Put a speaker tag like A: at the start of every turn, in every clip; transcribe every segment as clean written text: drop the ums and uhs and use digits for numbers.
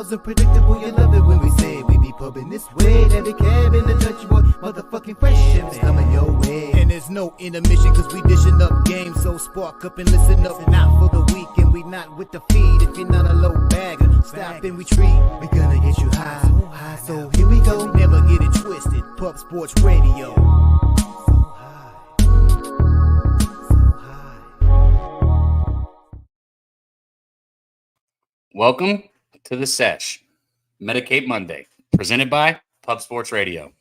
A: so predictable, you love it when we say we be pubbing this way. Daby Cab in the Dutch boy, motherfucking fresh ships coming your way. And there's no intermission, cause we dishing up games. So spark up and listen up, not for the week. And we not with the feed, if you're not a low bagger, stop and retreat. We gonna get you high, so here we go. Never get it twisted, Pub Sports Radio.
B: Welcome to the Sesh, Medicate Monday, presented by Pub Sports Radio,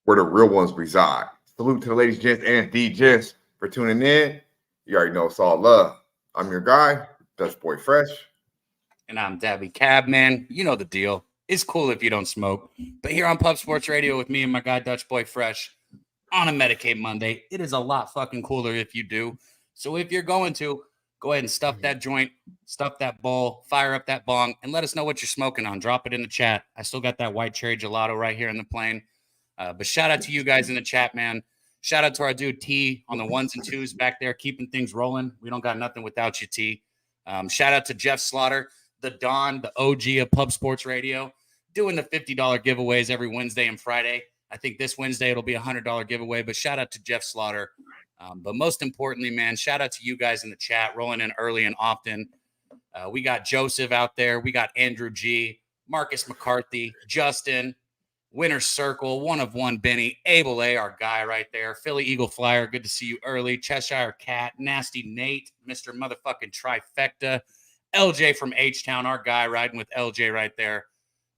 C: where the real ones reside. Salute to the ladies, gents, and the gents for tuning in. You already know it's all love. I'm your guy, Dutch Boy Fresh.
B: And I'm Daby Cab, man. You know the deal. It's cool if you don't smoke. But here on Pub Sports Radio with me and my guy, Dutch Boy Fresh, on a Medicate Monday, it is a lot fucking cooler if you do. So if you're going to, go ahead and stuff that joint, stuff that bowl, fire up that bong, and let us know what you're smoking on. Drop it in the chat. I still got that white cherry gelato right here in the plane. But shout out to you guys in the chat, man. Shout out to our dude T on the ones and twos back there, keeping things rolling. We don't got nothing without you, T. Shout out to Jeff Slaughter, the Don, the OG of Pub Sports Radio, doing the $50 giveaways every Wednesday and Friday. I think this Wednesday it'll be a $100 giveaway, but shout out to Jeff Slaughter. But most importantly, man, shout out to you guys in the chat, rolling in early and often. We got Joseph out there. We got Andrew G, Marcus McCarthy, Justin, Winner Circle, One of One Benny, Abel A, our guy right there, Philly Eagle Flyer, good to see you early, Cheshire Cat, Nasty Nate, Mr. Motherfucking Trifecta, LJ from HTOWN, our guy riding with LJ right there.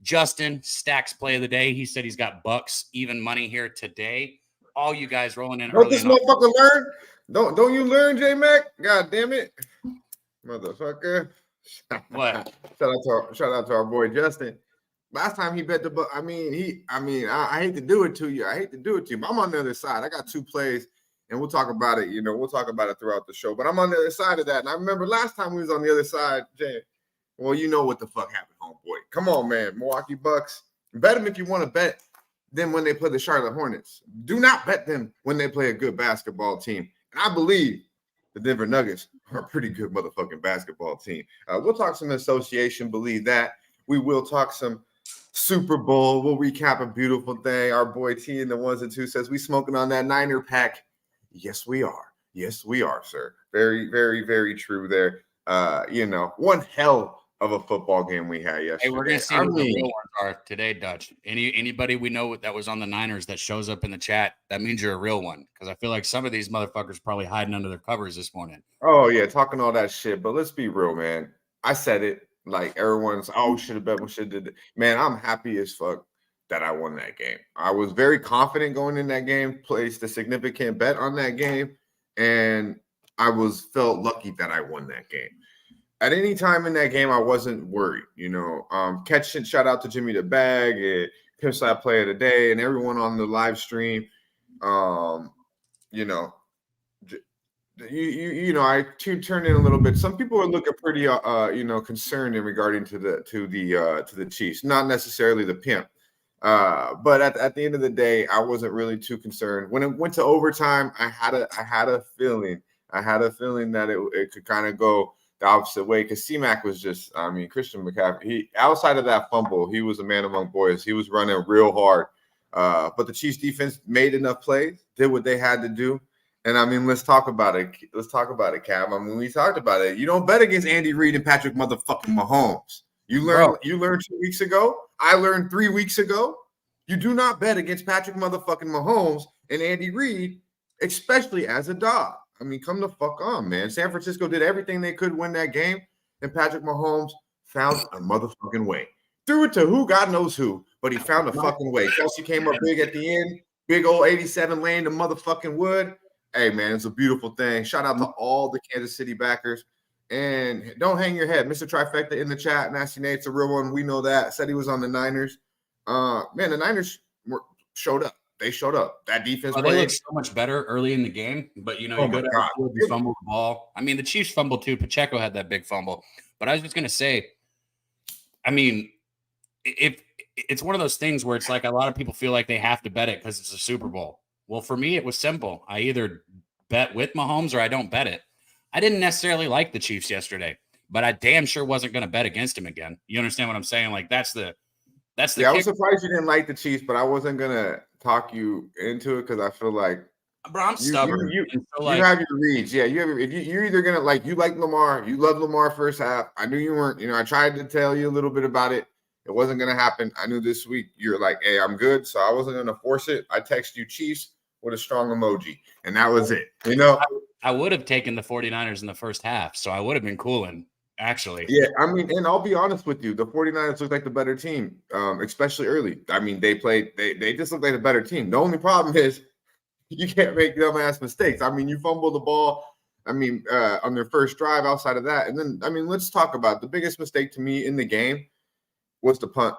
B: Justin, Stacks play of the day. He said he's got Bucks even money here today. All you guys rolling in.
C: Don't this motherfucker learn? Don't you learn, J-Mac? God damn it. Motherfucker.
B: What?
C: Shout out to our boy Justin. Last time he bet the Bucks. I hate to do it to you. But I'm on the other side. I got two plays, and we'll talk about it. We'll talk about it throughout the show. But I'm on the other side of that. And I remember last time we was on the other side, Jay. Well, you know what the fuck happened, homeboy. Come on, man. Milwaukee Bucks. Bet them if you want to bet them when they play the Charlotte Hornets. Do not bet them when they play a good basketball team. And I believe the Denver Nuggets are a pretty good motherfucking basketball team. We'll talk some association, believe that. We will talk some Super Bowl. We'll recap a beautiful thing. Our boy T in the ones and twos says we smoking on that Niner pack. Yes, we are. Yes, we are, sir. Very, very, very true there. One hell of a football game we had yesterday.
B: Hey, we're gonna see who the real ones are today, Dutch. Anybody we know that was on the Niners that shows up in the chat, that means you're a real one. Because I feel like some of these motherfuckers probably hiding under their covers this morning.
C: Oh yeah, talking all that shit. But let's be real, man. I said it. Like everyone's, we should have bet. We should have did it. Man, I'm happy as fuck that I won that game. I was very confident going in that game. Placed a significant bet on that game, and I felt lucky that I won that game. At any time in that game, I wasn't worried, Catching, shout out to Jimmy the Bag, and Pimp Slap Play of the Day, and everyone on the live stream. I turned in a little bit. Some people are looking pretty, concerned in regarding to the Chiefs, not necessarily the Pimp. But at the end of the day, I wasn't really too concerned. When it went to overtime, I had a feeling that it could kind of go the opposite way, because C-Mac was just, Christian McCaffrey, he outside of that fumble, he was a man among boys. He was running real hard. But the Chiefs defense made enough plays, did what they had to do. And let's talk about it. Cab. We talked about it. You don't bet against Andy Reid and Patrick motherfucking Mahomes. You learned 2 weeks ago. I learned 3 weeks ago. You do not bet against Patrick motherfucking Mahomes and Andy Reid, especially as a dog. Come the fuck on, man. San Francisco did everything they could win that game, and Patrick Mahomes found a motherfucking way. Threw it to who? God knows who, but he found a fucking way. Kelsey came up big at the end. Big old 87 laying the motherfucking wood. Hey, man, it's a beautiful thing. Shout out to all the Kansas City backers. And don't hang your head. Mr. Trifecta in the chat. Nasty Nate's a real one. We know that. Said he was on the Niners. The Niners showed up. They showed up. That defense
B: they looked so much better early in the game, but you go to fumble the ball. The Chiefs fumbled too. Pacheco had that big fumble. But I was just gonna say, if it's one of those things where it's like a lot of people feel like they have to bet it because it's a Super Bowl. Well, for me, it was simple. I either bet with Mahomes or I don't bet it. I didn't necessarily like the Chiefs yesterday, but I damn sure wasn't going to bet against him again. You understand what I'm saying? Like that's the
C: I was surprised you didn't like the Chiefs, but I wasn't gonna talk you into it because I feel like,
B: bro, I'm stubborn.
C: You
B: so like,
C: have your reads. Yeah, you're either gonna like, you like Lamar, you love Lamar first half. I knew you weren't. I tried to tell you a little bit about it. It wasn't gonna happen. I knew this week you're like, hey, I'm good, so I wasn't gonna force it. I text you Chiefs with a strong emoji, and that was it.
B: I would have taken the 49ers in the first half, so I would have been cooling. Actually,
C: yeah, I mean, and I'll be honest with you, the 49ers look like the better team, especially early. I mean, they just look like the better team. The only problem is you can't make dumbass mistakes. I mean, you fumble the ball, on their first drive outside of that. And then, let's talk about the biggest mistake to me in the game was the punt.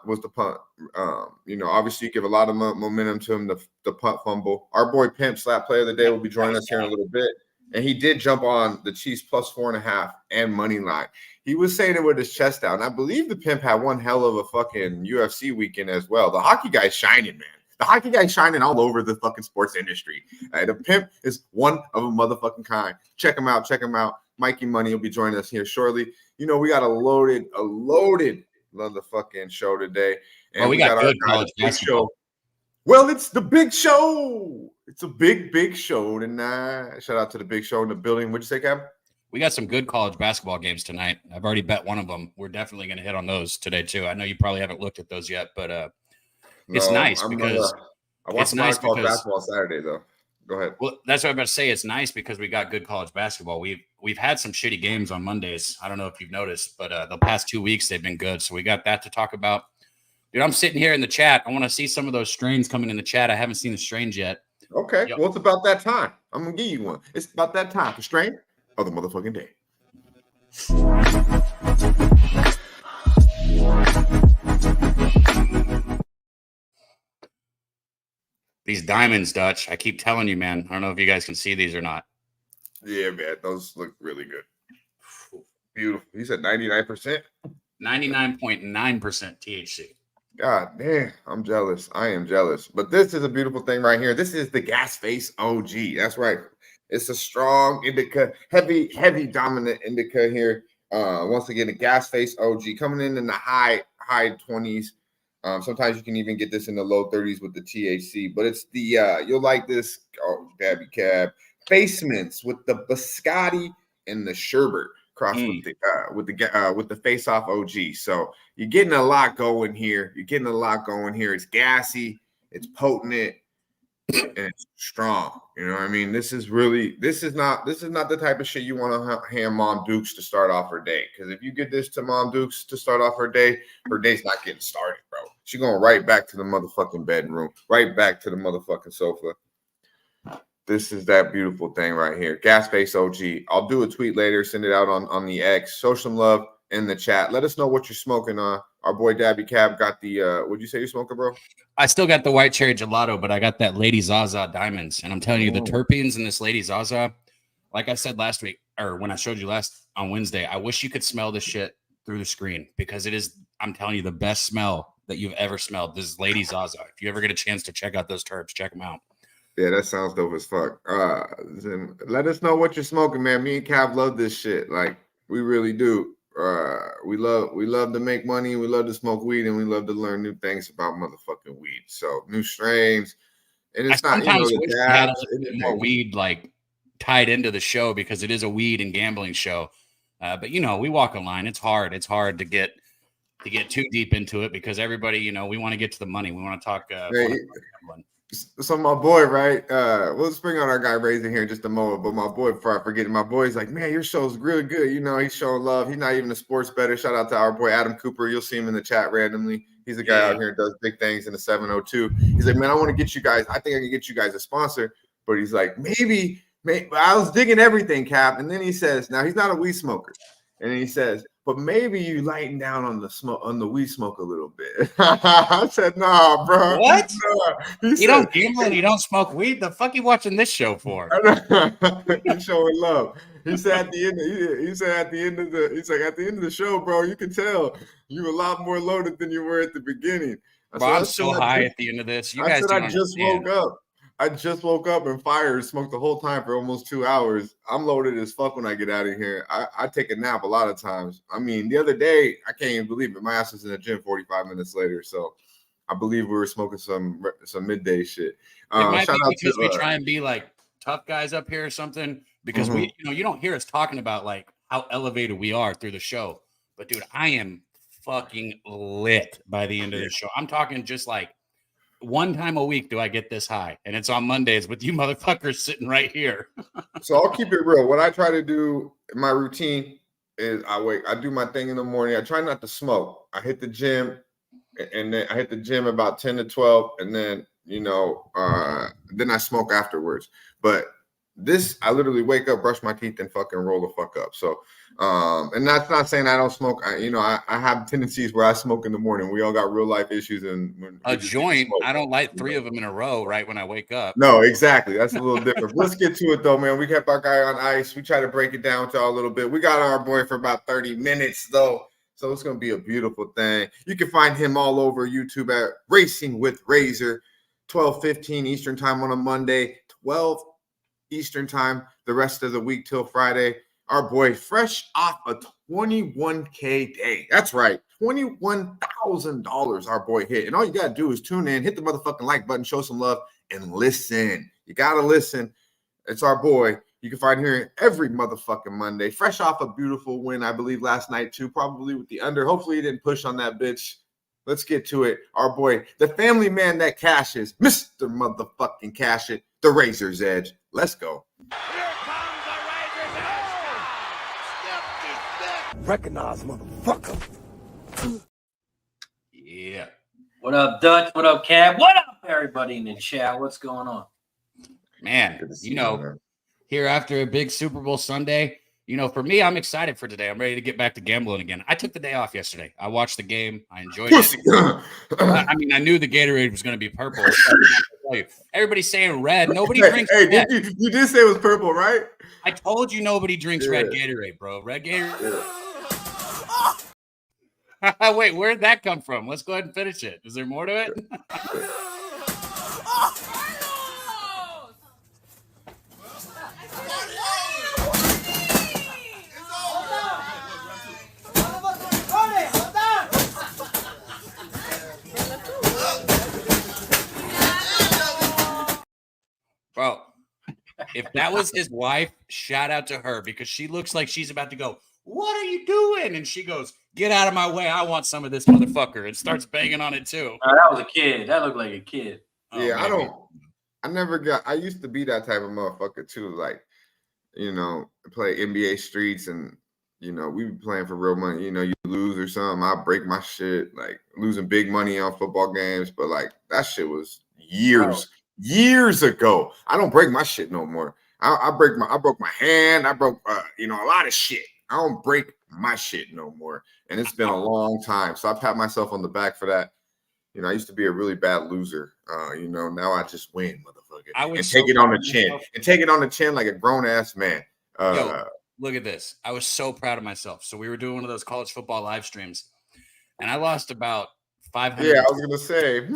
C: Obviously you give a lot of momentum to him, the punt fumble. Our boy Pimp, Slap Player of the Day, will be joining us here in a little bit. And he did jump on the Chiefs plus 4.5 and money line. He was saying it with his chest out. And I believe the Pimp had one hell of a fucking UFC weekend as well. The hockey guy's shining, man. The hockey guy's shining all over the fucking sports industry. The Pimp is one of a motherfucking kind. Check him out. Mikey Money will be joining us here shortly. We got a loaded motherfucking show today. And
B: we got good college basketball.
C: Well, it's the big show. It's a big show tonight. Shout out to the big show in the building. What'd you say, Cam?
B: We got some good college basketball games tonight. I've already bet one of them. We're definitely going to hit on those today, too. I know you probably haven't looked at those yet, but it's nice because
C: I watched college basketball Saturday, though. Go ahead.
B: Well, that's what I'm about to say. It's nice because we got good college basketball. We've had some shitty games on Mondays. I don't know if you've noticed, but the past 2 weeks they've been good. So we got that to talk about. Dude, I'm sitting here in the chat. I want to see some of those strains coming in the chat. I haven't seen the strains yet.
C: Okay. Well, it's about that time. I'm going to give you one. It's about that time. The strain of the motherfucking day.
B: These diamonds, Dutch. I keep telling you, man. I don't know if you guys can see these or not.
C: Yeah, man. Those look really good. Beautiful. You said 99%?
B: 99.9% THC.
C: God damn, I'm jealous. I am jealous. But this is a beautiful thing right here. This is the Gas Face OG. That's right. It's a strong indica, heavy dominant indica here. Once again, the Gas Face OG coming in the high 20s. Sometimes you can even get this in the low 30s with the THC. But it's the you'll like this. Oh, Daby Cab basements with the biscotti and the sherbet. Crossed with the face off OG. So you're getting a lot going here. It's gassy, it's potent, and it's strong. You know what I mean? This is not the type of shit you want to hand Mom Dukes to start off her day. Because if you get this to Mom Dukes to start off her day's not getting started, bro. She's going right back to the motherfucking bedroom, right back to the motherfucking sofa. This is that beautiful thing right here. Gas Face OG. I'll do a tweet later, send it out on the X. Show some love in the chat. Let us know what you're smoking on. Our boy Daby Cab got the what'd you say you're smoking, bro?
B: I still got the white cherry gelato, but I got that Lady Zaza diamonds. And I'm telling you, the terpenes in this Lady Zaza, like I said last week, or when I showed you last on Wednesday, I wish you could smell this shit through the screen because it is, I'm telling you, the best smell that you've ever smelled. This is Lady Zaza. If you ever get a chance to check out those terps, check them out.
C: Yeah, that sounds dope as fuck. Let us know what you're smoking, man. Me and Cav love this shit. Like, we really do. We love to make money. We love to smoke weed, and we love to learn new things about motherfucking weed. So new strains, and it's not
B: wish I had a little bit more weed like tied into the show because it is a weed and gambling show. But we walk a line. It's hard. It's hard to get too deep into it because everybody, we want to get to the money. We want to talk. Gambling.
C: So my boy, right? We'll bring on our guy raising here in just a moment. But my boy, before I forget it, my boy's like, man, your show's really good. He's showing love. He's not even a sports bettor. Shout out to our boy Adam Cooper. You'll see him in the chat randomly. He's a guy out here that does big things in the 702. He's like, man, I want to get you guys. I think I can get you guys a sponsor. But he's like, maybe. I was digging everything, Cap. And then he says, now he's not a weed smoker. And he says, but maybe you lighten down on the weed smoke a little bit. I said, nah, bro.
B: What?
C: Nah.
B: You don't gamble and you don't smoke weed? The fuck you watching this show for?
C: He's showing love. He said at the end of the show, bro, you can tell you a lot more loaded than you were at the beginning.
B: Bro, I'm so high at the end of this. You guys
C: I just woke up. I just woke up and fired, smoked the whole time for almost 2 hours. I'm loaded as fuck when I get out of here. I take a nap a lot of times. I mean, the other day, I can't even believe it. My ass was in the gym 45 minutes later. So I believe we were smoking some midday shit.
B: It might
C: Shout
B: be
C: out
B: because
C: to
B: we try and be like tough guys up here or something. Because we, you don't hear us talking about like how elevated we are through the show. But dude, I am fucking lit by the end of the show. I'm talking just like one time a week do I get this high, and it's on Mondays with you motherfuckers sitting right here.
C: So I'll keep it real. What I try to do in my routine is I do my thing in the morning. I try not to smoke. I hit the gym, and then I hit the gym about 10 to 12, and then then I smoke afterwards. But this, I literally wake up, brush my teeth, and fucking roll the fuck up. So, and that's not saying I don't smoke. I have tendencies where I smoke in the morning. We all got real life issues, and
B: a joint. I don't light 3 of them in a row right when I wake up.
C: No, exactly. That's a little different. Let's get to it though, man. We kept our guy on ice. We try to break it down to y'all a little bit. We got our boy for about 30 minutes though. So it's going to be a beautiful thing. You can find him all over YouTube at Racing with Razor, 12:15 Eastern time on a Monday, 12 Eastern time the rest of the week till Friday. Our boy fresh off a 21K day. That's right. $21,000 our boy hit. And all you got to do is tune in, hit the motherfucking like button, show some love, and listen. You got to listen. It's our boy. You can find here every motherfucking Monday. Fresh off a beautiful win, I believe, last night too, probably with the under. Hopefully he didn't push on that bitch. Let's get to it. Our boy, the family man that cashes, Mr. Motherfucking Cash It, the Razor's Edge. Let's go.
D: Here comes the Razor's Edge.
E: Recognize, motherfucker.
B: Yeah.
F: What up, Dutch? What up, Cab? What up, everybody in the chat? What's going on?
B: Man, here after a big Super Bowl Sunday, for me, I'm excited for today. I'm ready to get back to gambling again. I took the day off yesterday. I watched the game. I enjoyed it. I knew the Gatorade was going to be purple. Everybody's saying red. Nobody drinks red.
C: You did say it was purple, right?
B: I told you nobody drinks red Gatorade, bro. Red Gatorade. Wait, where'd that come from? Let's go ahead and finish it. Is there more to it? Bro, if that was his wife, shout out to her because she looks like she's about to go, "What are you doing?" And she goes, "Get out of my way. I want some of this motherfucker," and starts banging on it too.
F: That was a kid. That looked like a kid.
C: Yeah, I used to be that type of motherfucker too. Like, play NBA streets and, we be playing for real money. You lose or something, I break my shit, like losing big money on football games. But like that shit was years ago. I don't break my shit no more. I broke my hand. I broke, a lot of shit. I don't break my shit no more. And it's been a long time. So I pat myself on the back for that. I used to be a really bad loser. Now I just win, motherfucker. Take it on the chin like a grown ass man.
B: Yo, look at this. I was so proud of myself. So we were doing one of those college football live streams, and I lost about $500.
C: Yeah, I was gonna say,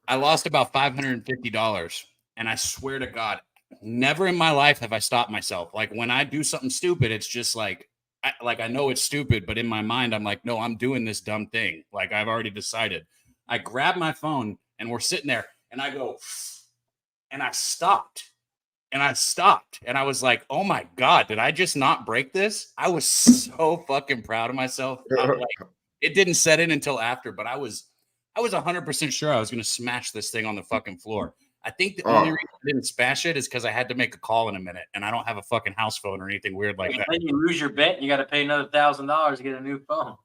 B: I lost about $550, and I swear to God, never in my life have I stopped myself. Like when I do something stupid, it's just like I know it's stupid, but in my mind, I'm like, no, I'm doing this dumb thing. Like I've already decided. I grab my phone, and we're sitting there, and I go, and I stopped. And I was like, oh my God, did I just not break this? I was so fucking proud of myself. It didn't set in until after, but I was 100% sure I was going to smash this thing on the fucking floor. I think the only reason I didn't smash it is because I had to make a call in a minute, and I don't have a fucking house phone or anything weird like that.
F: Then you lose your bet, and you got to pay another $1,000 to get a new phone.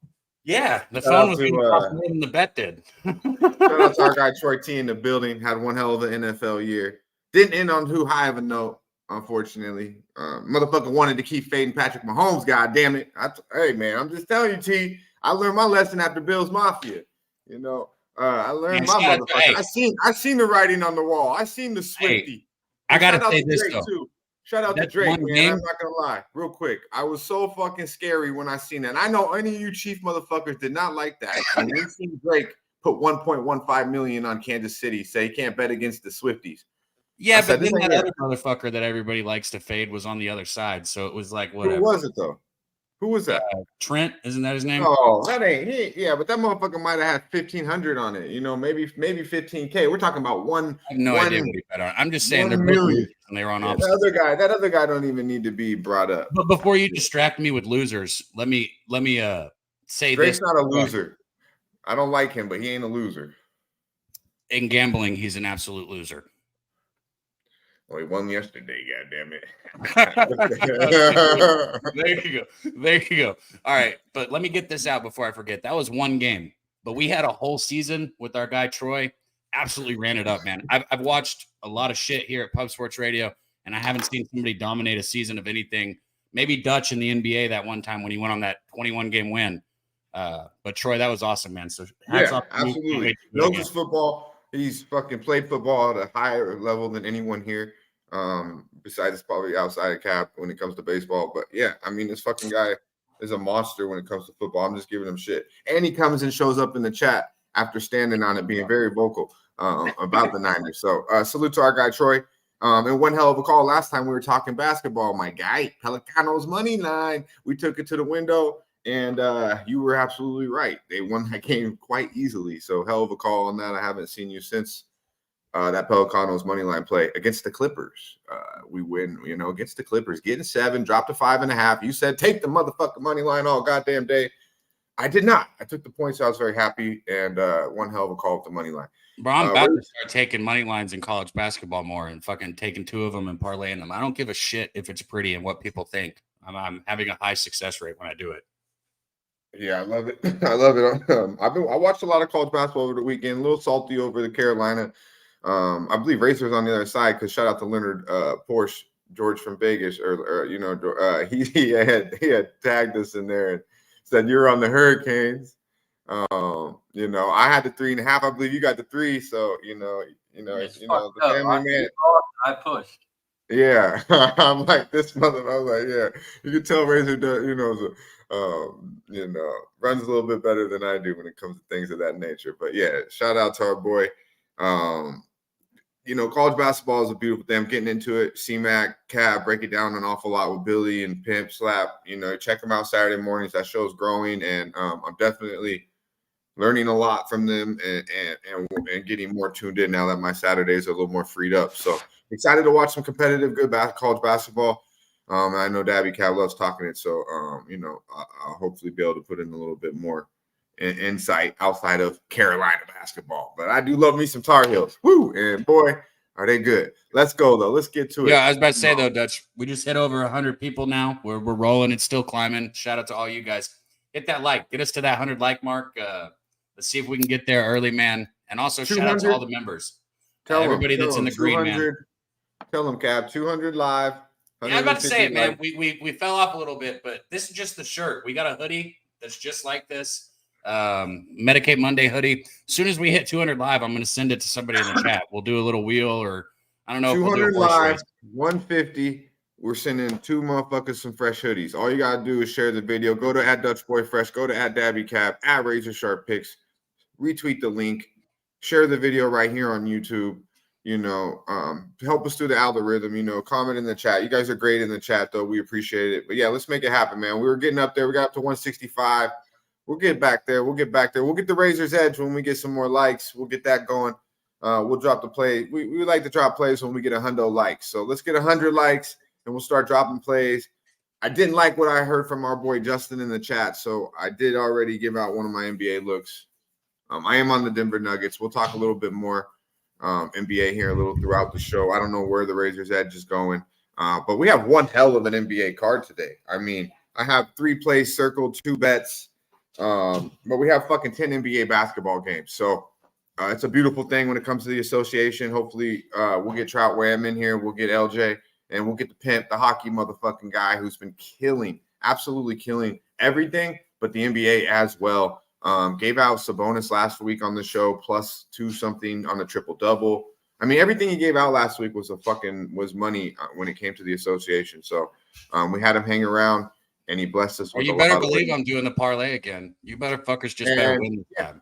B: Yeah, the phone was going to cost more than the bet did.
C: Shout out to our guy Troy T in the building. Had one hell of an NFL year. Didn't end on too high of a note, unfortunately. Motherfucker wanted to keep fading Patrick Mahomes. God damn it! Hey man, I'm just telling you, T. I learned my lesson after Bills Mafia. I learned my motherfucker. I seen the writing on the wall. I seen the Swifty.
B: I gotta say this though.
C: Too. Shout out to Drake, man. I'm not gonna lie. Real quick. I was so fucking scary when I seen that. And I know any of you Chief motherfuckers did not like that. When we seen Drake put $1.15 million on Kansas City, say he can't bet against the Swifties.
B: Yeah,
C: I
B: but
C: said,
B: then
C: this ain't
B: that
C: it.
B: other motherfucker that everybody likes to fade was on the other side, so it was like
C: Who
B: whatever.
C: was it though? Who was that?
B: Trent, isn't that his name?
C: Oh, that ain't yeah, but that motherfucker might have had 1,500 on it. You know, maybe 15K. We're talking about
B: I have no idea what he bet on. I'm just saying they're
C: 1
B: both
C: million.
B: losers and they were on
C: Yeah,
B: opposite.
C: that other guy don't even need to be brought up.
B: But before you distract me with losers, let me say
C: Drake's
B: this.
C: not a loser. I don't like him, but he ain't a loser.
B: In gambling, he's an absolute loser.
C: Well, he won yesterday, goddamn it.
B: There you go. There you go. All right, but let me get this out before I forget. That was one game, but we had a whole season with our guy Troy. Absolutely ran it up, man. I've watched a lot of shit here at Pub Sports Radio, and I haven't seen somebody dominate a season of anything. Maybe Dutch in the NBA that one time when he went on that 21 game win. But Troy, that was awesome, man. So hats off to you.
C: absolutely. Knows his football. He's fucking played football at a higher level than anyone here. Besides probably outside of Cap when it comes to baseball. But yeah, I mean, this fucking guy is a monster when it comes to football. I'm just giving him shit. And he comes and shows up in the chat after standing on it, being very vocal about the Niners. So salute to our guy Troy. And one hell of a call last time we were talking basketball, my guy. Pelicanos money line. We took it to the window, and you were absolutely right. They won that game quite easily. So hell of a call on that. I haven't seen you since that Pelicanos money line play against the Clippers. We win, against the Clippers. Getting 7, dropped to 5.5. You said take the motherfucking money line all goddamn day. I did not. I took the points. So I was very happy, and one hell of a call with the money line.
B: Bro, I'm about to start taking money lines in college basketball more and fucking taking 2 of them and parlaying them. I don't give a shit if it's pretty and what people think. I'm having a high success rate when I do it.
C: Yeah, I love it. I love it. I watched a lot of college basketball over the weekend. A little salty over the Carolina. I believe Racers on the other side because shout out to Leonard Porsche, George from Vegas, or he had tagged us in there and said you're on the Hurricanes. I had the 3.5. I believe you got the 3. So the family man.
F: I pushed.
C: Yeah, I'm like this mother. I was like, yeah, you can tell Razor does, runs a little bit better than I do when it comes to things of that nature. But yeah, shout out to our boy. College basketball is a beautiful thing. I'm getting into it. CMAC, Cab, break it down an awful lot with Billy and Pimp, Slap. Check them out Saturday mornings. That show's growing, and I'm definitely learning a lot from them and getting more tuned in now that my Saturdays are a little more freed up. So excited to watch some competitive, good college basketball. I know Daby Cab loves talking it, so I'll hopefully be able to put in a little bit more insight outside of Carolina basketball. But I do love me some Tar Heels. Woo! And boy, are they good. Let's go, though. Let's get to it.
B: Yeah, I was about to say, though, Dutch, we just hit over 100 people now. We're rolling. It's still climbing. Shout out to all you guys. Hit that like. Get us to that 100 like mark. Let's see if we can get there early, man. And also shout out to all the members. Everybody that's in the green, man.
C: Tell them, Cab. 200 live.
B: Yeah, I'm about to say it, man. We fell off a little bit, but this is just the shirt. We got a hoodie that's just like this. Medicate Monday hoodie. As soon as we hit 200 live, I'm going to send it to somebody in the chat. We'll do a little wheel, or I don't know.
C: 200 live, 150. We're sending 2 motherfuckers some fresh hoodies. All you got to do is share the video. Go to @DutchBoyFresh. Go to @DabyCab, @RazorSharpPicks. Retweet the link. Share the video right here on YouTube. Help us through the algorithm. Comment in the chat. You guys are great in the chat, though. We appreciate it. But yeah, let's make it happen, man. We were getting up there. We got up to 165. We'll get back there. We'll get the Razor's Edge when we get some more likes. We'll get that going. We'll drop the play. We like to drop plays when we get 100 likes. So let's get 100 likes, and we'll start dropping plays. I didn't like what I heard from our boy Justin in the chat, so I did already give out one of my NBA looks. I am on the Denver Nuggets. We'll talk a little bit more NBA here a little throughout the show. I don't know where the Razor's Edge is going, but we have one hell of an NBA card today. I mean, I have 3 plays circled, 2 bets. But we have fucking 10 NBA basketball games. So it's a beautiful thing when it comes to the association. Hopefully we'll get Trout Wham in here. We'll get LJ, and we'll get the Pimp, the hockey motherfucking guy who's been absolutely killing everything, but the NBA as well. Gave out Sabonis last week on the show, +2 something on the triple-double. I mean, everything he gave out last week was money when it came to the association. So we had him hang around. And he blessed us with
B: you better believe I'm doing the parlay again. You better fuckers just better win this time.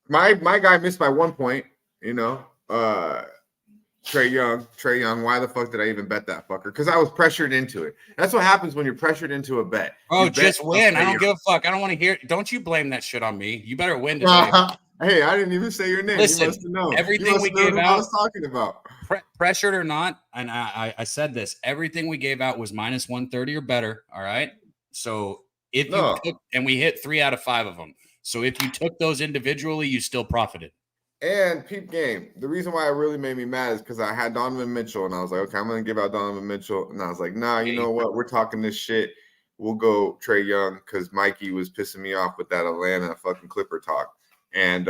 C: My guy missed by 1 point, Trey Young. Why the fuck did I even bet that fucker? Because I was pressured into it. That's what happens when you're pressured into a bet.
B: Oh,
C: You
B: just
C: bet
B: win. I
C: Trey
B: don't
C: Young.
B: give a fuck. I don't want to hear. Don't you blame that shit on me. You better win today.
C: Hey, I didn't even say your name.
B: Listen,
C: you must have known.
B: everything we gave
C: who
B: out,
C: I was talking about.
B: Pressured or not, and I said this. Everything we gave out was minus 130 or better. All right. So if you took, and we hit 3 out of 5 of them. So if you took those individually, you still profited.
C: And peep game. The reason why it really made me mad is because I had Donovan Mitchell, and I was like, okay, I'm gonna give out Donovan Mitchell, and I was like, nah, you know what? We're talking this shit. We'll go Trey Young because Mikey was pissing me off with that Atlanta fucking Clipper talk. And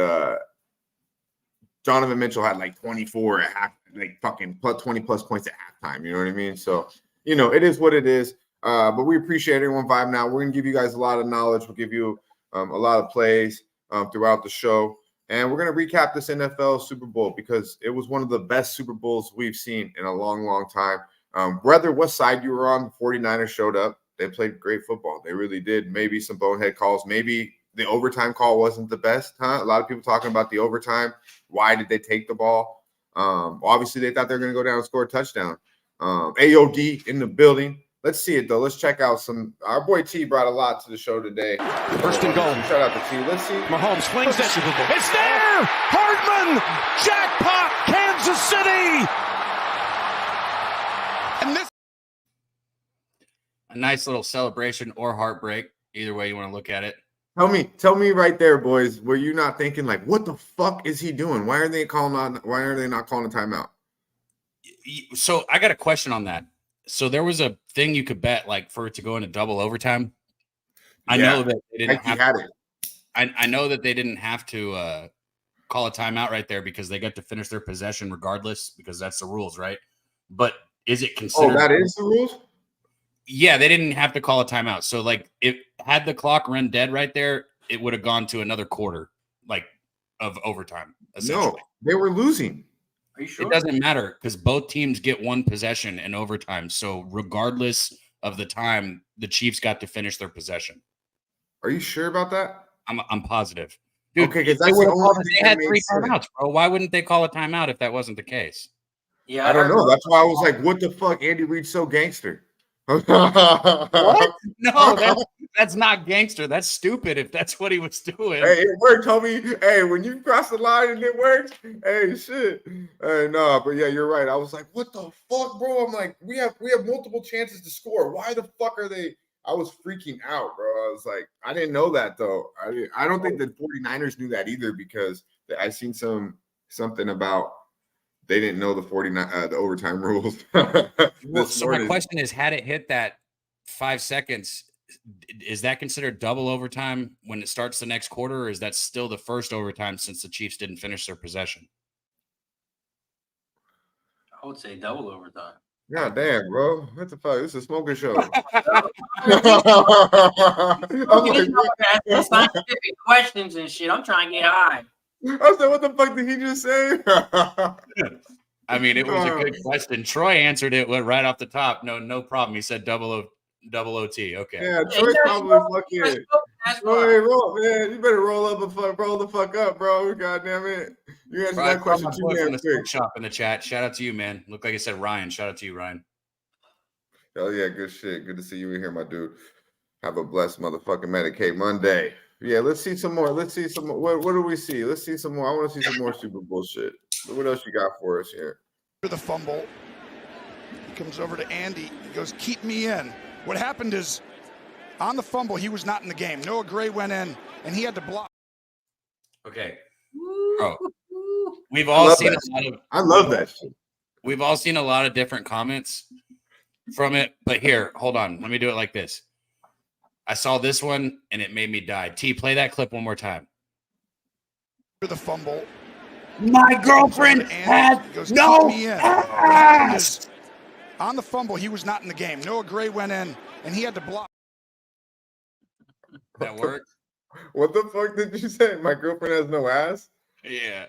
C: Donovan Mitchell had like 24 at half, like fucking plus 20 plus points at halftime. You know what I mean? So, it is what it is. But we appreciate everyone vibing out. We're going to give you guys a lot of knowledge. We'll give you a lot of plays throughout the show. And we're going to recap this NFL Super Bowl because it was one of the best Super Bowls we've seen in a long, long time. Whether what side you were on, the 49ers showed up. They played great football. They really did. Maybe some bonehead calls. Maybe the overtime call wasn't the best, huh? A lot of people talking about the overtime. Why did they take the ball? Obviously, they thought they were going to go down and score a touchdown. AOD in the building. Let's see it, though. Let's check out some. Our boy T brought a lot to the show today.
G: First and goal.
C: Shout out to T. Let's see.
G: Mahomes flings it. It's there! Hardman! Jackpot! Kansas City! And this.
B: A nice little celebration or heartbreak. Either way you want to look at it.
C: Tell me right there, boys. Were you not thinking like, what the fuck is he doing? Why are they not calling a timeout?
B: So I got a question on that. So there was a thing you could bet like for it to go into double overtime. I know that they didn't have it. I know that they didn't have to call a timeout right there because they got to finish their possession regardless because that's the rules, right? But is it considered?
C: Oh, that is the rules?
B: Yeah, they didn't have to call a timeout. So, like, if had the clock run dead right there, it would have gone to another quarter, like, of overtime.
C: No, they were losing.
F: Are you sure?
B: It doesn't matter because both teams get one possession in overtime. So, regardless of the time, the Chiefs got to finish their possession.
C: Are you sure about that?
B: I'm positive. Dude,
C: okay, because that's the only thing
B: they had 3 timeouts, bro. Why wouldn't they call a timeout if that wasn't the case?
F: Yeah,
C: I don't know. That's why I was like, what the fuck? Andy Reid's so gangster.
B: What? No, that's not gangster. That's stupid if that's what he was doing.
C: Hey, it worked, homie. Hey, when you cross the line and it works, hey, shit. Hey, no, but yeah, you're right. I was like, what the fuck, bro? I'm like, we have multiple chances to score. Why the fuck are they? I was freaking out, bro. I was like, I didn't know that though. I don't think the 49ers knew that either because I seen something about they didn't know the overtime rules.
B: So my question is, had it hit that 5 seconds, is that considered double overtime when it starts the next quarter, or is that still the first overtime since the Chiefs didn't finish their possession?
F: I would say double overtime.
C: God damn, bro. What the fuck? This is a smoking show.
F: Scientific questions and shit. I'm trying to get high.
C: I said, what the fuck did he just say?
B: I mean, it was a good question. Troy answered it right off the top. No problem. He said double OT. Okay.
C: Yeah, Troy's probably fucking. Troy, roll, man. You better roll the fuck up, bro. God damn it. You answered that question too damn quick.
B: Shop in the chat. Shout out to you, man. Look like I said Ryan. Shout out to you, Ryan.
C: Hell yeah, good shit. Good to see you in here, my dude. Have a blessed motherfucking Medicate Monday. Yeah, let's see some more. What do we see? Let's see some more. I want to see some more Super Bowl shit. What else you got for us here?
G: The fumble. He comes over to Andy. He goes, keep me in. What happened is, on the fumble, he was not in the game. Noah Gray went in, and he had to block.
B: Okay. Bro, we've all seen
C: I love that shit.
B: We've all seen a lot of different comments from it, but here, hold on. Let me do it like this. I saw this one, and it made me die. T, play that clip one more time.
G: The fumble.
B: My girlfriend had no ass.
G: On the fumble, he was not in the game. Noah Gray went in, and he had to block.
B: That worked?
C: What the fuck did you say? My girlfriend has no ass?
B: Yeah.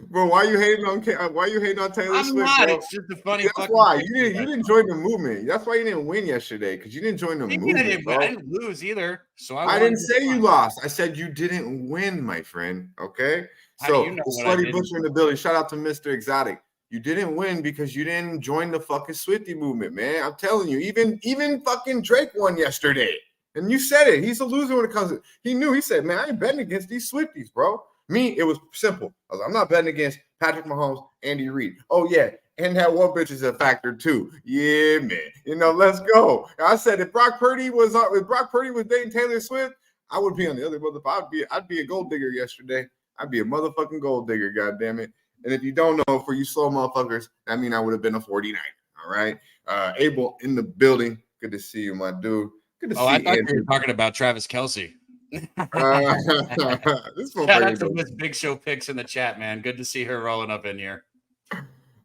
C: Bro, why you hating on Taylor Swift?
B: Not.
C: Bro?
B: It's just a funny.
C: That's why you didn't join the movement. That's why you didn't win yesterday because you didn't join the movement.
B: I didn't lose either. So
C: I didn't say you lost. I said you didn't win, my friend. Okay. So the slutty butcher in the building. Shout out to Mr. Exotic. You didn't win because you didn't join the fucking Swiftie movement, man. I'm telling you, even fucking Drake won yesterday. And you said it. He's a loser when it comes to he knew. He said, man, I ain't betting against these Swifties, bro. Me, it was simple. I'm not betting against Patrick Mahomes, Andy Reid. Oh, yeah. And that one bitch is a factor too. Yeah, man. Let's go. I said if Brock Purdy was dating Taylor Swift, I would be on the other motherfucker. I'd be a gold digger yesterday. I'd be a motherfucking gold digger, goddammit. And if you don't know, for you slow motherfuckers, that mean I would have been a 49er. All right. Abel in the building. Good to see you, my dude. Good to see you.
B: I thought you were talking about Travis Kelce.
C: This
B: Shout out to Miss Big Show Picks in the chat, man. Good to see her rolling up in here.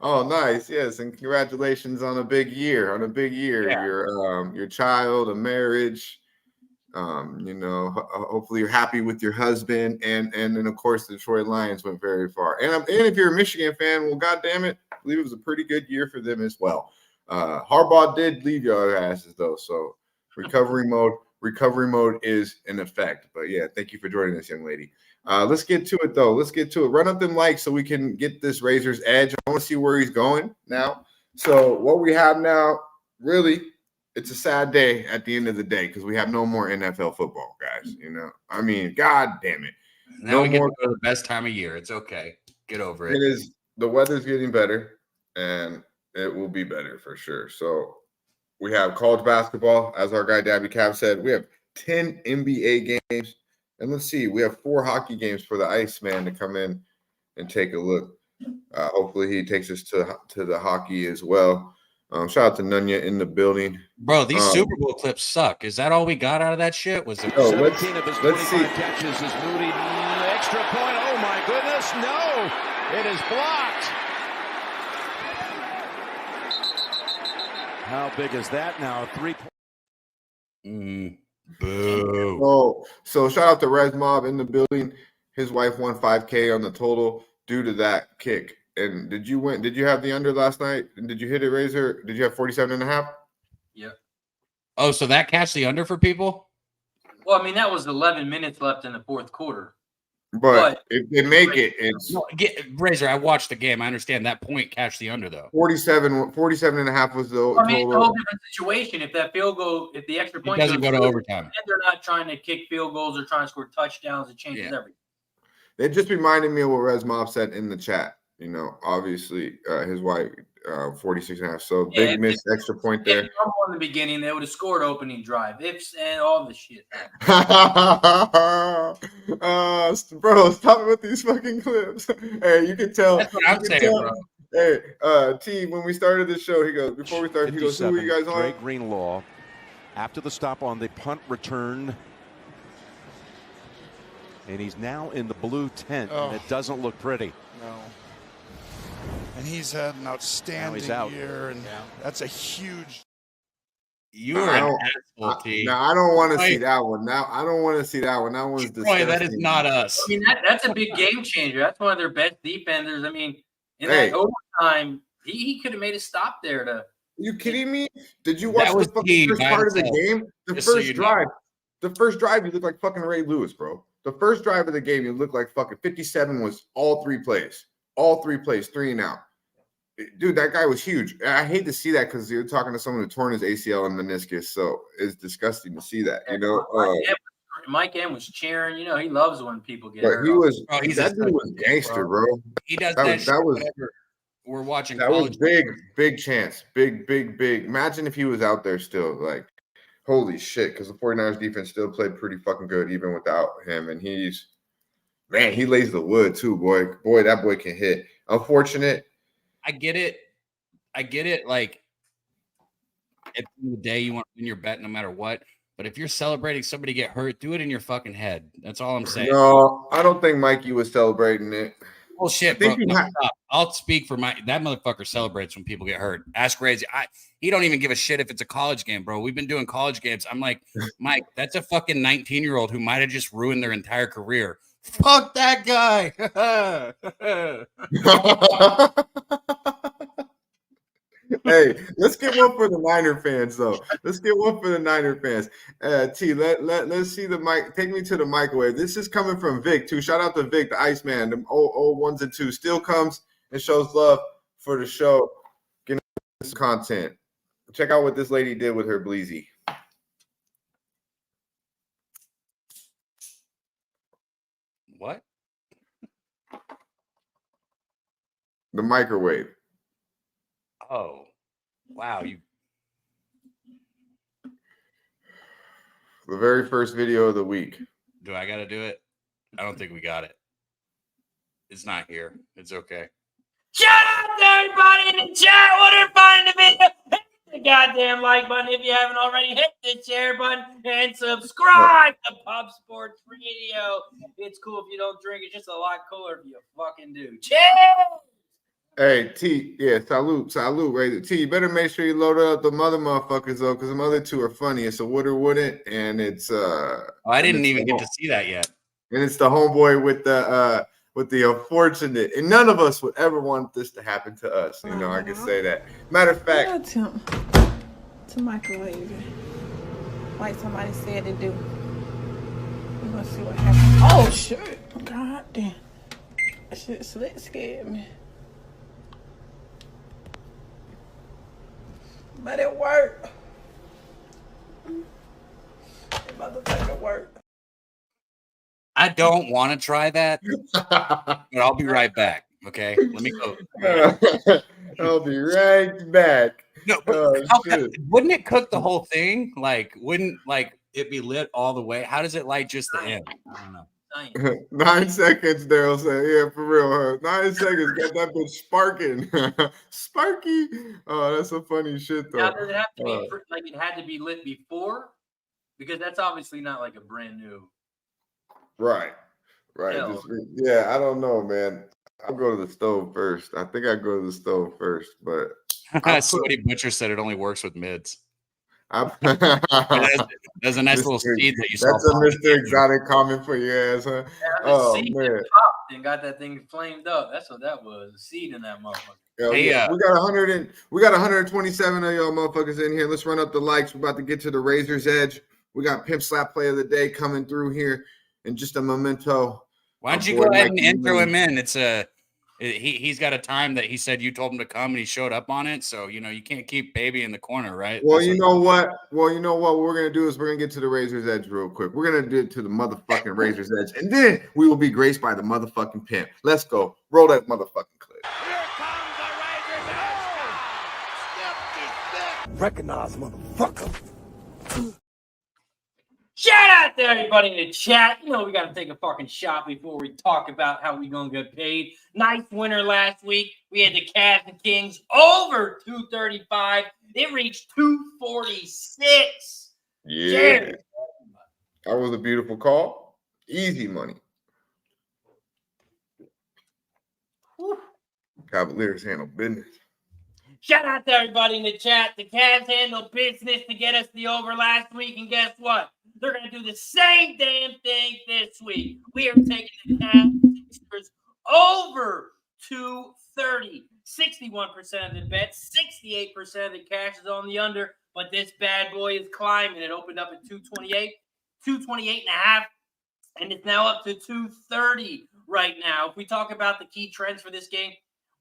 C: Oh, nice. Yes, and congratulations on a big year.
B: Yeah.
C: Your child, a marriage. Hopefully you're happy with your husband, and then of course the Detroit Lions went very far. And if you're a Michigan fan, well, goddamn it, I believe it was a pretty good year for them as well. Harbaugh did leave your asses though, so recovery mode is in effect. But yeah, thank you for joining us, young lady. Let's get to it though. Run up them likes so we can get this Razor's edge. I want to see where he's going now. So what we have now, really, it's a sad day at the end of the day because we have no more NFL football, guys. I mean, god damn it.
B: Now we get to go to the best time of year. It's okay. Get over it.
C: It is. The weather's getting better, and it will be better for sure. So we have college basketball, as our guy Daby Cab said. We have 10 NBA games. And let's see, we have 4 hockey games for the Iceman to come in and take a look. Hopefully he takes us to the hockey as well. Shout out to Nunya in the building.
B: Bro, these Super Bowl clips suck. Is that all we got out of that shit? Was it
D: 17 of his 25 catches is Moody. Extra point. Oh, my goodness. No. It is blocked. How big is that now? 3 points.
B: Boo.
C: So shout out to Res Mob in the building. His wife won $5K on the total due to that kick. And did you win? Did you have the under last night? And did you hit it, Razor? Did you have 47.5?
F: Yeah.
B: Oh, so that cashed the under for people?
F: Well, I mean, that was 11 minutes left in the fourth quarter.
C: But if they make it, it's
B: Razor. I watched the game. I understand that point cashed the under though.
C: 47.5 was the total.
F: I mean, it's a whole different situation. If that field goal, if the extra point
B: doesn't go to overtime,
F: and they're not trying to kick field goals or trying to score touchdowns, it changes everything.
C: It just reminded me of what Res Mob said in the chat. Obviously, his wife, 46.5. So big missed extra point there.
F: In the beginning, they would have scored opening drive. Ifs and all the shit.
C: Bro, stop it with these fucking clips. Hey, you can tell.
B: That's what I'm saying, bro.
C: Hey, T, when we started the show, he goes, before we started, he goes, who are you guys on?
D: Dre Greenlaw, after the stop on the punt return. And he's now in the blue tent, and it doesn't look pretty.
G: No. And he's had an outstanding year, and that's a huge.
B: You are an asshole, T.
C: Now I don't want to see that one. Now I don't want to see that one. That one's disgusting.
B: That is not us.
F: I mean, that's a big game changer. That's one of their best defenders. I mean, in that overtime, he could have made a stop there. Are
C: you kidding me? Did you watch the fucking first part of the game? The first drive. The first drive, you look like fucking Ray Lewis, bro. The first drive of the game, you look like fucking 57 was all 3 plays. All 3 plays, 3 and out. Dude, that guy was huge. I hate to see that because you're talking to someone who torn his ACL and meniscus, so it's disgusting to see that.
F: Mike M was cheering. He loves when people get
C: hurt. That dude was gangster, bro.
B: He does that was we're watching.
C: That was big chance. Big. Imagine if he was out there still. Like, holy shit, because the 49ers defense still played pretty fucking good even without him. And he lays the wood too, boy. Boy, that boy can hit. Unfortunate.
B: I get it. Like, at the end of the day, you want to win your bet no matter what. But if you're celebrating somebody get hurt, do it in your fucking head. That's all I'm saying.
C: No, I don't think Mikey was celebrating it.
B: Bullshit, bro. I'll speak for that motherfucker celebrates when people get hurt. Ask Crazy. He don't even give a shit if it's a college game, bro. We've been doing college games. I'm like, Mike, that's a fucking 19-year-old who might have just ruined their entire career. Fuck that guy.
C: Hey, let's get one for the Niner fans, though. Let's get one for the Niner fans. T, let's see the mic. Take me to the microwave. This is coming from Vic, too. Shout out to Vic, the Iceman. The old ones and twos still comes and shows love for the show, getting this content. Check out what this lady did with her bleezy.
B: What?
C: The microwave.
B: Oh, wow.
C: The very first video of the week.
B: Do I got to do it? I don't think we got it. It's not here. It's okay.
F: Shout out to everybody in the chat. What are finding the video? Hit the goddamn like button if you haven't already. Hit the share button and subscribe to Pub Sports Radio. It's cool if you don't drink. It's just a lot cooler if you fucking do. Cheers!
C: Hey, T, yeah, salute, right? T, you better make sure you load up the mother motherfuckers though, because the other two are funny. It's a would or wouldn't, and it's
B: I didn't even get to see that yet.
C: And it's the homeboy with the unfortunate, and none of us would ever want this to happen to us. You know, I can say that. Matter of fact,
H: attempt to microwave it, like somebody said to do. We're gonna see what happens. Oh shit! God damn, that shit scared me. But it worked. It motherfucker worked.
B: I don't want to try that, but I'll be right back. Okay, let me go.
C: I'll be right back.
B: No, wouldn't it cook the whole thing? Like, wouldn't it be lit all the way? How does it light just the end? I don't know.
C: 9 seconds, Daryl said. Yeah, for real. 9 seconds, got that bitch sparking. Sparky. Oh, that's some funny shit, though.
F: Now, does it have to be like it had to be lit before? Because that's obviously not like a brand new.
C: Right. Yeah, I don't know, man. I'll go to the stove first. I think I go to the stove first, but
B: Sweaty Butcher said it only works with mids.
C: There's
B: a nice little seed that you saw.
C: That's a Mr. Exotic comment for your ass, huh?
F: Yeah,
C: oh
F: seed
C: man!
F: Popped and got that thing flamed up. That's what that was. A seed in that motherfucker.
C: Hey, we got 127 of y'all motherfuckers in here. Let's run up the likes. We're about to get to the Razor's Edge. We got Pimp Slap Play of the Day coming through here in just a memento.
B: Why don't you go ahead and intro him in? He's got a time that he said you told him to come and he showed up on it. So, you can't keep baby in the corner, right?
C: Well, you know what? What we're going to do is we're going to get to the Razor's Edge real quick. We're going to do it to the motherfucking Razor's Edge. And then we will be graced by the motherfucking Pimp. Let's go. Roll that motherfucking clip.
D: Here comes the Razor's Edge.
E: Recognize, motherfucker.
F: Shout out to everybody in the chat. We got to take a fucking shot before we talk about how we going to get paid. Nice winner last week. We had the Cavs and Kings over 235. It reached 246.
C: Yeah.
F: Cheers.
C: That was a beautiful call. Easy money.
F: Whew.
C: Cavaliers handle business.
F: Shout out to everybody in the chat. The Cavs handled business to get us the over last week. And guess what? They're going to do the same damn thing this week. We are taking the Cavs over 230. 61% of the bet, 68% of the cash is on the under. But this bad boy is climbing. It opened up at 228, 228 and a half. And it's now up to 230 right now. If we talk about the key trends for this game,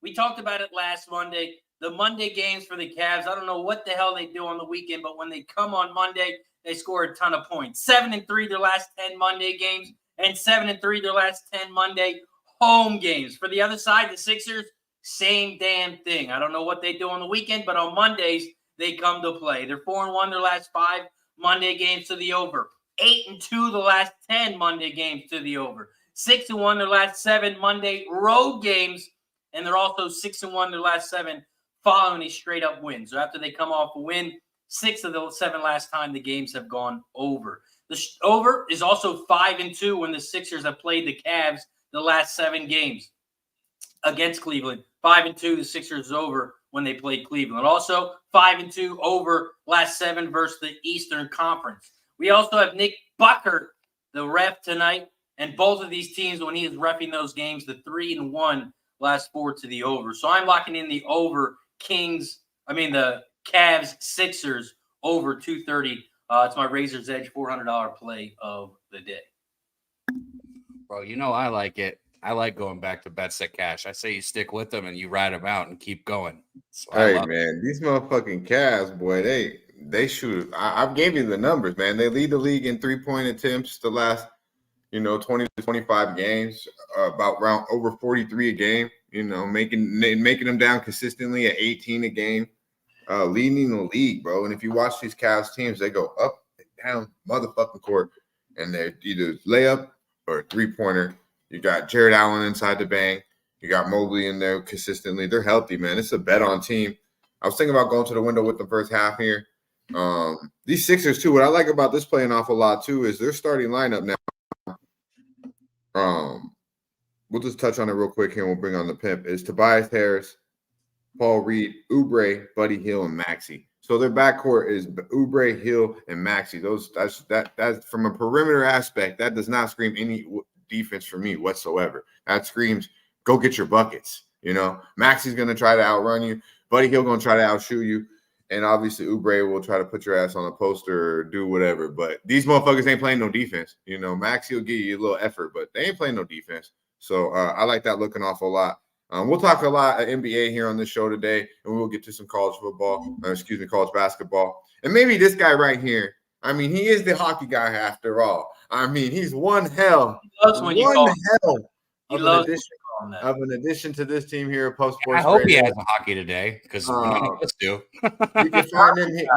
F: we talked about it last Monday. The Monday games for the Cavs, I don't know what the hell they do on the weekend, but when they come on Monday, they score a ton of points. 7-3 their last 10 Monday games, and 7-3 their last 10 Monday home games. For the other side, the Sixers, same damn thing. I don't know what they do on the weekend, but on Mondays, they come to play. They're 4-1 their last 5 Monday games to the over. 8-2 the last 10 Monday games to the over. 6-1 their last 7 Monday road games, and they're also 6-1 their last 7 following a straight-up win. So after they come off a win, 6 of the 7 last time the games have gone over. The over is also 5-2 when the Sixers have played the Cavs the last 7 games against Cleveland. 5-2, the Sixers over when they played Cleveland. Also, 5-2 over last 7 versus the Eastern Conference. We also have Nick Buckert, the ref tonight, and both of these teams, when he is reffing those games, the 3-1 last 4 to the over. So I'm locking in the over the Cavs Sixers over 230. It's my Razor's Edge $400 play of the day.
B: Bro, I like it. I like going back to bets that cash. I say you stick with them and you ride them out and keep going. So
C: Hey man, these motherfucking Cavs, boy, they shoot. I gave you the numbers, man. They lead the league in 3-point attempts the last, 20 to 25 games, about around over 43 a game. Making them down consistently at 18 a game, leading the league, bro. And if you watch these Cavs teams, they go up and down motherfucking court, and they're either layup or 3-pointer. You got Jared Allen inside the bank. You got Mobley in there consistently. They're healthy, man. It's a bet on team. I was thinking about going to the window with the first half here. These Sixers, too, what I like about this playing off a lot, too, is their starting lineup now. We'll just touch on it real quick here and we'll bring on the Pimp. Is Tobias Harris, Paul Reed, Oubre, Buddy Hield, and Maxey. So their backcourt is Oubre, Hill, and Maxey. That's from a perimeter aspect. That does not scream any defense for me whatsoever. That screams go get your buckets. Maxey's going to try to outrun you. Buddy Hill going to try to outshoot you. And obviously Oubre will try to put your ass on a poster or do whatever. But these motherfuckers ain't playing no defense. Maxey will give you a little effort, but they ain't playing no defense. So I like that looking off a lot. We'll talk a lot of NBA here on this show today, and we'll get to some college basketball. And maybe this guy right here, he is the hockey guy after all. He's one hell of an addition to this team here at Post Sports.
B: I hope he has a hockey today because none of us do.
C: You can find him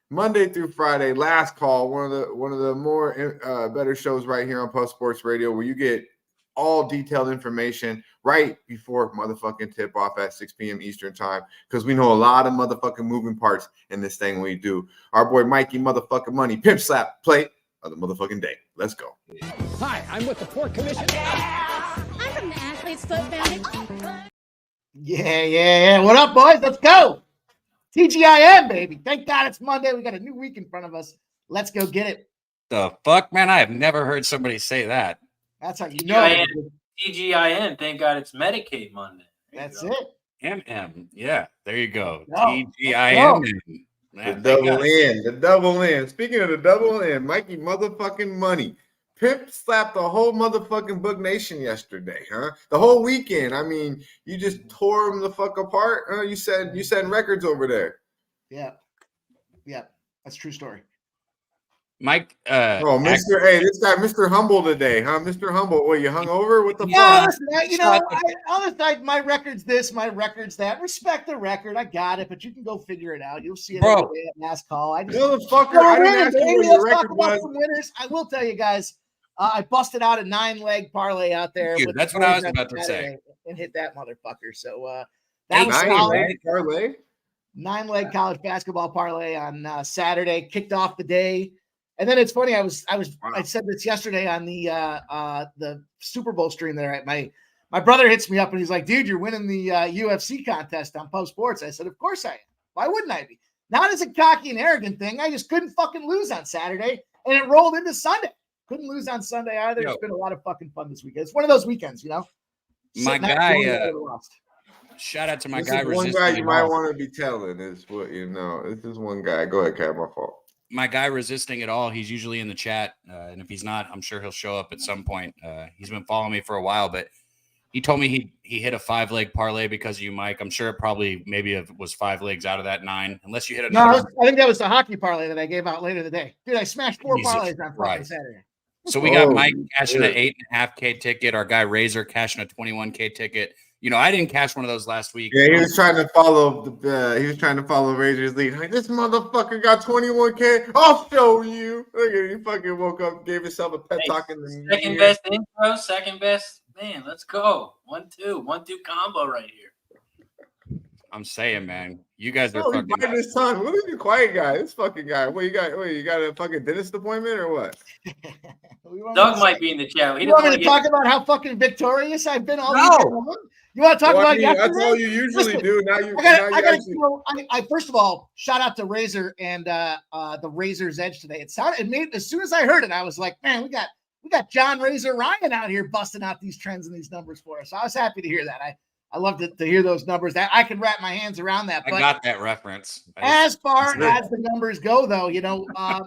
C: Monday through Friday. Last call, one of the more better shows right here on Post Sports Radio, where you get all detailed information right before motherfucking tip off at 6 p.m. Eastern time, because we know a lot of motherfucking moving parts in this thing we do. Our boy Mikey motherfucking Money, Pimp Slap play of the motherfucking day. Let's go.
I: Hi, I'm with the Port Commission. I'm from the Athlete's Foot Foundation.
J: Yeah. What up, boys? Let's go. TGIM, baby. Thank God it's Monday. We got a new week in front of us. Let's go get it.
B: The fuck, man? I have never heard somebody say that.
J: That's how you know.
F: TGIM. Thank God it's Medicate Monday.
J: That's it.
B: MM. Yeah, there you go.
J: No,
B: TGIM.
C: The double in. Speaking of the double in, Mikey motherfucking Money. Pimp slapped the whole motherfucking Book Nation yesterday, huh? The whole weekend. You just tore them the fuck apart. You said records over there.
J: Yeah. That's a true story.
B: Mike.
C: This guy, Mr. Humble today, huh? Mr. Humble. What, you hung over? What the fuck?
J: On the side, my record's this, my record's that. Respect the record. I got it, but you can go figure it out. You'll see it every day at last call. I didn't ask you what your record was. Winners. I will tell you guys, I busted out a 9-leg parlay out there.
B: That's what I was about to say.
J: And hit that motherfucker. So that was solid. 9-leg college basketball parlay on Saturday. Kicked off the day. And then it's funny. I said this yesterday on the Super Bowl stream there. My brother hits me up and he's like, "Dude, you're winning the UFC contest on Post Sports." I said, "Of course I am. Why wouldn't I be? Not as a cocky and arrogant thing. I just couldn't fucking lose on Saturday, and it rolled into Sunday. Couldn't lose on Sunday either. It's been a lot of fucking fun this weekend. It's one of those weekends,
B: My guy. Shout out to my guy.
C: One guy you might want to be telling is what This is one guy. Go ahead, Cab. My fault.
B: My guy resisting it all. He's usually in the chat, and if he's not, I'm sure he'll show up at some point. He's been following me for a while, but he told me he hit a 5-leg parlay because of you, Mike. I'm sure maybe it was 5 legs out of that 9, unless you hit another.
J: No, I think that was the hockey parlay that I gave out later today. Dude, I smashed 4 parlays on Friday, Saturday.
B: So we got Mike cashing an $8.5K ticket. Our guy Razor cashing a $21K ticket. I didn't cash one of those last week.
C: Yeah, he was trying to follow Razor's lead. Like, this motherfucker got 21K. I'll show you. Look at you, fucking woke up, gave himself a pep talk in the
F: second best intro, second best. Man, let's go. 1-2 combo right here.
B: I'm saying, man, you guys are
C: fucking. This time. Look at the quiet guy. This fucking guy. What you got a fucking dentist appointment or what?
F: Doug might be in the chat.
J: You want me to talk about how fucking victorious I've been all weekend? You want to talk about yesterday?
C: That's all you usually do. Now
J: I first of all, shout out to Razor and the Razor's Edge today. It made as soon as I heard it, I was like, man, we got John Razor Ryan out here busting out these trends and these numbers for us. So I was happy to hear that. I love to hear those numbers. That I can wrap my hands around that.
B: I got that reference.
J: As far as the numbers go, though,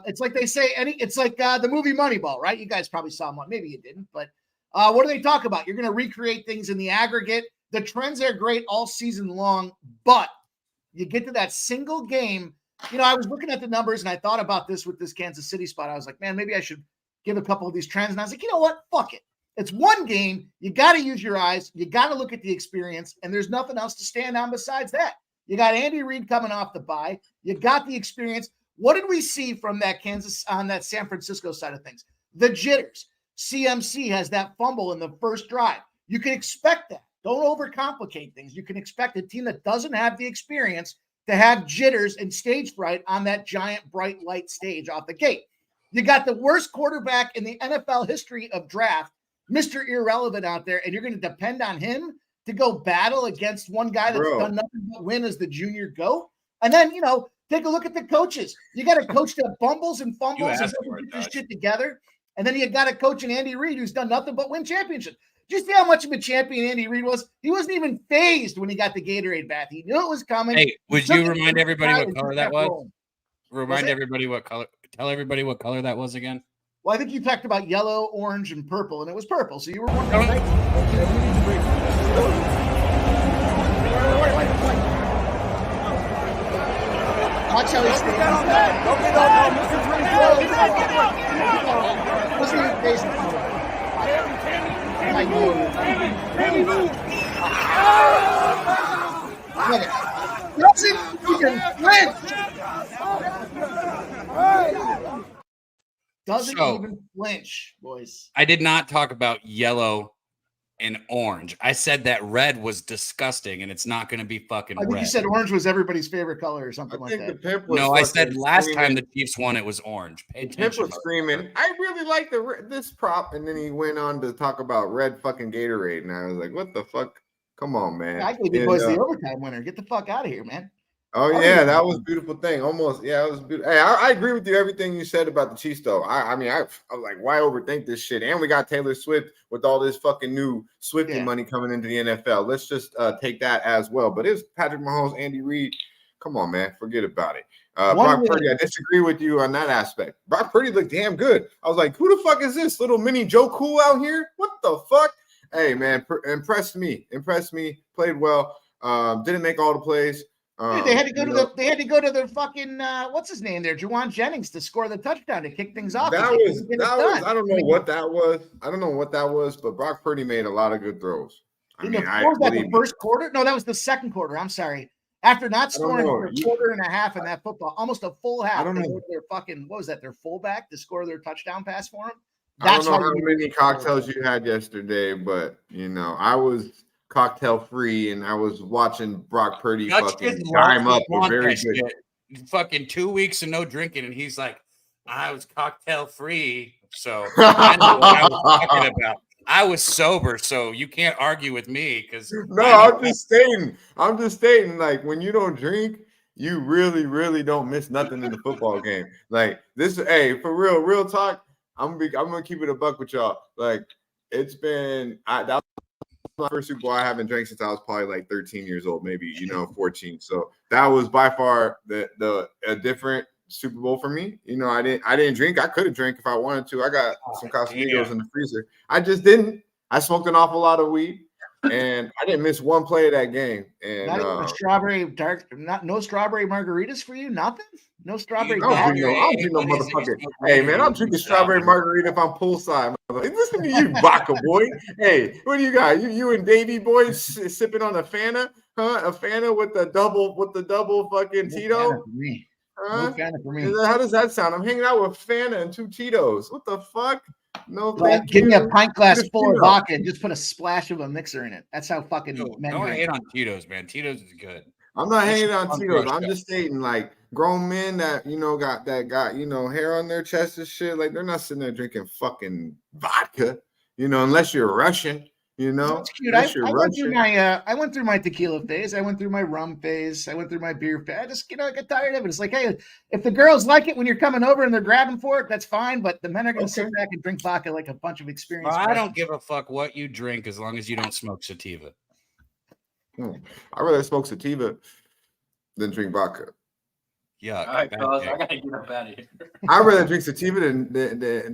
J: it's like they say. It's like the movie Moneyball, right? You guys probably saw one. Maybe you didn't, but What do they talk about? You're going to recreate things in the aggregate. The trends are great all season long, but you get to that single game. I was looking at the numbers and I thought about this with this Kansas City spot. I was like, man, maybe I should give a couple of these trends. And I was like, you know what? Fuck it. It's one game. You got to use your eyes. You got to look at the experience. And there's nothing else to stand on besides that. You got Andy Reid coming off the bye. You got the experience. What did we see from that Kansas on that San Francisco side of things? The jitters. CMC has that fumble in the first drive. You can expect that. Don't overcomplicate things. You can expect a team that doesn't have the experience to have jitters and stage fright on that giant bright light stage off the gate. You got the worst quarterback in the NFL history of draft, Mr. Irrelevant out there, and you're going to depend on him to go battle against one guy that's done nothing but win as the junior GOAT. And then, take a look at the coaches. You got a coach that bumbles and fumbles and doesn't get this shit together. And then you got a coach in Andy Reid who's done nothing but win championships. Do you see how much of a champion Andy Reid was? He wasn't even phased when he got the Gatorade bath. He knew it was coming.
B: Hey, would you remind everybody what color that was? Tell everybody what color that was again.
J: Well, I think you talked about yellow, orange, and purple, and it was purple. So you were one right. Watch how he stays. Wasn't even phased. Doesn't even flinch, boys.
B: I did not talk about yellow and orange. I said that red was disgusting, and it's not going to be fucking red.
J: I think you said orange was everybody's favorite color or something like that.
B: No, I said last time the Chiefs won, it was orange.
C: Pimp was screaming, I really like this prop, and then he went on to talk about red fucking Gatorade, and I was like, what the fuck? Come on, man.
J: I gave you boys the overtime winner. Get the fuck out of here, man.
C: Oh yeah, that was a beautiful thing. Almost, yeah, it was beautiful. Hey, I agree with you everything you said about the Chiefs, though. I was like, why overthink this shit? And we got Taylor Swift with all this fucking new Swiftie money coming into the NFL. Let's just take that as well. But it's Patrick Mahomes, Andy Reid. Come on, man, forget about it. Brock Purdy, I disagree with you on that aspect. Brock Purdy looked damn good. I was like, who the fuck is this little mini Joe Cool out here? What the fuck? Hey, man, impressed me. Played well. Didn't make all the plays.
J: They had to go to the fucking what's his name there, Juwan Jennings, to score the touchdown to kick things off.
C: That was I don't know what that was. But Brock Purdy made a lot of good throws.
J: The first quarter? No, that was the second quarter. I'm sorry. After not scoring for a quarter and a half in that football, almost a full half. They go to their fucking their fullback to score their touchdown pass for him.
C: I don't know how many cocktails you had yesterday, but I was cocktail free, and I was watching Brock Purdy fucking dime up a very good.
B: Fucking 2 weeks of no drinking, and he's like, I was cocktail free, so I know what I was talking about. I was sober, so you can't argue with me because
C: I'm just stating, like, when you don't drink, you really, really don't miss nothing in the football game. Like this, hey, for real talk. I'm gonna keep it a buck with y'all. Like it's been that was my first Super Bowl I haven't drank since I was probably like 13 years old, maybe 14. So that was by far a different Super Bowl for me. I didn't drink. I could have drank if I wanted to. I got some Casamigos in the freezer. I just didn't. I smoked an awful lot of weed, and I didn't miss one play of that game. And
J: not even no strawberry margaritas for you. Nothing. No strawberry.
C: I don't drink no motherfucker. Hey man, I'm drinking strawberry margarita if I'm poolside. Listen to you, Baca boy. Hey, what do you got? You and Davey boys sipping on a Fanta, huh? A Fanta with the double fucking Tito.
J: No Fanta for me.
C: How does that sound? I'm hanging out with Fanta and 2 Tito's. What the fuck? No,
J: give me a pint glass full of vodka and just put a splash of a mixer in it. That's how fucking men
B: don't
J: drink.
B: hate on Tito's, man. Tito's is good.
C: I'm not hanging on Tito's. I'm just stating, like, grown men that got hair on their chest and shit. Like, they're not sitting there drinking fucking vodka, unless you're Russian.
J: That's cute. I went through my tequila phase. I went through my rum phase. I went through my beer phase. I just, I got tired of it. It's like, hey, if the girls like it when you're coming over and they're grabbing for it, that's fine. But the men are going to sit back and drink vodka like a bunch of experienced.
B: I don't give a fuck what you drink as long as you don't smoke sativa.
C: I'd rather smoke sativa than drink vodka.
B: Yuck.
F: All right,
B: bad
F: fellas,
B: pick.
F: I gotta get up out of here.
C: I'd rather drink sativa than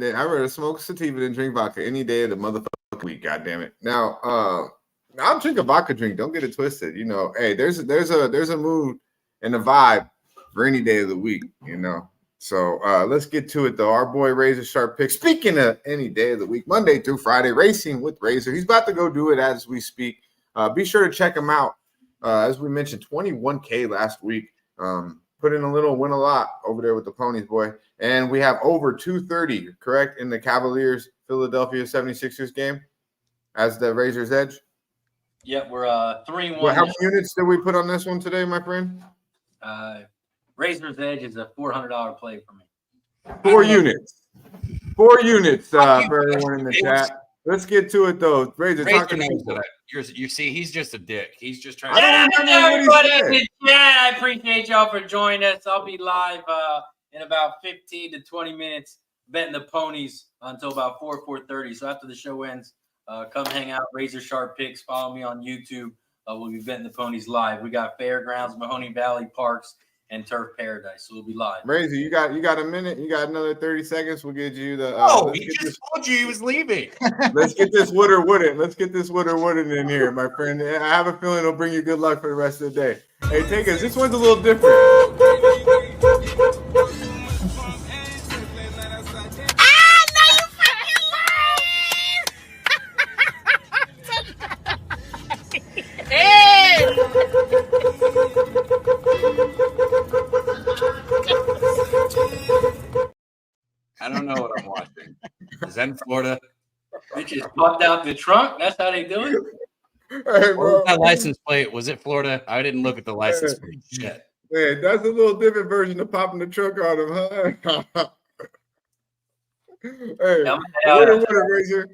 C: I'd rather smoke sativa than drink vodka any day of the motherfucking week. God damn it! Now, I'll drink a vodka drink. Don't get it twisted. You know, hey, there's a mood and a vibe for any day of the week. You know, so let's get to it though. Our boy Razor Sharp Pick. Speaking of any day of the week, Monday through Friday, racing with Razor. He's about to go do it as we speak. Be sure to check him out. As we mentioned, 21K last week. Put in a little, win a lot over there with the ponies, boy. And we have over 230, correct, in the Cavaliers Philadelphia 76ers game as the Razor's Edge.
F: Yep, we're 3-1.
C: Well, how many units did we put on this one today, my friend?
F: Razor's Edge is a $400 play for me.
C: 4 units. 4 units for everyone in the chat. Let's get to it, though. Razor, talk to me.
B: You see, he's just a dick. He's just trying
F: to everybody in the chat. I appreciate y'all for joining us. I'll be live in about 15 to 20 minutes betting the ponies until about 4:30. So after the show ends, come hang out. Razor Sharp Picks. Follow me on YouTube. We'll be betting the ponies live. We got Fairgrounds, Mahoney Valley Parks, and Turf Paradise. So we'll be live.
C: Razor, you got a minute. You got another 30 seconds. We'll get you the.
B: He just told you he was leaving.
C: Let's get this wood or wouldn't. Let's get this wood or wouldn't in here, my friend. I have a feeling it'll bring you good luck for the rest of the day. Hey, take us. This one's a little different.
B: I don't know what I'm watching. Is that in Florida?
F: They just popped out the trunk. That's how they do it.
C: Hey, bro.
B: That license plate, was it Florida? I didn't look at the license plate. Shit.
C: Man, that's a little different version of popping the trunk on him, huh? Hey, what a Razor.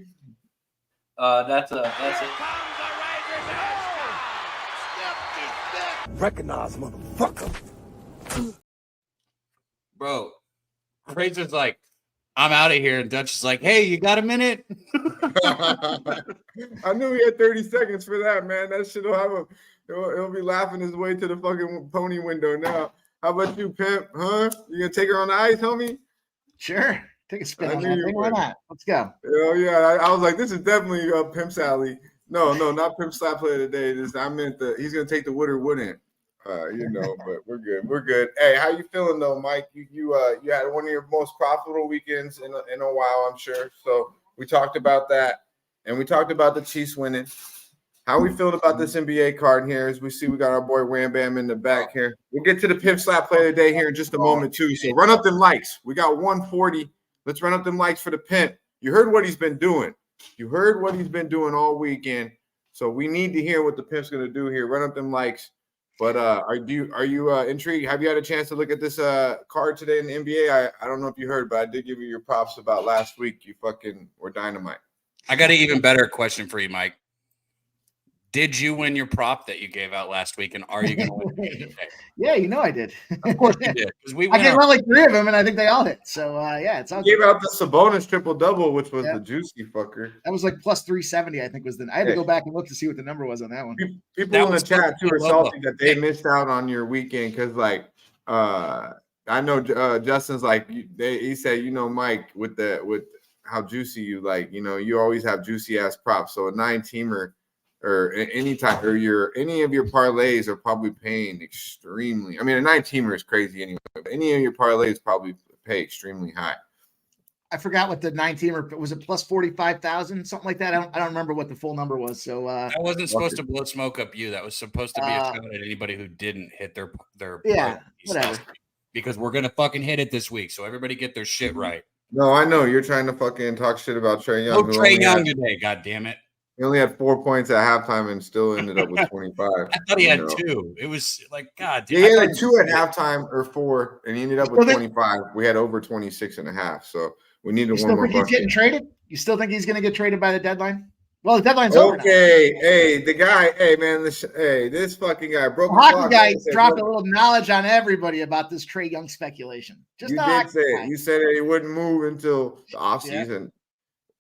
F: That's a.
E: Recognize, motherfucker.
B: Bro, Razor's like, I'm out of here. And Dutch is like, hey, you got a minute?
C: I knew he had 30 seconds for that, man. That shit will have he'll be laughing his way to the fucking pony window now. How about you, Pimp? Huh? You gonna take her on the ice, homie?
J: Sure. Take a spin on that thing. Why not? Let's go.
C: Oh, yeah. I was like, this is definitely Pimp's alley. No, not Pimp's slap play today. I meant he's gonna take the wood or wouldn't. But we're good. We're good. Hey, how you feeling though, Mike? You had one of your most profitable weekends in a while, I'm sure. So we talked about that, and we talked about the Chiefs winning. How we feeling about this NBA card here? As we see, we got our boy Wham Bam in the back here. We'll get to the Pimp slap play today here in just a moment too. So run up them likes. We got 140. Let's run up them likes for the Pimp. You heard what he's been doing. You heard what he's been doing all weekend. So we need to hear what the Pimp's gonna do here. Run up them likes. But are you intrigued? Have you had a chance to look at this card today in the NBA? I don't know if you heard, but I did give you your props about last week. You fucking were dynamite.
B: I got an even better question for you, Mike. Did you win your prop that you gave out last week, and are you going to win today?
J: Yeah, you know I did.
B: Of course you did.
J: I gave out like 3 of them, and I think they all hit. So, yeah, it's all
C: good. Gave out the Sabonis triple-double, which was the juicy fucker.
J: That was like plus 370, I think was I had to go back and look to see what the number was on that one.
C: People in the chat, too, are salty that they missed out on your weekend because, like, I know Justin's like, he said, Mike, with how juicy you like, you always have juicy-ass props. So a 9-teamer or any of your parlays are probably paying extremely. I mean, a 9-teamer is crazy anyway, but any of your parlays probably pay extremely high.
J: I forgot what the 9-teamer was. It plus 45,000, something like that. I don't remember what the full number was. So
B: that wasn't supposed to blow smoke up you. That was supposed to be a shot at anybody who didn't hit their
J: whatever.
B: Because we're gonna fucking hit it this week. So everybody get their shit right.
C: No, I know you're trying to fucking talk shit about Trae Young.
B: No Trae Young today. God damn it.
C: He only had 4 points at halftime and still ended up with 25.
B: I thought he had 2. It was like, God.
C: Yeah, he had 2 at halftime or 4, and he ended up with 25. We had over 26 and a half, so we needed one more.
J: You still think he's getting traded? You still think he's going to get traded by the deadline? Well, the deadline's over.
C: Okay, hey, the guy, hey, man, this fucking guy broke
J: the hockey guy dropped a little knowledge on everybody about this Trae Young speculation.
C: You did say it. You said that he wouldn't move until the offseason. Yeah.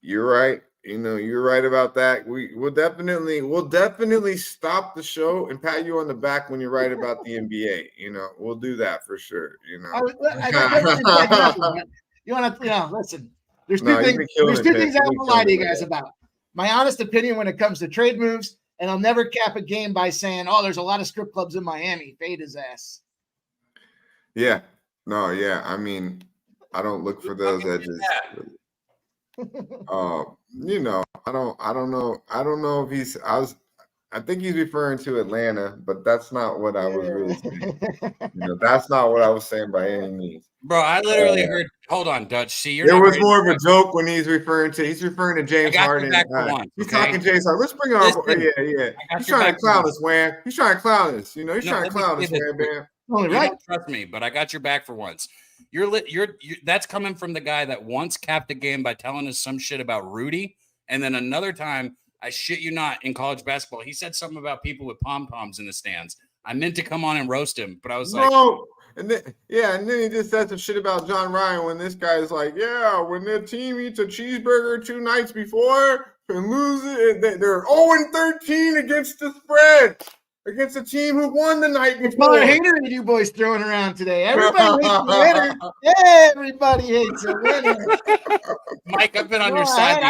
C: You're right. You know, you're right about that. We'll definitely stop the show and pat you on the back when you're right about the NBA. You know, we'll do that for sure. You know,
J: you want to, listen. There's
C: No,
J: two
C: you've
J: things.
C: been killing
J: There's
C: it,
J: two
C: Pimp.
J: things I
C: You've been
J: won't lie to
C: killing
J: you
C: it,
J: guys
C: man.
J: about. My honest opinion when it comes to trade moves, and I'll never cap a game by saying, "Oh, there's a lot of strip clubs in Miami." Fade his ass.
C: Yeah. No, yeah. I mean, I don't look for those edges. You know, I don't know if I think he's referring to Atlanta, but that's not what I was really saying. You know, that's not what I was saying by any means.
B: Bro, I literally heard. Hold on, Dutch. See, you're
C: There
B: not
C: was
B: ready
C: more
B: to
C: of a joke when he's referring to James Harden.
B: back for once,
C: He's
B: okay?
C: talking James Harden. Let's bring our yeah. He's trying to clown us, Wham. He's trying to clown us. You know, he's trying to clown us, Wham Bam.
J: Only
B: You
J: right.
B: don't trust me, but I got your back for once. You're that's coming from the guy that once capped a game by telling us some shit about Rudy, and then another time, I shit you not, in college basketball, he said something about people with pom-poms in the stands. I meant to come on and roast him, but I was like,
C: and then he just said some shit about John Ryan when this guy is like, yeah, when their team eats a cheeseburger 2 nights before and loses it, they're 0-13 against the spread. Against a team who won the night before.
J: It's hater you boys throwing around today. Everybody hates a winner. Everybody hates a winner.
B: Mike, I've been on your side.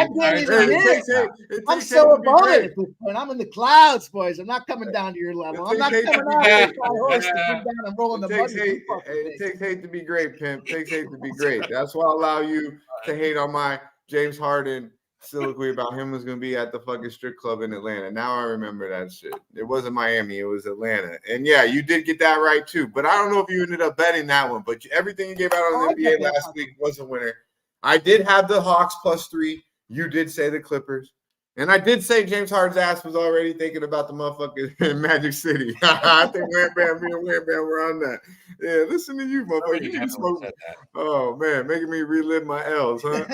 J: I'm so above it at this point. I'm in the clouds, boys. I'm not coming down to your level. I'm not coming out with my horse to come down and roll in the mud.
C: It takes hate to be great, Pimp. It takes hate to be great. That's why I allow you to hate on my James Harden soliloquy about him was going to be at the fucking strip club in Atlanta. Now I remember that shit. It wasn't Miami. It was Atlanta. And yeah, you did get that right too. But I don't know if you ended up betting that one. But everything you gave out on the NBA last week was a winner. I did have the Hawks +3. You did say the Clippers. And I did say James Harden's ass was already thinking about the motherfuckers in Magic City. I think me and Wham Bam were on that. Yeah, listen to you, motherfucker. Oh, man, making me relive my L's, huh?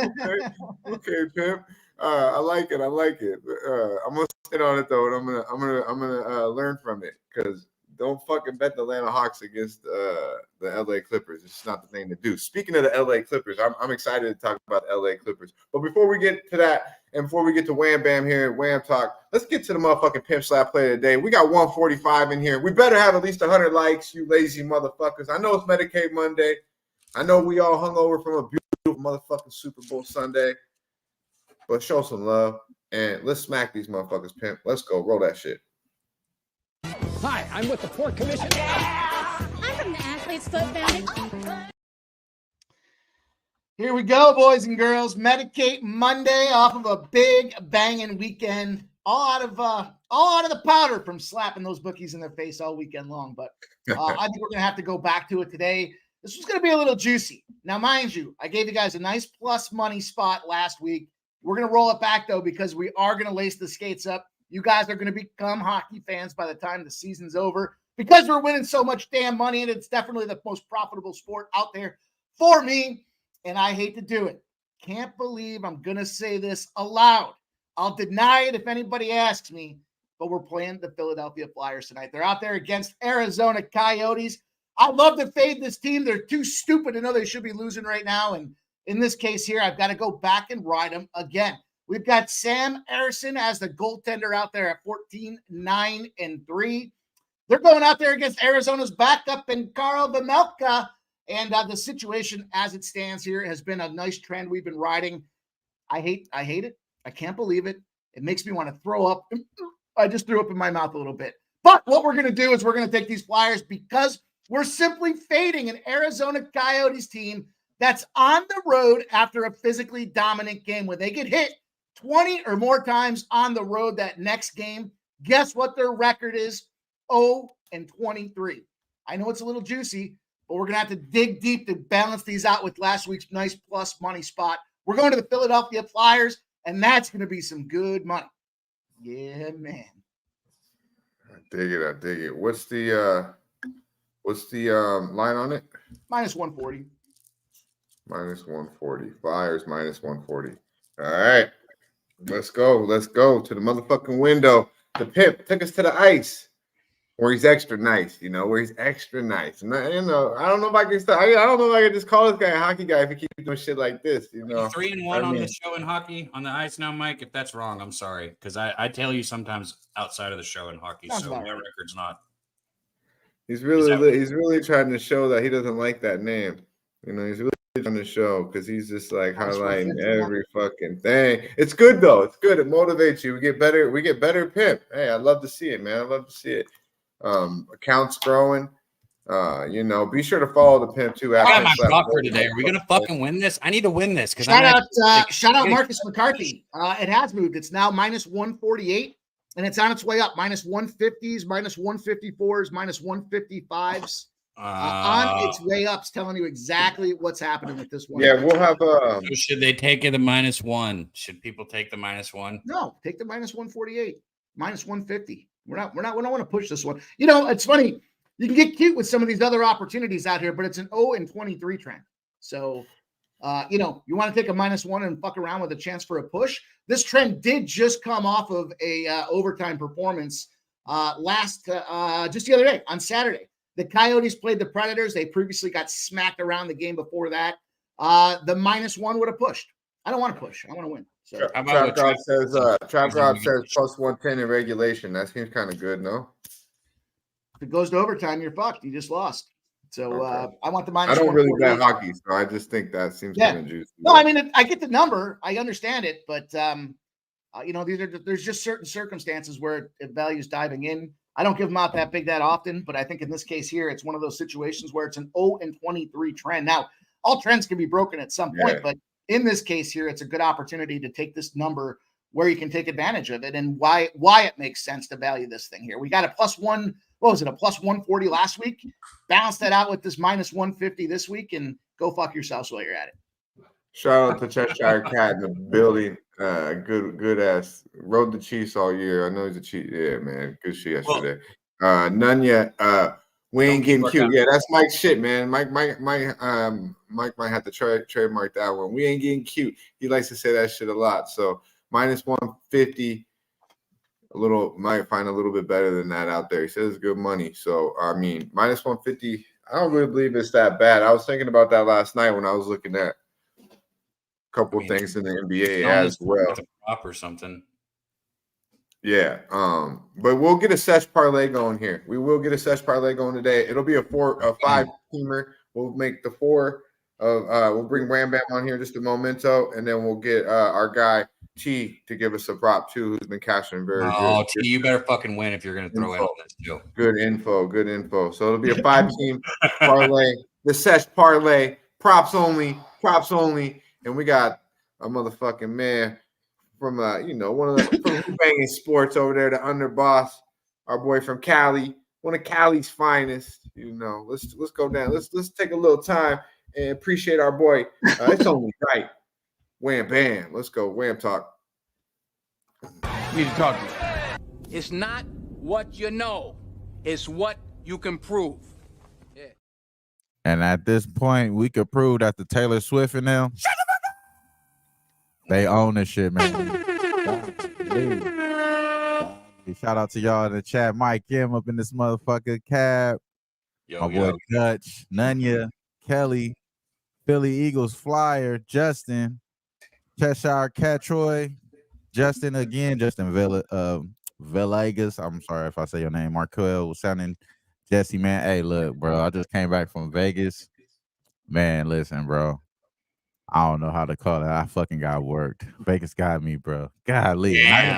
C: Okay, Pimp. I like it. I'm gonna sit on it though, and I'm gonna learn from it because don't fucking bet the Atlanta Hawks against the LA Clippers. It's just not the thing to do. Speaking of the LA Clippers, I'm excited to talk about the LA Clippers. But before we get to that, and before we get to Wham Bam here at Wham Talk, let's get to the motherfucking Pimp Slap play of the day. We got 145 in here. We better have at least 100 likes, you lazy motherfuckers. I know it's Medicate Monday. I know we all hung over from a beautiful motherfucking Super Bowl Sunday. But show some love, and let's smack these motherfuckers, Pimp. Let's go. Roll that shit.
I: Hi, I'm with the Port Commission. I'm from the Athlete's Foot Foundation.
J: Here we go, boys and girls. Medicate Monday off of a big banging weekend. All out of the powder from slapping those bookies in their face all weekend long. But I think we're gonna have to go back to it today. This was gonna be a little juicy. Now, mind you, I gave you guys a nice plus money spot last week. We're gonna roll it back though because we are gonna lace the skates up. You guys are gonna become hockey fans by the time the season's over because we're winning so much damn money, and it's definitely the most profitable sport out there for me. And I hate to do it. Can't believe I'm going to say this aloud. I'll deny it if anybody asks me, but we're playing the Philadelphia Flyers tonight. They're out there against Arizona Coyotes. I love to fade this team. They're too stupid to know they should be losing right now. And in this case here, I've got to go back and ride them again. We've got Sam Ersson as the goaltender out there at 14-9-3. They're going out there against Arizona's backup and Carl Vejmelka. And the situation as it stands here has been a nice trend we've been riding. I hate it. I can't believe it. It makes me want to throw up. I just threw up in my mouth a little bit. But what we're going to do is we're going to take these Flyers because we're simply fading an Arizona Coyotes team that's on the road after a physically dominant game. When they get hit 20 or more times on the road that next game, guess what their record is? 0-23. I know it's a little juicy, but we're going to have to dig deep to balance these out with last week's nice plus money spot. We're going to the Philadelphia Flyers, and that's going to be some good money. Yeah, man.
C: I dig it. What's the line on it?
J: -140.
C: -140. Flyers -140. All right. Let's go to the motherfucking window. The Pimp took us to the ice. where he's extra nice, you know, where he's extra nice. And I don't know if I can start. I don't know if I can just call this guy a hockey guy if he keeps doing shit like this, you know.
B: 3-1 on the show in hockey on the ice now, Mike. If that's wrong, I'm sorry, because I tell you sometimes outside of the show in hockey, so my record's not.
C: He's really trying to show that he doesn't like that name. You know, he's really trying to show because he's just like highlighting every fucking thing. It's good though. It's good. It motivates you. We get better Pimp. Hey, I love to see it, man. I love to see it. Accounts growing. You know, be sure to follow the Pimp too.
B: I got my prop for today. Are we gonna fucking win this? I need to win this because
J: shout out Marcus McCarthy. It has moved. It's now -148. And it's on its way up, -150s, -154s, -155s. On its way up, it's telling you exactly what's happening with this one.
C: Yeah, we'll have
B: So should they take it to -1? Should people take the -1?
J: No, take the -148, -150. We don't want to push this one. You know, it's funny. You can get cute with some of these other opportunities out here, but it's an 0-23 trend. So you know, you want to take a -1 and fuck around with a chance for a push. This trend did just come off of a overtime performance just the other day on Saturday. The Coyotes played the Predators. They previously got smacked around the game before that. The -1 would have pushed. I don't want to push. I want to win. So
C: Trap God says +110 in regulation. That seems kind of good, no?
J: If it goes to overtime, you're fucked. You just lost. So I want the -1.
C: I don't really bet hockey, so I just think that seems kind of juicy.
J: No, I mean, I get the number. I understand it, but you know, there's just certain circumstances where it values diving in. I don't give them out that big that often, but I think in this case here, it's one of those situations where it's an 0-23 trend. Now, all trends can be broken at some point, but in this case here, it's a good opportunity to take this number where you can take advantage of it and why it makes sense to value this thing here. We got a +1. What was it? A +140 last week. Balance that out with this -150 this week, and go fuck yourselves while you're at it.
C: Shout out to Cheshire Cat in the building. Good ass. Rode the Chiefs all year. I know he's a Chief. Yeah, man. Good shit yesterday. None yet. We ain't getting cute. Yeah, that's Mike's shit, man. Mike might have to trademark that one. We ain't getting cute. He likes to say that shit a lot. So -150. Might find a little bit better than that out there. He says it's good money. So I mean, -150. I don't really believe it's that bad. I was thinking about that last night when I was looking at a couple things in the NBA as well.
B: Prop or something.
C: Yeah. But we'll get a Sesh parlay going here. We will get a Sesh parlay going today. It'll be a 5-teamer. We'll make the 4 of we'll bring Wham Bam on here just a momento, and then we'll get our guy T to give us a prop too, who's been cashing very good.
B: Oh, T, you better fucking win if you're gonna throw in on this too.
C: Good info. So it'll be a 5-team parlay, the Sesh parlay, props only, and we got a motherfucking man from one of the banging sports over there, the underboss, our boy from Cali, one of Cali's finest. You know, let's go down. Let's take a little time and appreciate our boy. It's only right. Wham Bam. Let's go. Wham talk.
K: Need to talk to you. It's not what you know. It's what you can prove. Yeah.
L: And at this point, we could prove that the Taylor Swift and them, they own this shit, man. Shout out to y'all in the chat. Mike M up in this motherfucker cab. My boy Dutch, Nunya, Kelly, Philly Eagles Flyer, Justin, Cheshire Cat Troy, Justin Villegas. I'm sorry if I say your name. Markel was sounding Jesse, man. Hey, look, bro, I just came back from Vegas. Man, listen, bro. I don't know how to call it. I fucking got worked. Vegas got me, bro. Golly. I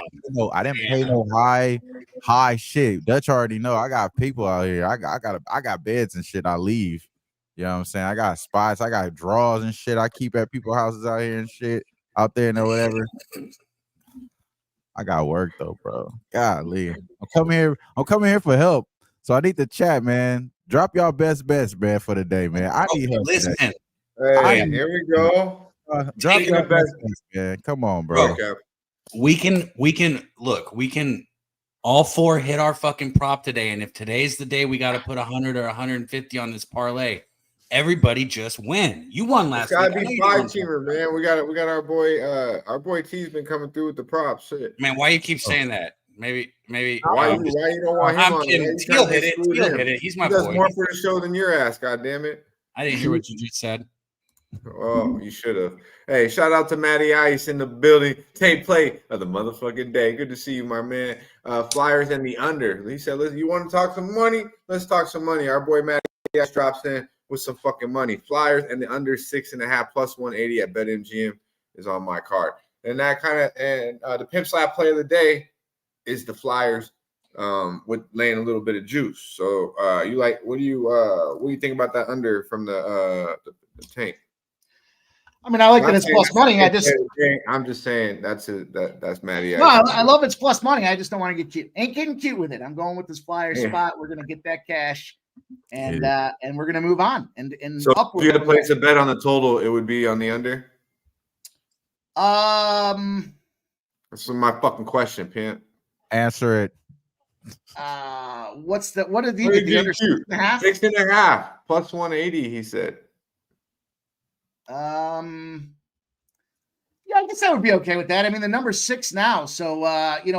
L: didn't pay no high shit. Dutch already know. I got people out here. I got beds and shit. I leave. You know what I'm saying? I got spots. I got draws and shit. I keep at people's houses out here and shit. Out there and whatever. I got work though, bro. Golly. I'm coming here for help. So I need to chat, man. Drop y'all best bets, man, for the day, man. I need help.
B: Listen.
C: Hey, here we go.
L: Drop your best bets, man. Come on, bro.
C: Okay.
B: We can all 4 hit our fucking prop today. And if today's the day we got to put 100 or 150 on this parlay, everybody just win. You won last week.
C: It's gotta be 5-teamer, man. We got our boy T's been coming through with the props. Shit.
B: Man, why you keep saying that? Maybe.
C: Why you don't want him
B: I'm
C: on?
B: kidding. He'll hit it. He'll hit it. He's my
C: boy. He does
B: boy.
C: more for the show than your ass. God damn it.
B: I didn't hear what you just said.
C: Oh, you should have. Hey, shout out to Matty Ice in the building. Tape play of the motherfucking day. Good to see you, my man. Flyers and the under. He said, "Listen, you want to talk some money? Let's talk some money." Our boy Matty Ice drops in with some fucking money. Flyers and the under 6.5 plus 180 at BetMGM is on my card. And that kind of the Pimp Slap play of the day is the Flyers with laying a little bit of juice. So what do you think about that under from the tank?
J: I mean, I like that it's plus money.
C: I'm just saying that's Matty.
J: No, I love it's plus money. I just don't want to get cute. Ain't getting cute with it. I'm going with this Flyer spot. We're gonna get that cash, and we're gonna move on. And
C: so if you had to place a bet on the total, it would be on the under. That's my fucking question, Pimp.
L: Answer it.
J: What did you get? The under 6.5?
C: 6.5 plus 180. He said.
J: Yeah, I guess I would be okay with that. I mean, the number's 6 now, so it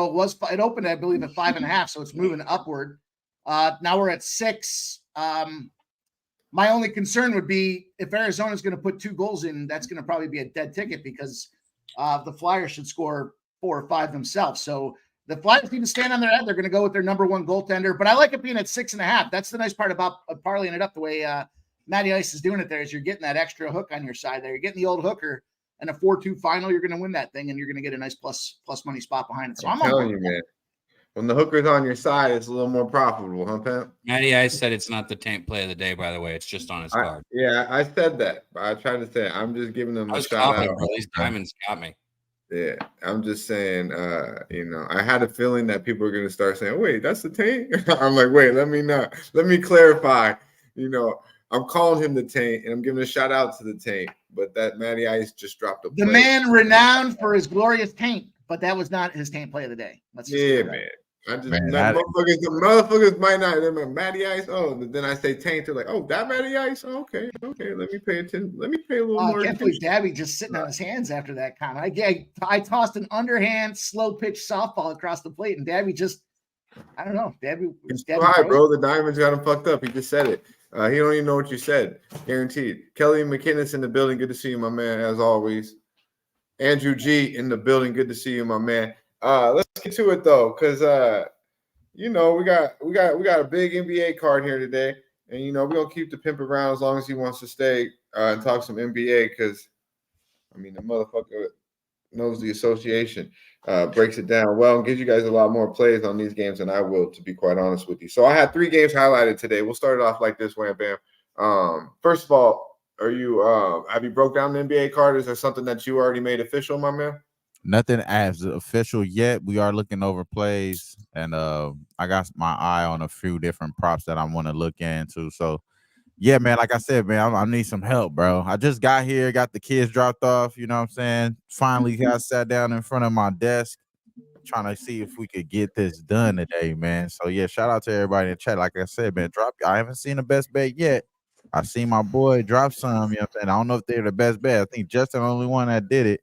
J: opened, I believe, at 5.5, so it's moving upward. Now we're at 6. My only concern would be if Arizona's going to put 2 goals in, that's going to probably be a dead ticket because the Flyers should score 4 or 5 themselves. So the Flyers need to stand on their head. They're going to go with their number 1 goaltender, but I like it being at 6.5. That's the nice part about parlaying it up the way Matty Ice is doing it there is you're getting that extra hook on your side there. You're getting the old hooker and a 4-2 final. You're going to win that thing and you're going to get a nice plus money spot behind it. So I'm
C: telling you, man. When the hooker's on your side, it's a little more profitable, huh, Pimp?
B: Matty Ice said it's not the tank play of the day, by the way. It's just on his card.
C: Yeah, I said that. I tried to say it. I'm just giving them a shout out.
B: Bro. These diamonds got me.
C: Yeah, I'm just saying, I had a feeling that people are going to start saying, wait, that's the tank? I'm like, wait, let me clarify. I'm calling him the tank, and I'm giving a shout out to the tank. But that Matty Ice just dropped a play.
J: The man renowned for his glorious taint, but that was not his taint play of the day.
C: Man. Motherfuckers might not. They're like, Matty Ice. Oh, then I say tank. They're like, oh, that Matty Ice. Oh, okay. Let me pay attention. Let me pay a little more.
J: I can't believe Daby just sitting on his hands after that comment. I tossed an underhand, slow pitch softball across the plate, and Daby just, I don't know. Daby,
C: bro. The Diamonds got him fucked up. He just said it. He don't even know what you said. Guaranteed. Kelly McKinnis in the building. Good to see you, my man, as always. Andrew G in the building. Good to see you, my man. Let's get to it though, because we got a big NBA card here today, and we're gonna keep the Pimp around as long as he wants to stay and talk some NBA, because the motherfucker knows the association, breaks it down well, and gives you guys a lot more plays on these games than I will, to be quite honest with you. So I had 3 games highlighted today. We'll start it off like this, Wham Bam. First of all, have you broke down the NBA card? Is there something that you already made official, my man?
L: Nothing as official yet. We are looking over plays, and I got my eye on a few different props that I want to look into. So, yeah, man, like I said, man, I need some help, bro. I just got here, got the kids dropped off, you know what I'm saying? Finally got sat down in front of my desk, trying to see if we could get this done today, man. So, yeah, shout out to everybody in the chat. Like I said, man, I haven't seen the best bet yet. I seen my boy drop some, you know what I'm saying? I don't know if they're the best bet. I think Justin the only one that did it.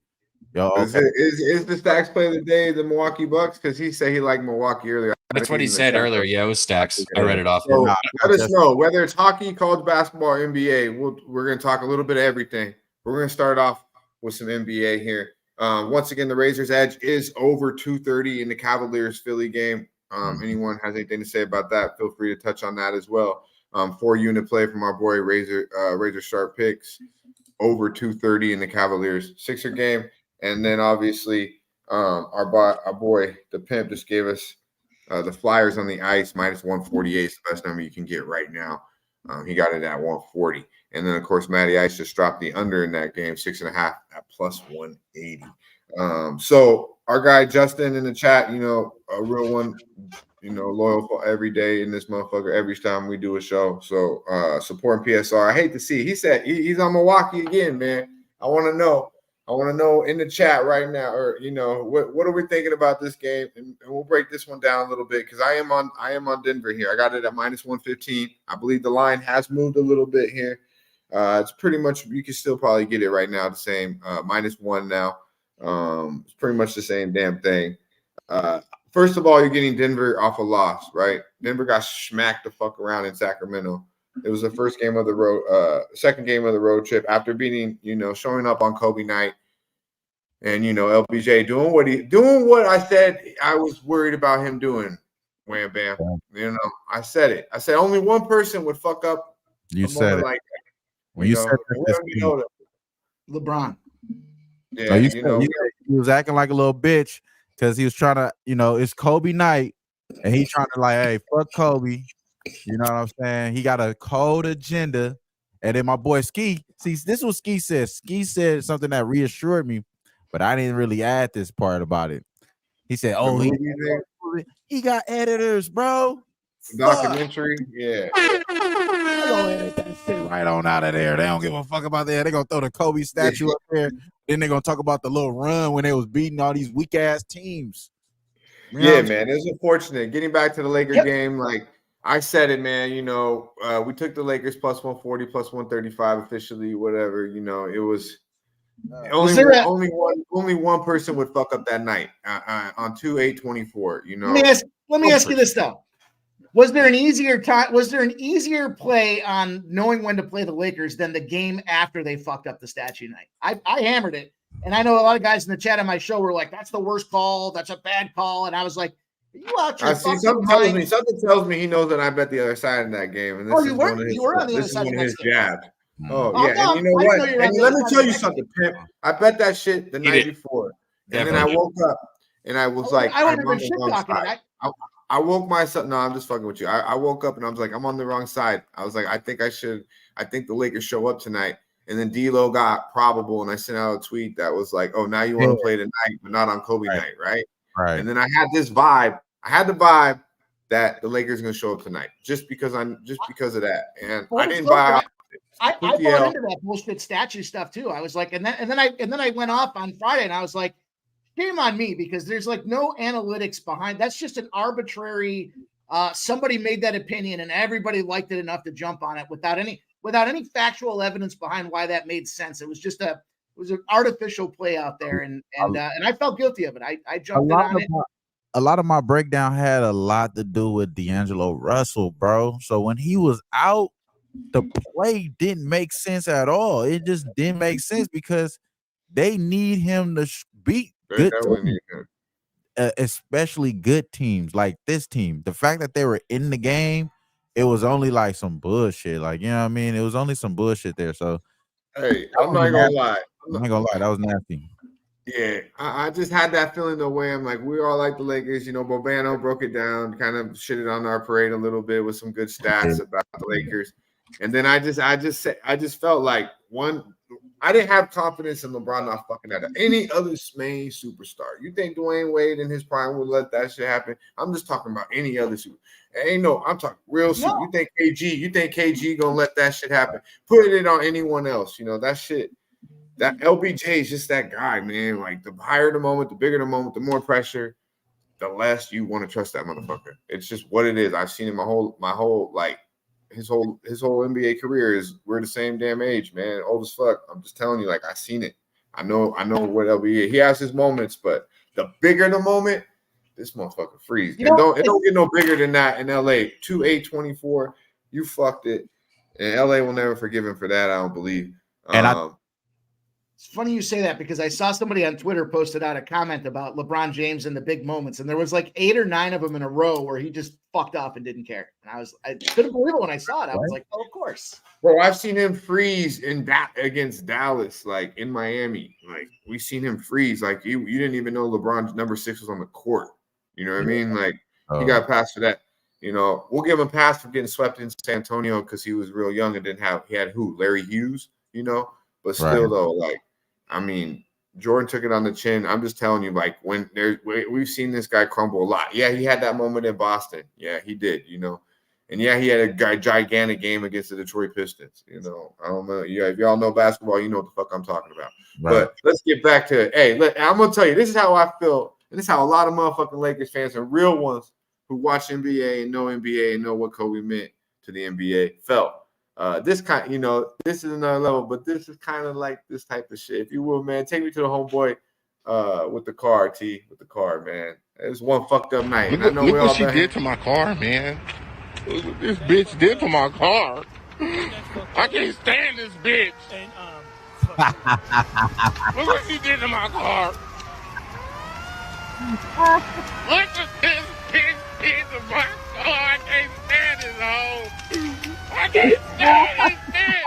L: Yo, okay.
C: Is the Stacks play of the day the Milwaukee Bucks? Because he said he liked Milwaukee earlier.
B: That's what he said earlier. Yeah, it was Stacks. I read it off.
C: So let us know whether it's hockey, college basketball, NBA. We're going to talk a little bit of everything. We're going to start off with some NBA here. Once again, the Razors' edge is over 230 in the Cavaliers-Philly game. Anyone has anything to say about that, feel free to touch on that as well. 4-unit play from our boy Razor Sharp Picks. Over 230 in the Cavaliers Sixer game. And then obviously our boy, the Pimp, just gave us the Flyers on the ice, minus 148 is the best number you can get right now. He got it at 140. And then, of course, Matty Ice just dropped the under in that game, 6.5 at plus 180. So our guy Justin in the chat, a real one, loyal for every day in this motherfucker, every time we do a show. So supporting PSR. I hate to see. He said he's on Milwaukee again, man. I want to know in the chat right now, or what are we thinking about this game? And we'll break this one down a little bit, because I am on Denver here. I got it at minus 115. I believe the line has moved a little bit here. It's pretty much, you can still probably get it right now the same, -1 now. It's pretty much the same damn thing. first of all, you're getting Denver off a loss, right? Denver got smacked the fuck around in Sacramento. It was the first game of the road, second game of the road trip after beating, showing up on Kobe night. And LBJ doing what I said I was worried about him doing. Wham bam. I said it. I said only one person would fuck up
L: You said it.
C: like that.
L: When you said that,
J: LeBron.
C: Yeah,
L: he was acting like a little bitch because he was trying to, it's Kobe night, and he's trying to hey, fuck Kobe. You know what I'm saying? He got a cold agenda. And then my boy Ski, this is what Ski said. Ski said something that reassured me, but I didn't really add this part about it. He said, "Oh, he got editors, bro.
C: Documentary, yeah.
L: They're gonna edit that shit right on out of there. They don't give a fuck about that. They're gonna throw the Kobe statue up there. Then they're gonna talk about the little run when they was beating all these weak ass teams."
C: Man, it was unfortunate. Getting back to the Lakers game, I said it, man. We took the Lakers plus 140, plus 135 officially, whatever. It was only one person would fuck up that night on 2/8/24.
J: Let me ask you this though: was there an easier time? Was there an easier play on knowing when to play the Lakers than the game after they fucked up the statue night? I hammered it, and I know a lot of guys in the chat on my show were like, "That's the worst call. That's a bad call," and I was like, "You out your
C: something tells me he knows that I bet the other side in that game." And this
J: you were on the other side of
C: his
J: that game.
C: jabs. Oh yeah, and you know what? And let me tell you something, Pimp. I bet that shit the night before, and then I woke up and I was like,
J: I would have been shit talking tonight.
C: I woke myself. No, I'm just fucking with you. I woke up and I was like, I'm on the wrong side. I was like, I think the Lakers show up tonight. And then D-Lo got probable, and I sent out a tweet that was like, oh, now you want to play tonight, but not on Kobe night, right?
L: Right.
C: And then I had this vibe. I had the vibe that the Lakers are going to show up tonight just because of that. And I didn't buy
J: I bought into that bullshit statue stuff too. I was like, and then I went off on Friday, and I was like, shame on me, because there's no analytics behind. That's just an arbitrary. Somebody made that opinion, and everybody liked it enough to jump on it without any factual evidence behind why that made sense. It was an artificial play out there, and I felt guilty of it. I jumped in on it.
L: A lot of my breakdown had a lot to do with D'Angelo Russell, bro. So when he was out, the play didn't make sense at all. It just didn't make sense because they need him to beat good teams, especially good teams like this team. The fact that they were in the game, it was only some bullshit. You know what I mean? It was only some bullshit there. So,
C: hey, I'm not gonna lie.
L: That was nasty.
C: Yeah, I just had that feeling the way I'm like, we all like the Lakers. Bobano broke it down, kind of shitted on our parade a little bit with some good stats about the Lakers. And then I just felt like I didn't have confidence in LeBron not fucking at any other main superstar. You think Dwayne Wade in his prime would let that shit happen? I'm just talking about any other super. I'm talking real super. No. You think KG gonna let that shit happen? Put it on anyone else. That shit. That LBJ is just that guy, man. Like, the higher the moment, the bigger the moment, the more pressure, the less you want to trust that motherfucker. It's just what it is. I've seen it my whole his whole NBA career is we're the same damn age, man. Old as fuck. I'm just telling you, I've seen it. I know what LBJ. He has his moments, but the bigger the moment, this motherfucker freeze. It don't get no bigger than that in LA. 2/8/24, you fucked it. And LA will never forgive him for that, I don't believe.
J: It's funny you say that, because I saw somebody on Twitter posted out a comment about LeBron James and the big moments, and there was 8 or 9 of them in a row where he just fucked off and didn't care. And I couldn't believe it when I saw it. I was like, oh, of course.
C: Bro, I've seen him freeze against Dallas, in Miami. We've seen him freeze. You didn't even know LeBron's number 6 was on the court. You know what I mean? He got passed for that. We'll give him a pass for getting swept in San Antonio because he was real young and he had Larry Hughes, but still though, Jordan took it on the chin. I'm just telling you, we've seen this guy crumble a lot. Yeah, he had that moment in Boston. Yeah, he did, and yeah, he had a gigantic game against the Detroit Pistons. I don't know. Yeah, if y'all know basketball, you know what the fuck I'm talking about. Right. But let's get back to it. Hey, I'm gonna tell you, this is how I feel, and this is how a lot of motherfucking Lakers fans and real ones who watch NBA and know what Kobe meant to the NBA felt. This is another level, but this is kind of like this type of shit. If you will, man, take me to the homeboy with the car, T, with the car, man. It was one fucked up night.
M: Look,
C: I know
M: look
C: we
M: what
C: all
M: she
C: been
M: did to my car, man. Look what this bitch did to my car. I can't stand this bitch. Look what she did to my car. Look what this bitch did to my car. I can't stand this hoe. I can't stand this bitch.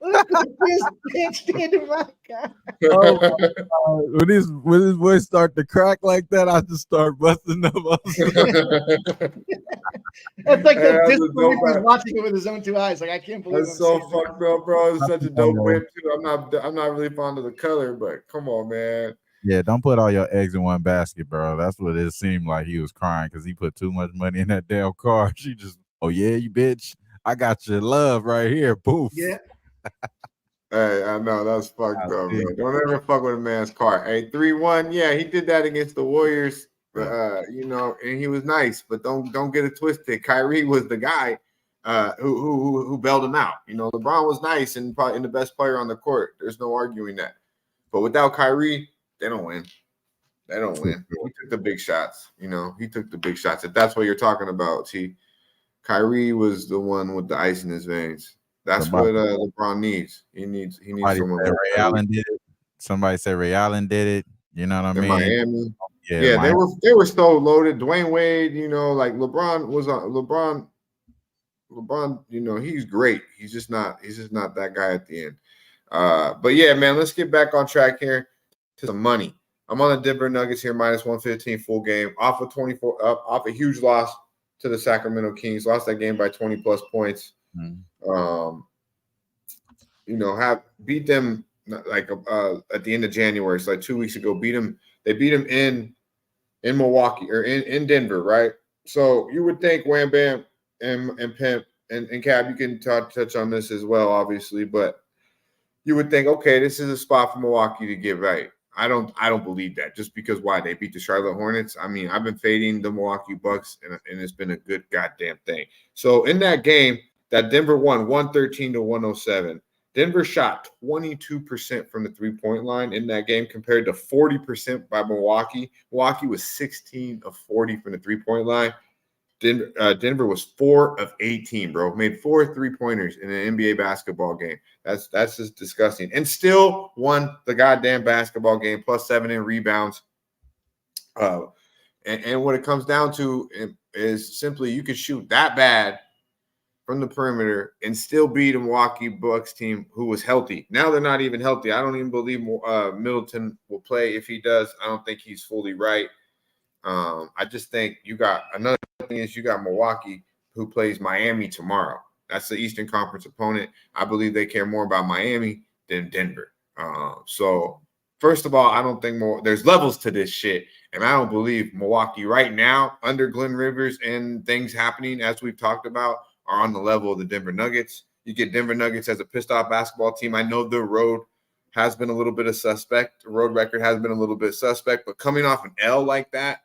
J: Look what this bitch did to my car.
L: Oh my God. When his voice start to crack like that, I just start busting up.
J: That's like
C: Hey,
J: that
C: that's a
J: disbelief
C: dope
J: he's
C: ass-
J: watching it with his own two eyes. Like, I can't believe
C: That's
J: I'm
C: so
J: seeing
C: fucked up, bro. It's such a dope whip too. I'm not really fond of the color, but come on, man.
L: Yeah, don't put all your eggs in one basket, bro. That's what it seemed like. He was crying because he put too much money in that damn car. She just, oh yeah, you bitch. I got your love right here. Poof.
J: Yeah.
C: Hey, I know that's fucked up, man. Don't ever fuck with a man's car. Hey, 3-1. Yeah, he did that against the Warriors. You know, and he was nice, but don't get it twisted. Kyrie was the guy who bailed him out. You know, LeBron was nice and probably the best player on the court. There's no arguing that. But without Kyrie, they don't win. They don't win. He took the big shots. You know, he took the big shots. If that's what you're talking about, T. Kyrie was the one with the ice in his veins. That's what LeBron needs. He needs someone like
L: Ray Allen did it. Somebody said Ray Allen did it. You know what I
C: in
L: mean?
C: Miami.
L: Yeah,
C: Miami. they were so loaded. Dwayne Wade, you know, like LeBron was on LeBron, you know, he's great. He's just not that guy at the end. But yeah, man, let's get back on track here to some money. I'm on the Denver Nuggets here, -115 full game, off of 24, off a huge loss to the Sacramento Kings. Lost that game by 20 plus points. You know, beat them like at the end of January. It's like 2 weeks ago. They beat them in Milwaukee or in Denver, right? So you would think Wham Bam and Pimp and Cab, you can touch on this as well, obviously, but you would think, okay, this is a spot for Milwaukee to get right. I don't believe that just because why they beat the Charlotte Hornets. I mean, I've been fading the Milwaukee Bucks and it's been a good goddamn thing. So in that game, that Denver won 113-107. Denver shot 22% from the three-point line in that game compared to 40% by Milwaukee. Milwaukee was 16 of 40 from the three-point line. Denver was 4 of 18, bro. Made 4 3-pointers in an NBA basketball game. That's just disgusting. And still won the goddamn basketball game, +7 in rebounds. And what it comes down to is simply you can shoot that bad from the perimeter and still beat a Milwaukee Bucks team who was healthy. Now they're not even healthy. I don't even believe Middleton will play. If he does, I don't think he's fully right. I just think you got another thing is you got Milwaukee who plays Miami tomorrow. That's the Eastern Conference opponent. I believe they care more about Miami than Denver. So first of all, I don't think there's levels to this shit. And I don't believe Milwaukee right now under Glenn Rivers and things happening as we've talked about are on the level of the Denver Nuggets. You get Denver Nuggets as a pissed off basketball team. I know the road has been a little bit of suspect. The road record has been a little bit suspect, but coming off an L like that,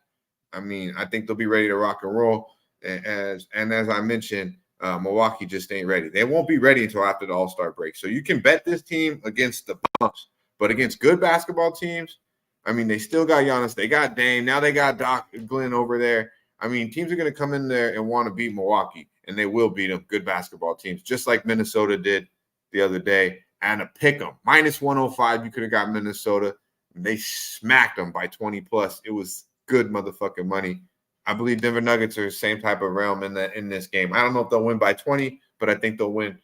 C: I mean, I think they'll be ready to rock and roll. And as I mentioned, Milwaukee just ain't ready. They won't be ready until after the All-Star break. So you can bet this team against the bumps, but against good basketball teams, I mean, they still got Giannis. They got Dame. Now they got Doc Glenn over there. I mean, teams are going to come in there and want to beat Milwaukee, and they will beat them, good basketball teams, just like Minnesota did the other day. And a pick 'em. -105, you could have got Minnesota. They smacked them by 20 plus. It was good motherfucking money. I believe Denver Nuggets are the same type of realm in this game. I don't know if they'll win by 20, but I think they'll win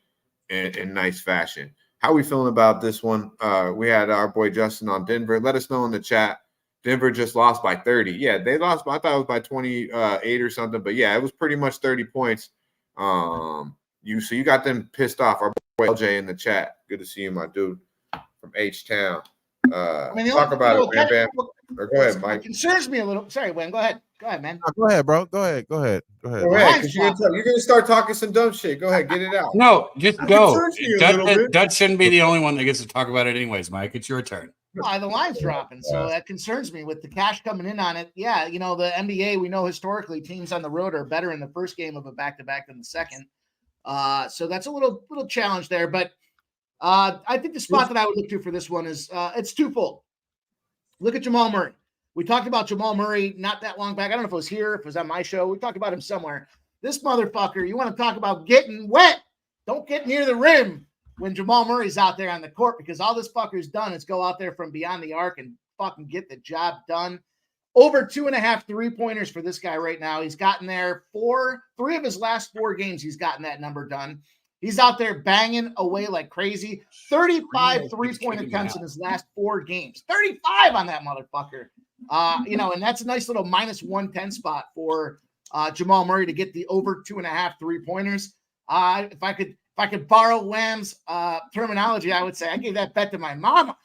C: in nice fashion. How are we feeling about this one? We had our boy Justin on Denver. Let us know in the chat. Denver just lost by 30. Yeah, they lost. I thought it was by 28 or something, but yeah, it was pretty much 30 points. You got them pissed off. Our boy LJ in the chat. Good to see you, my dude from HTOWN. Talk about it, Bam Bam. Or go ahead, Mike.
J: It concerns me a little. Sorry, Wayne. Go ahead. Go ahead, man.
L: No, go ahead, bro. Go ahead.
C: Go ahead, because you're going to start talking some dumb shit. Go ahead, get it out.
B: No, just go.
C: Dutch
B: Dutch shouldn't be the only one that gets to talk about it anyways, Mike. It's your turn.
J: Well, the line's dropping, so that concerns me with the cash coming in on it. Yeah, you know, the NBA, we know historically teams on the road are better in the first game of a back-to-back than the second. So that's a little challenge there. But I think the spot that I would look to for this one is it's twofold. Look at Jamal Murray. We talked about Jamal Murray not that long back. I don't know if it was here, if it was on my show. We talked about him somewhere. This motherfucker, you want to talk about getting wet? Don't get near the rim when Jamal Murray's out there on the court, because all this fucker's done is go out there from beyond the arc and fucking get the job done. Over 2.5 3-pointers for this guy right now. He's gotten there 3 of his last 4 games. He's gotten that number done. He's out there banging away like crazy. 35 3-point attempts in his last 4 games. 35 on that motherfucker. And that's a nice little minus 110 spot for Jamal Murray to get the over 2.5 3-pointers. If I could borrow Wham's terminology, I would say I gave that bet to my mama.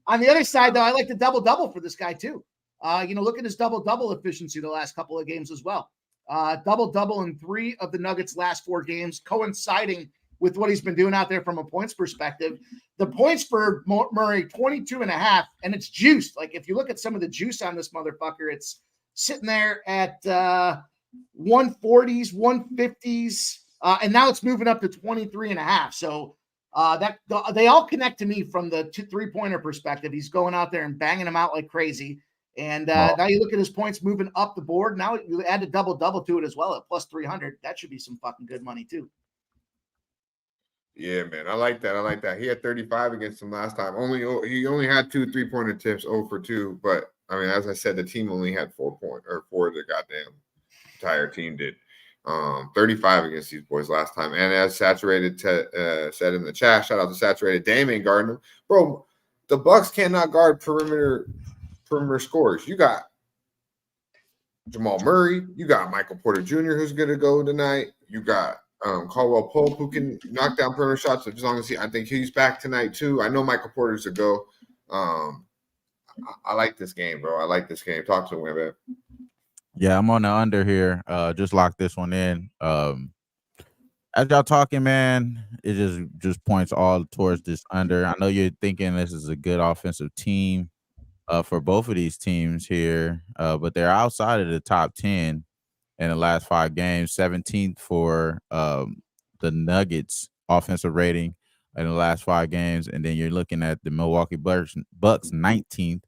J: On the other side, though, I like the double-double for this guy, too. Look at his double-double efficiency the last couple of games as well. Double-double in 3 of the Nuggets' last 4 games, coinciding with what he's been doing out there from a points perspective. The points for Murray, 22.5, and it's juiced. Like, if you look at some of the juice on this motherfucker, it's sitting there at 140s, 150s, and now it's moving up to 23.5. So they all connect to me from the 3-pointer perspective. He's going out there and banging them out like crazy. And now you look at his points moving up the board. Now you add a double-double to it as well at plus 300. That should be some fucking good money too.
C: Yeah, man. I like that. He had 35 against him last time. He only had 2 3-pointer attempts, 0 for 2. But I mean, as I said, the team only had 4 the goddamn entire team did. 35 against these boys last time. And as Saturated said in the chat, shout out to Saturated, Dame ain't guarding him. Bro, the Bucks cannot guard perimeter scorers. You got Jamal Murray. You got Michael Porter Jr., who's going to go tonight. You got Caldwell Pope, who can knock down perimeter shots as long as I think he's back tonight too. I know Michael Porter's a go. I like this game, bro. I like this game. Talk to him, man.
L: Yeah, I'm on the under here. Just lock this one in. As y'all talking, man, it just points all towards this under. I know you're thinking this is a good offensive team for both of these teams here, but they're outside of the top 10 in the last 5 games. 17th for the Nuggets offensive rating in the last 5 games, and then you're looking at the Milwaukee Bucks 19th,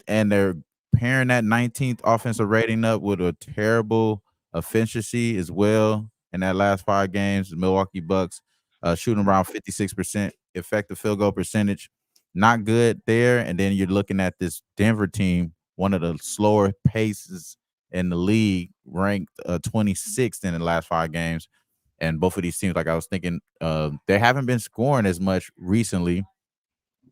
L: and they're pairing that 19th offensive rating up with a terrible efficiency as well in that last 5 games. The Milwaukee Bucks shooting around 56% effective field goal percentage. Not good there. And then you're looking at this Denver team, one of the slower paces in the league, ranked 26th in the last 5 games. And both of these teams, like I was thinking, they haven't been scoring as much recently.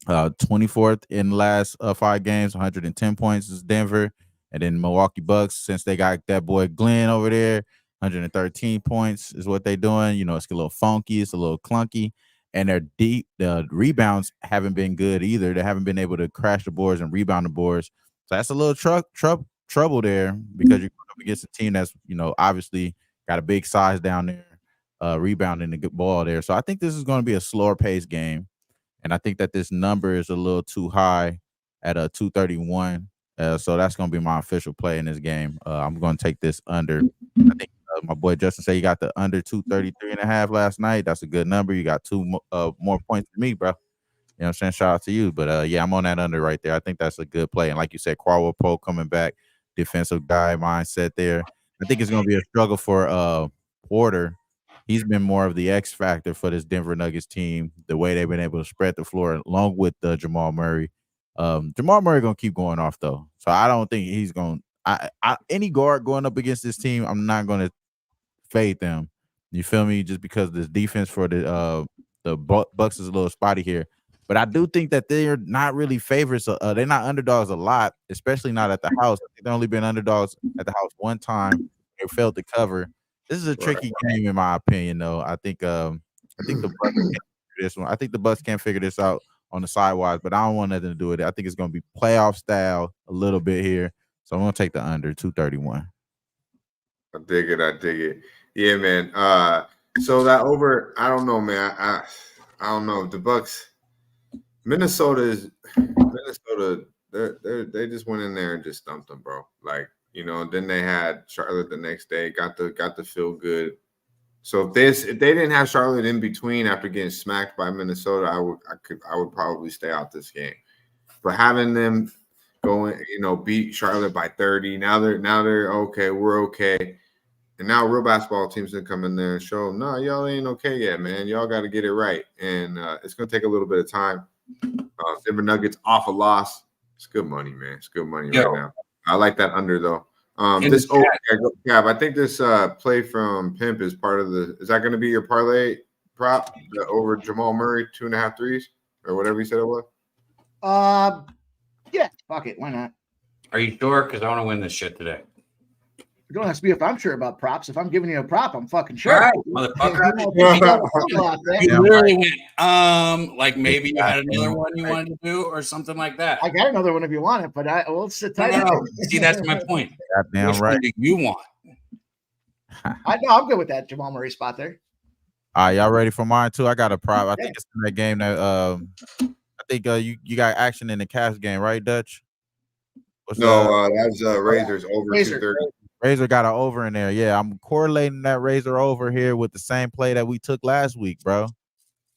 L: 24th in the last 5 games, 110 points is Denver. And then Milwaukee Bucks, since they got that boy Glenn over there, 113 points is what they're doing. It's a little funky, it's a little clunky. And the rebounds haven't been good either. They haven't been able to crash the boards and rebound the boards. So that's a little trouble there, because you're going up against a team that's, obviously got a big size down there, rebounding the good ball there. So I think this is going to be a slower paced game. And I think that this number is a little too high at a 231. So that's going to be my official play in this game. I'm going to take this under. I think my boy Justin said he got the under 233.5 last night. That's a good number. You got 2 more points than me, bro. You know what I'm saying? Shout out to you. But, yeah, I'm on that under right there. I think that's a good play. And like you said, Caldwell Pope coming back, defensive guy mindset there. I think it's going to be a struggle for Porter. He's been more of the X factor for this Denver Nuggets team, the way they've been able to spread the floor along with Jamal Murray. Jamal Murray going to keep going off, though. So I don't think he's going to – any guard going up against this team, I'm not going to fade them. You feel me? Just because this defense for the Bucks is a little spotty here. But I do think that they're not really favorites. They're not underdogs a lot, especially not at the house. I think they've only been underdogs at the house one time. They failed to cover. This is a tricky game, in my opinion, though. I think the Bucks can't figure this one. I think the Bucks can't figure this out on the sidewise, but I don't want nothing to do with it. I think it's going to be playoff style a little bit here. So I'm going to take the under 231.
C: I dig it. Yeah, man. So that over, I don't know, man. I don't know. The Bucks, Minnesota, they just went in there and just stumped them, bro. Like, then they had Charlotte the next day, got the feel good. So if they didn't have Charlotte in between after getting smacked by Minnesota, I would probably stay out this game. but having them going, beat Charlotte by 30. Now they're okay. We're okay. And now real basketball teams can come in there and show them, no, y'all ain't okay yet, man. Y'all got to get it right. And it's going to take a little bit of time. Denver Nuggets off a loss. It's good money, man. It's good money right now. I like that under, though. This Cab, I think this play from Pimp is part of is that going to be your parlay prop over Jamal Murray, 2.5 threes or whatever you said it was?
J: Yeah, fuck it. Why not?
B: Are you sure? Because I want to win this shit today.
J: It don't have to be if I'm sure about props. If I'm giving you a prop, I'm fucking sure.
B: All right, motherfucker. You literally went, like maybe you had another one you wanted to do or something like that.
J: I got another one if you want it, but we'll sit tight.
B: See, that's my point.
L: Goddamn
B: Which
L: right.
B: one do you want?
J: I know I'm good with that Jamal Murray spot there.
L: All right, y'all ready for mine too? I got a prop. I think it's in that game that I think you got action in the Cavs game, right, Dutch?
C: That's Razor's over 230.
L: Razor got an over in there. Yeah, I'm correlating that Razor over here with the same play that we took last week, bro.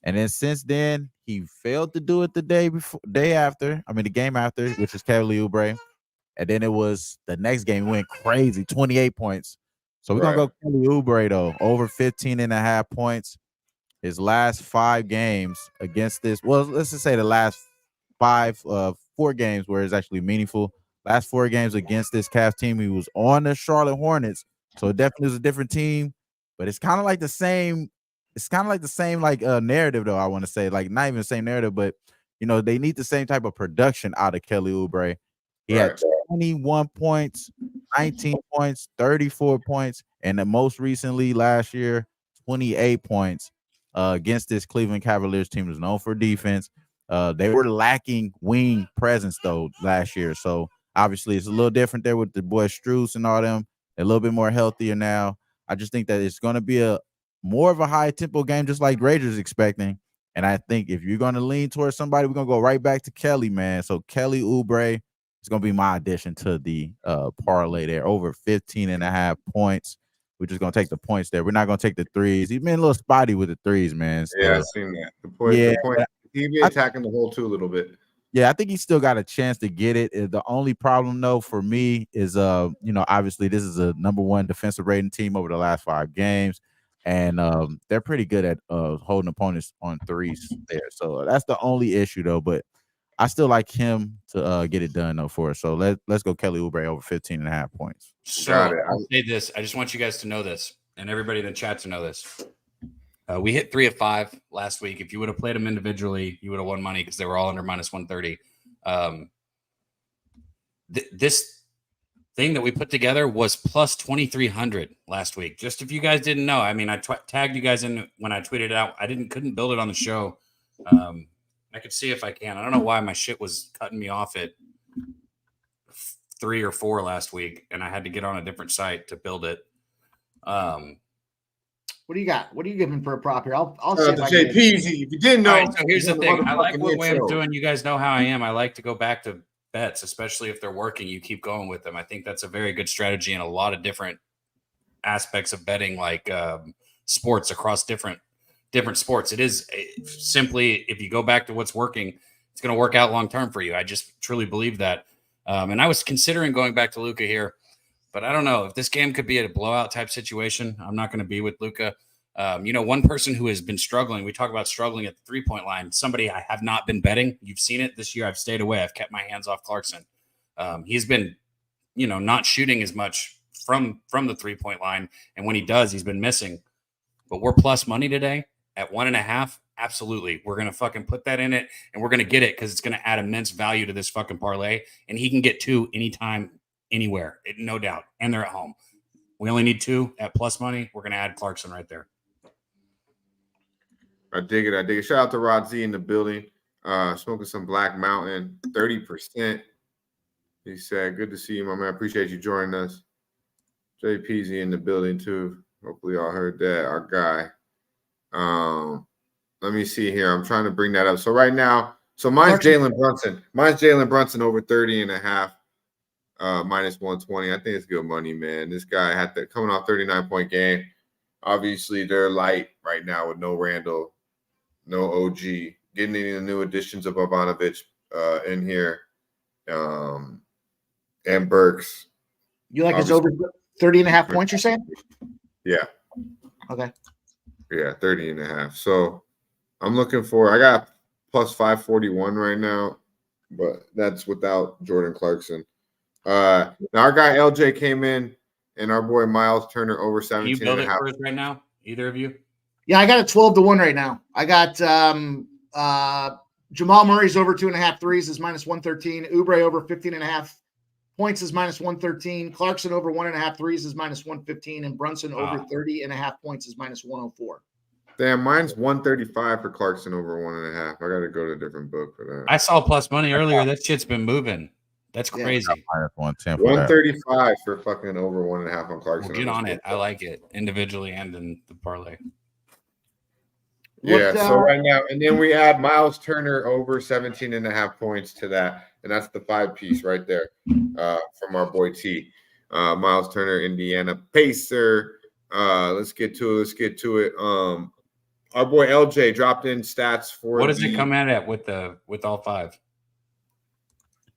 L: And then since then, he failed to do it the game after, which is Kelly Oubre. And then it was the next game, he went crazy, 28 points. So we're going to go Kelly Oubre, though, over 15.5 points. His last 5 games against this, well, let's just say the last 4 games where it's actually meaningful. Last 4 games against this Cavs team, he was on the Charlotte Hornets, so it definitely is a different team. But it's kind of like the same. It's kind of like the same narrative, though. I want to say not even the same narrative, but they need the same type of production out of Kelly Oubre. He had 21 points, 19 points, 34 points, and then most recently last year, 28 points against this Cleveland Cavaliers team was known for defense. They were lacking wing presence though last year, so. Obviously, it's a little different there with the boy Strus and all them. They're a little bit more healthier now. I just think that it's going to be more of a high-tempo game, just like Rager's expecting. And I think if you're going to lean towards somebody, we're going to go right back to Kelly, man. So Kelly Oubre is going to be my addition to the parlay there, over 15.5 points. We're just going to take the points there. We're not going to take the threes. He's been a little spotty with the threes, man. So,
C: yeah, I've seen that. The point. He's been attacking the hole, too, a little bit.
L: Yeah, I think he's still got a chance to get it. The only problem, though, for me is, obviously this is a number 1 defensive rating team over the last 5 games, and they're pretty good at holding opponents on threes there. So that's the only issue, though. But I still like him to get it done, though, for us. So let's go Kelly Oubre over 15.5 points.
B: So I'll say this. I just want you guys to know this, and everybody in the chat to know this. We hit 3 of 5 last week. If you would have played them individually, you would have won money because they were all under minus 130. This thing that we put together was plus 2,300 last week. Just if you guys didn't know, I mean, I tagged you guys in when I tweeted it out. I couldn't build it on the show. I could see if I can. I don't know why my shit was cutting me off at 3 or 4 last week, and I had to get on a different site to build it.
J: What do you got? What are you giving for a prop here? I'll see if I
C: can. If you didn't know,
B: right, so here's the thing. I like what way I'm doing. You guys know how I am. I like to go back to bets, especially if they're working. You keep going with them. I think that's a very good strategy in a lot of different aspects of betting, like sports across different sports. It is simply if you go back to what's working, it's going to work out long term for you. I just truly believe that. And I was considering going back to Luka here. But I don't know if this game could be a blowout type situation. I'm not going to be with Luka. One person who has been struggling, we talk about struggling at the 3-point line, somebody I have not been betting. You've seen it this year. I've stayed away. I've kept my hands off Clarkson. He's been, not shooting as much from the 3-point line. And when he does, he's been missing. But we're plus money today at 1.5. Absolutely. We're going to fucking put that in it and we're going to get it because it's going to add immense value to this fucking parlay. And he can get 2 anytime, anywhere, no doubt. And they're at home. We only need 2 at plus money. We're going to add Clarkson right there.
C: I dig it. Shout out to Rod Z in the building. Smoking some Black Mountain, 30%. He said, good to see you, my man. I appreciate you joining us. JPZ in the building, too. Hopefully y'all heard that. Our guy. Let me see here. I'm trying to bring that up. So right now, mine's Jalen Brunson. Over 30.5. Minus 120. I think it's good money, man. This guy had that coming off 39-point game. Obviously, they're light right now with no Randall, no OG. Getting any of the new additions of Bogdanovic, in here. And Burks.
J: You like his over 30.5 points, you're saying?
C: Yeah.
J: Okay.
C: Yeah, 30.5. So I'm looking for, I got plus 541 right now, but that's without Jordan Clarkson. Now our guy LJ came in, and our boy Miles Turner over 17.
B: Can you build it for us right now? Either of you?
J: Yeah, I got a 12-1 right now. I got Jamal Murray's over 2.5 threes is minus 113. Oubre over 15.5 points is minus 113. Clarkson over 1.5 threes is minus 115. And Brunson over 30.5 points is minus 104.
C: Damn, mine's 135 for Clarkson over 1.5. I got to go to a different book for that.
B: I saw plus money earlier. That shit's been moving. That's crazy.
L: Minus 110 for
C: 135 for fucking over 1.5 on Clarkson.
B: Well, get on it. I like it individually and in the parlay.
C: Yeah, so right now, and then we add Miles Turner over 17.5 points to that, and that's the 5-piece right there from our boy T. Miles Turner, Indiana Pacer. Let's get to it. Our boy LJ dropped in stats for
B: what does it come out at with all 5?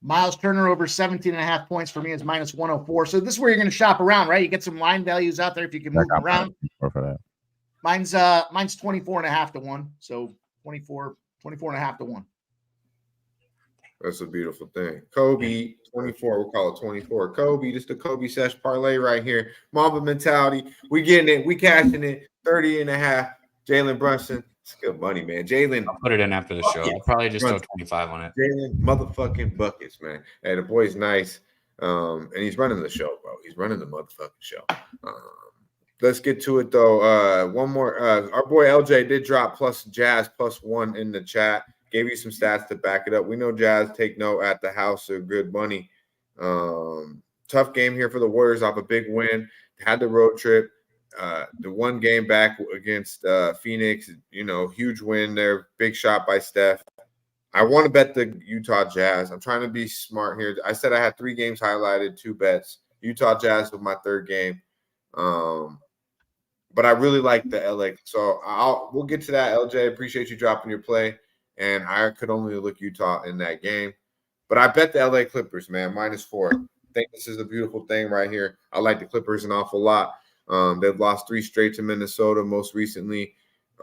J: Miles Turner over 17.5 points for me is minus 104. So this is where you're going to shop around, right? You get some line values out there if you can move them around.
L: For that.
J: Mine's 24.5 to 1. So 24.5 to 1.
C: That's a beautiful thing. Kobe, 24. We'll call it 24. Kobe, just the Kobe Sesh parlay right here. Mamba mentality. We getting it. We cashing it. 30.5. Jalen Brunson. It's good money, man. Jalen.
B: I'll put it in after the show. I'll probably just throw 25 on it.
C: Jalen motherfucking buckets, man. Hey, the boy's nice. And he's running the show, bro. He's running the motherfucking show. Let's get to it, though. One more. Our boy LJ did drop plus Jazz plus 1 in the chat. Gave you some stats to back it up. We know Jazz take note at the house. They're good money. Tough game here for the Warriors off a big win. Had the road trip. The one game back against Phoenix, huge win there. Big shot by Steph. I want to bet the Utah Jazz. I'm trying to be smart here. I said I had 3 games highlighted, 2 bets. Utah Jazz was my 3rd game. But I really like the LA. So we'll get to that, LJ. Appreciate you dropping your play. And I could only look Utah in that game. But I bet the LA Clippers, man, minus 4. I think this is a beautiful thing right here. I like the Clippers an awful lot. They've lost 3 straight to Minnesota. Most recently,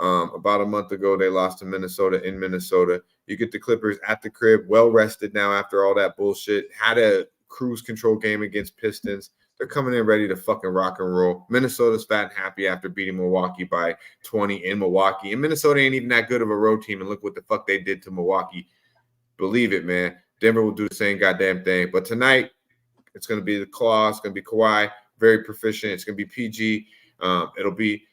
C: about a month ago, they lost to Minnesota in Minnesota. You get the Clippers at the crib, well rested now after all that bullshit. Had a cruise control game against Pistons. They're coming in ready to fucking rock and roll. Minnesota's fat and happy after beating Milwaukee by 20 in Milwaukee. And Minnesota ain't even that good of a road team. And look what the fuck they did to Milwaukee. Believe it, man. Denver will do the same goddamn thing. But tonight, it's going to be the Claw. It's going to be Kawhi. Very proficient. It's going to be PG. It'll be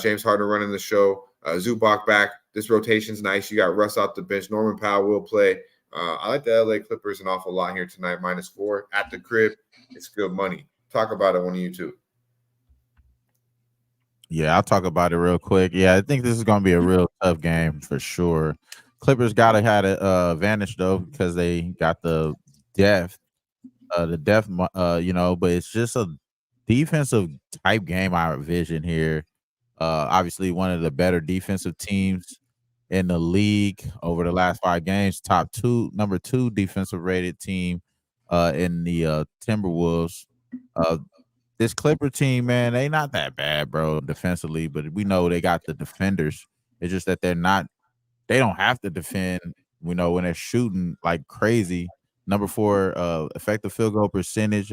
C: James Harden running the show. Zubac back. This rotation's nice. You got Russ off the bench. Norman Powell will play. I like the LA Clippers an awful lot here tonight. minus 4 at the crib. It's good money. Talk about it on YouTube.
L: Yeah, I'll talk about it real quick. Yeah, I think this is going to be a real tough game for sure. Clippers got to have an advantage, though, because they got the depth, but it's just a defensive type game I envision here. Obviously, one of the better defensive teams in the league over the last 5 games. Number 2 defensive rated team in the Timberwolves. This Clipper team, man, they not that bad, bro, defensively, but we know they got the defenders. It's just that they don't have to defend, when they're shooting like crazy. Number 4, effective field goal percentage,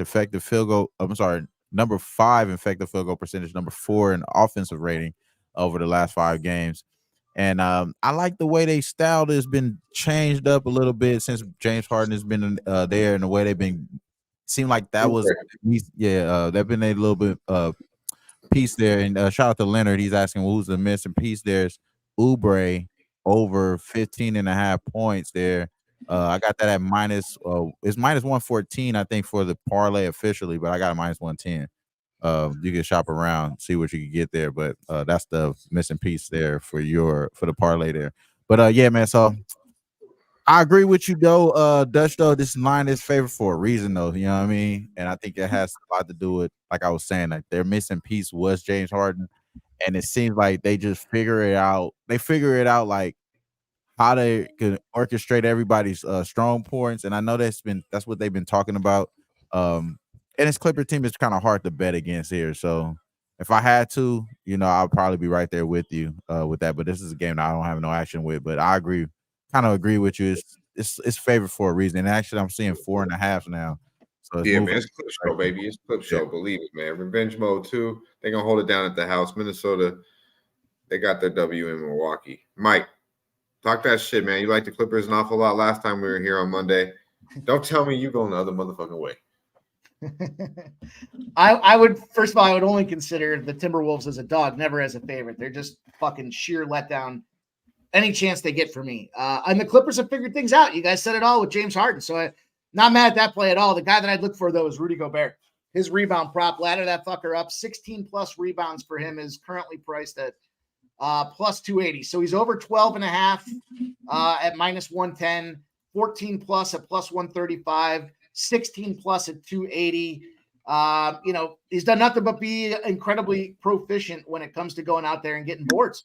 L: number 5 effective field goal percentage, number 4 in offensive rating over the last 5 games. And I like the way they style has been changed up a little bit since James Harden has been there, and the way they've been seemed like that was they've been a little bit piece there. And shout out to Leonard. He's asking who's the missing piece. There's Oubre over 15.5 points there. I got that at it's minus 114, I think, for the parlay officially, but I got a minus 110. You can shop around, see what you can get there, but that's the missing piece there for the parlay there. But yeah, man, so I agree with you though, Dutch, though. This line is favored for a reason, though. You know what I mean? And I think it has a lot to do with, like I was saying, like their missing piece was James Harden, and it seems like they just figure it out. They figure it out like how they can orchestrate everybody's strong points. And I know that's what they've been talking about. And this Clipper team is kind of hard to bet against here. So if I had to, I'll probably be right there with you with that. But this is a game that I don't have no action with. But I kind of agree with you. It's favored for a reason. And actually, I'm seeing 4.5 now. So
C: man, it's clip show, baby. It's clip show. Believe it, man. Revenge mode 2. They're gonna hold it down at the house. Minnesota, they got their W in Milwaukee. Mike, talk that shit, man. You like the Clippers an awful lot last time we were here on Monday. Don't tell me you going the other motherfucking way.
J: I would, first of all, I would only consider the Timberwolves as a dog, never as a favorite. They're just fucking sheer letdown any chance they get for me. And the Clippers have figured things out. You guys said it all with James Harden. So I'm not mad at that play at all. The guy that I'd look for, though, is Rudy Gobert. His rebound prop, ladder that fucker up. 16+ rebounds for him is currently priced at plus 280. So he's over 12.5 at minus 110, 14+ at plus 135, 16+ at 280. He's done nothing but be incredibly proficient when it comes to going out there and getting boards.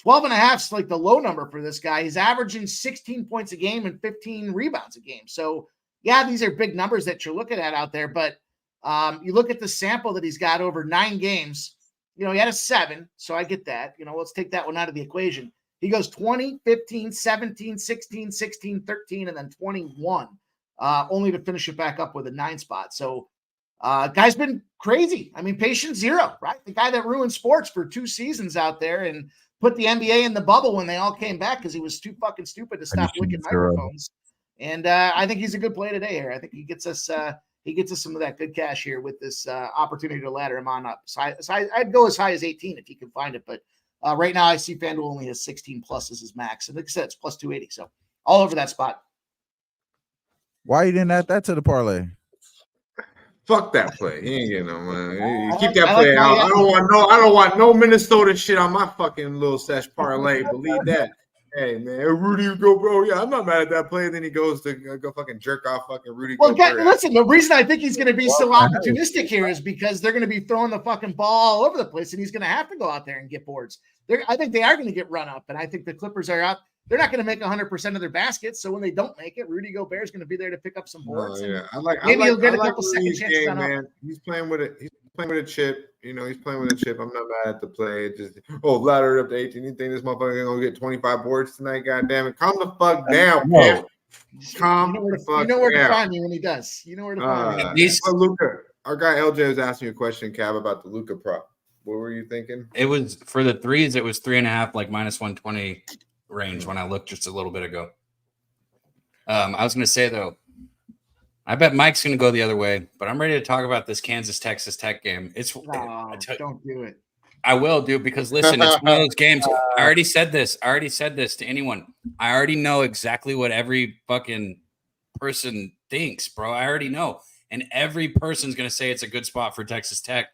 J: 12.5 is like the low number for this guy. He's averaging 16 points a game and 15 rebounds a game. So yeah, these are big numbers that you're looking at out there, but you look at the sample that he's got over 9 games. He had a 7, so I get that. Let's take that one out of the equation. He goes 20, 15, 17, 16, 16, 13, and then 21, only to finish it back up with a 9 spot. So guy's been crazy. I mean, patient zero, right? The guy that ruined sports for 2 seasons out there and put the NBA in the bubble when they all came back because he was too fucking stupid to stop licking microphones. And I think he's a good play today here. I think he gets us some of that good cash here with this opportunity to ladder him on up. So I'd go as high as 18 if you can find it. But right now I see FanDuel only has 16+ as his max. And like I said, it's plus 280. So all over that spot.
L: Why you didn't add that to the parlay?
C: Fuck that play. He ain't getting no money. Keep that play out. I don't want no Minnesota shit on my fucking little Sesh parlay. Believe that. Hey man, Rudy go, bro. Yeah, I'm not mad at that play. And then he goes to go fucking jerk off fucking Rudy.
J: Well, listen, the reason I think he's going to be so opportunistic here is because they're going to be throwing the fucking ball all over the place, and he's going to have to go out there and get boards. I think they are going to get run up, and I think the Clippers are out. They're not going to make 100% of their baskets, so when they don't make it, Rudy Gobert is going to be there to pick up some boards. Maybe he'll get a couple second chances on
C: man. He's playing with it. He's playing with a chip. He's playing with a chip. I'm not mad at the play. It just ladder up to 18. You think this motherfucker gonna get 25 boards tonight? God damn it! Calm the fuck down, man. Calm the fuck down.
J: You know where to find me when he does. You know where to find me.
C: Luka, our guy LJ was asking you a question, Cab, about the Luka prop. What were you thinking?
B: It was for the threes. It was 3.5, like minus 120 range when I looked just a little bit ago. I was gonna say though, I bet Mike's going to go the other way, but I'm ready to talk about this Kansas-Texas Tech game.
J: Don't do it.
B: I will, dude, because listen, it's one of those games. I already said this to anyone. I already know exactly what every fucking person thinks, bro. I already know. And every person's going to say it's a good spot for Texas Tech.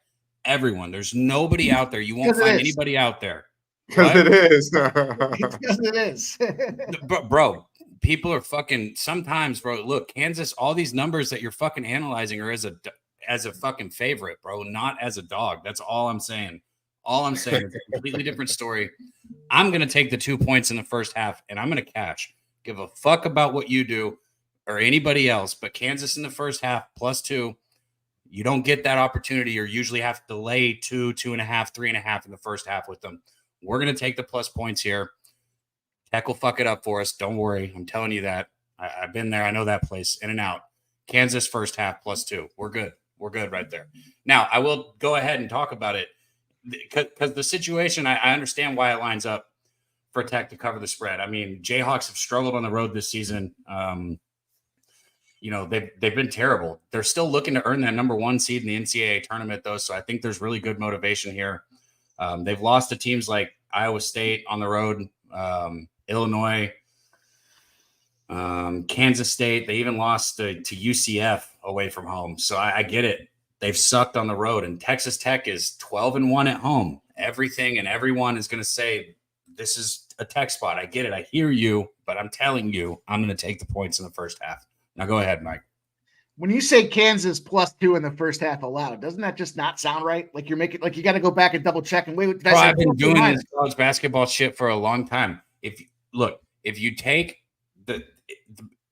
B: Everyone. There's nobody out there. You won't find anybody out there.
C: Because it is.
J: Because it is.
B: Bro. People are fucking sometimes, bro. Look, Kansas, all these numbers that you're fucking analyzing are as a fucking favorite, bro, not as a dog. That's all I'm saying. All I'm saying is a completely different story. I'm going to take the 2 points in the first half, and I'm going to cash. Give a fuck about what you do or anybody else, but Kansas in the first half plus 2. You don't get that opportunity. You usually have to lay 2, 2.5, 3.5 in the first half with them. We're going to take the plus points here. Tech will fuck it up for us. Don't worry. I'm telling you that. I've been there. I know that place in and out. Kansas first half plus 2. We're good. We're good right there. Now, I will go ahead and talk about it because the situation, I understand why it lines up for Tech to cover the spread. I mean, Jayhawks have struggled on the road this season. They've been terrible. They're still looking to earn that number 1 seed in the NCAA tournament, though, so I think there's really good motivation here. They've lost to teams like Iowa State on the road, Illinois, Kansas State. They even lost to UCF away from home. So I get it. They've sucked on the road, and Texas Tech is 12-1 at home. Everything and everyone is going to say this is a Tech spot. I get it. I hear you, but I'm telling you, I'm going to take the points in the first half. Now go ahead, Mike.
J: When you say Kansas plus 2 in the first half allowed, doesn't that just not sound right? Like you're making, like you got to go back and double check and wait.
B: I've been doing this college basketball shit for a long time. If you take the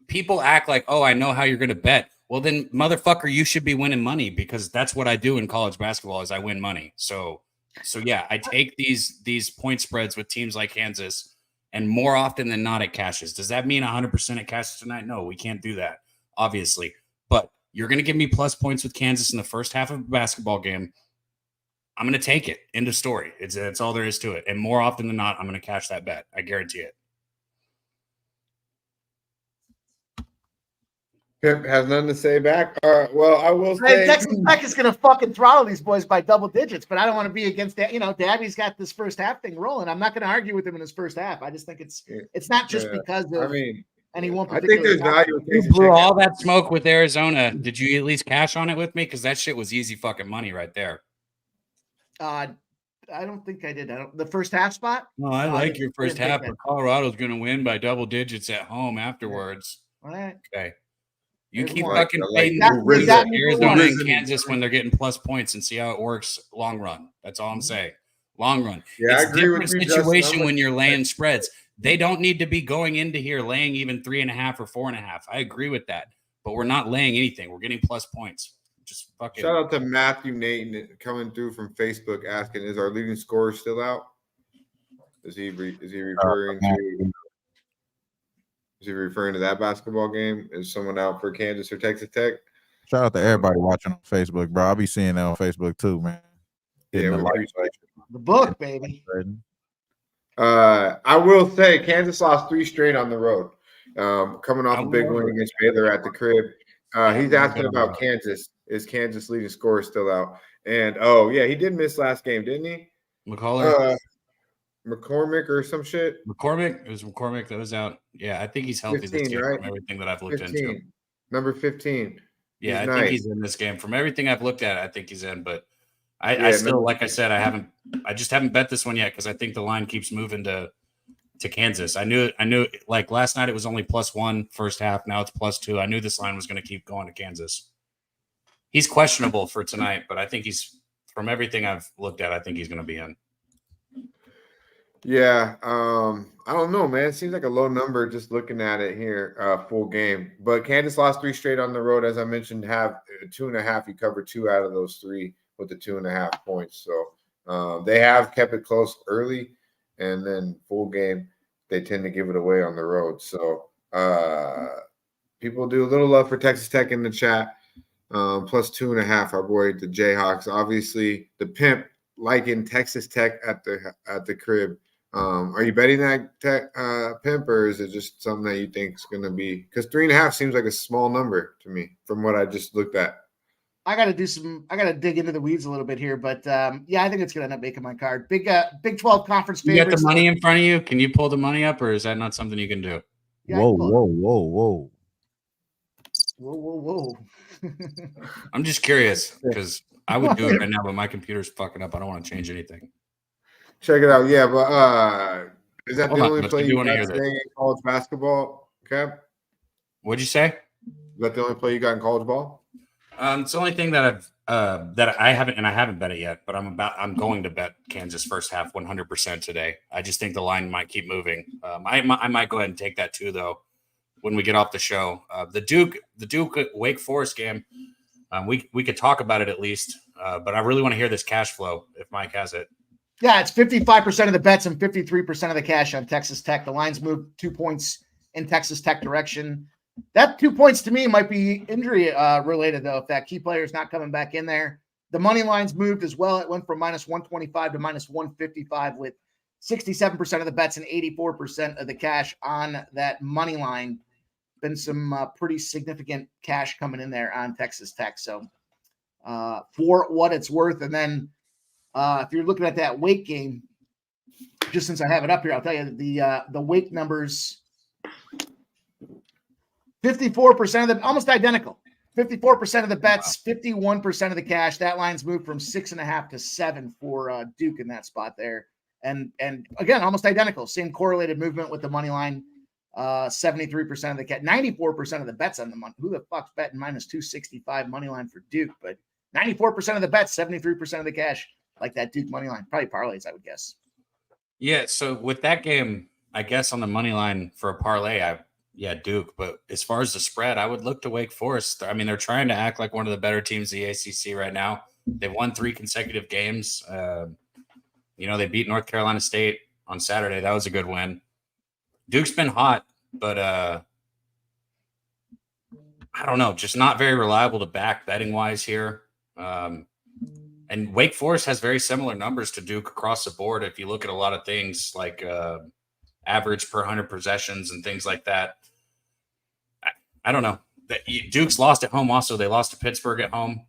B: people act like, oh, I know how you're going to bet. Well, then, motherfucker, you should be winning money because that's what I do in college basketball is I win money. So yeah, I take these point spreads with teams like Kansas, and more often than not, it cashes. Does that mean 100% it cashes tonight? No, we can't do that, obviously. But you're going to give me plus points with Kansas in the first half of a basketball game. I'm going to take it. End of story. It's all there is to it. And more often than not, I'm going to cash that bet. I guarantee it.
C: Pimp has nothing to say back. Well, I will say
J: Texas Tech is going to fucking throttle these boys by double digits, but I don't want to be against that. You know, Dabby's got this first half thing rolling. I'm not going to argue with him in his first half. I just think it's not just because of. And he won't.
C: I think there's value.
B: You blew all that smoke with Arizona. Did you at least cash on it with me? Because that shit was easy fucking money right there.
J: I don't think I did. The first half spot.
B: No, I like your first half, but Colorado's going to win by double digits at home afterwards.
J: All right.
B: Okay. You
J: There's
B: keep
J: more.
B: fucking fading Arizona and Kansas when they're getting plus points and see how it works long run. That's all I'm saying. Long run.
C: Yeah,
B: it's
C: I agree
B: different
C: with you,
B: situation
C: Justin.
B: when you're laying spreads. They don't need to be going into here laying even 3.5 or 4.5. I agree with that, but we're not laying anything. We're getting plus points. Just fucking.
C: Shout out to Matthew Nathan coming through from Facebook asking, "Is our leading scorer still out?" Is he referring to? Is he referring to that basketball game? Is someone out for Kansas or Texas Tech?
L: Shout out to everybody watching on Facebook, bro. I'll be seeing that on Facebook too, man.
C: Yeah,
J: the book, baby.
C: I will say Kansas lost 3 straight on the road. Coming off a big win against Baylor at the crib. He's asking about Kansas. Is Kansas leading scorer still out? And he did miss last game, didn't he? McCormick or some shit.
B: McCormick? It was McCormick that was out. Yeah, I think he's healthy
C: 15,
B: this game
C: right?
B: from everything that I've looked
C: 15.
B: into.
C: Number 15.
B: Yeah,
C: He's
B: I
C: nice.
B: think he's in this game. From everything I've looked at, I think he's in. But I still, like I said, I just haven't bet this one yet because I think the line keeps moving to Kansas. I knew like last night it was only +1 first half. Now it's +2. I knew this line was going to keep going to Kansas. He's questionable for tonight, but I think from everything I've looked at, I think he's going to be in.
C: Yeah, I don't know, man. It seems like a low number just looking at it here, full game. But Kansas lost 3 straight on the road, as I mentioned. Have 2.5. You covered 2 out of those 3 with the 2.5 points. So they have kept it close early, and then full game they tend to give it away on the road. So people do a little love for Texas Tech in the chat. Plus 2.5. Our boy the Jayhawks, obviously the Pimp liking Texas Tech at the crib. Are you betting that Pimp, or is it just something that you think is going to be? Because 3.5 seems like a small number to me from what I just looked at.
J: I got to dig into the weeds a little bit here, but yeah, I think it's going to end up making my card. Big 12 conference
B: You
J: favorites.
B: got the money in front of you? Can you pull the money up, or is that not something you can do?
J: Yeah,
L: Whoa.
B: I'm just curious because I would do it right now, but my computer's fucking up. I don't want to change anything.
C: Check it out. Yeah, but is that
B: Hold
C: the
B: on,
C: only
B: Mitch,
C: play
B: I do
C: you
B: wanna
C: got
B: hear
C: today
B: this.
C: in college basketball, Cap?
B: What'd you say?
C: Is that the only play you got in college ball?
B: It's the only thing that I haven't bet it yet, but I'm going to bet Kansas first half 100% today. I just think the line might keep moving. I might go ahead and take that too, though, when we get off the show. The Duke Wake Forest game, we could talk about it at least, but I really want to hear this cash flow if Mike has it.
J: Yeah, it's 55% of the bets and 53% of the cash on Texas Tech. The lines moved 2 points in Texas Tech direction. That 2 points to me might be injury related, though, if that key player is not coming back in there. The money lines moved as well. It went from -125 to -155 with 67% of the bets and 84% of the cash on that money line. Been some pretty significant cash coming in there on Texas Tech. So for what it's worth, and then if you're looking at that Wake game, just since I have it up here, I'll tell you the Wake numbers. 54% of them, almost identical. 54% of the bets, 51% of the cash. That line's moved from 6.5 to 7 for Duke in that spot there. And again, almost identical. Same correlated movement with the money line. 73% of the cash, 94% of the bets on the money. Who the fuck's betting -265 money line for Duke? But 94% of the bets, 73% of the cash, like that Duke money line. Probably parlays, I would guess.
B: Yeah. So with that game, I guess on the money line for a parlay, Duke. But as far as the spread, I would look to Wake Forest. I mean, they're trying to act like one of the better teams in the ACC right now. They've won 3 consecutive games. They beat North Carolina State on Saturday. That was a good win. Duke's been hot, but I don't know, just not very reliable to back betting wise here. And Wake Forest has very similar numbers to Duke across the board. If you look at a lot of things like average per 100 possessions and things like that. I don't know. Duke's lost at home also. They lost to Pittsburgh at home.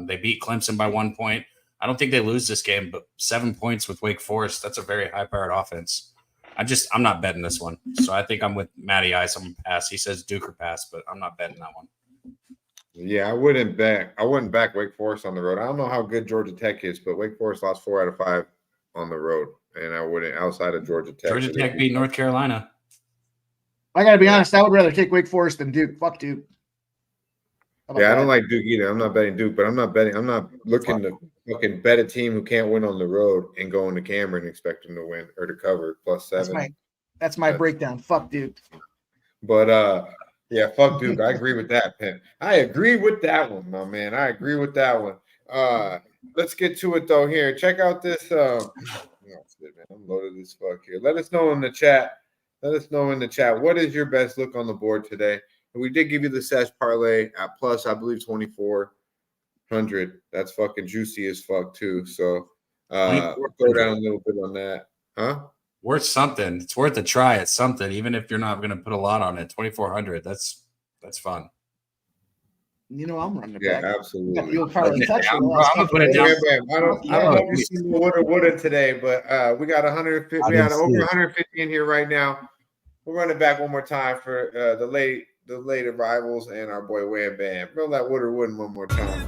B: They beat Clemson by 1 point. I don't think they lose this game, but 7 points with Wake Forest, that's a very high-powered offense. I'm not betting this one. So I think I'm with Matty Ice. I'm going to pass. He says Duke or pass, but I'm not betting that one.
C: Yeah, I wouldn't back Wake Forest on the road. I don't know how good Georgia Tech is, but Wake Forest lost 4 out of 5 on the road, and I wouldn't outside of Georgia Tech.
B: Georgia Tech beat North Carolina.
J: I got to be honest. I would rather take Wake Forest than Duke. Fuck Duke.
C: Yeah, I don't like Duke either. I'm not betting Duke, but I'm not looking to fucking bet a team who can't win on the road and go into Cameron and expect them to win or to cover +7.
J: That's my breakdown. Fuck Duke.
C: But yeah, fuck Duke. I agree with that, Pimp. I agree with that one, my man. I agree with that one. Let's get to it though. Here, check out this. I'm loaded as fuck here. Let us know in the chat. What is your best look on the board today? And we did give you the Sesh parlay at plus, I believe, 2,400. That's fucking juicy as fuck too. So go down a little bit on that, huh?
B: Worth something. It's worth a try at something, even if you're not going to put a lot on it. 2,400. That's fun.
J: I'm running it
C: back.
J: Yeah,
C: absolutely.
J: You'll probably touch
B: I'm gonna put it down.
C: I don't know if you see the woulda today, but we got 150. We got over 150 in here right now. We're running back one more time for the late arrivals and our boy Wham Bam. Roll that woulda wouldn't one more time.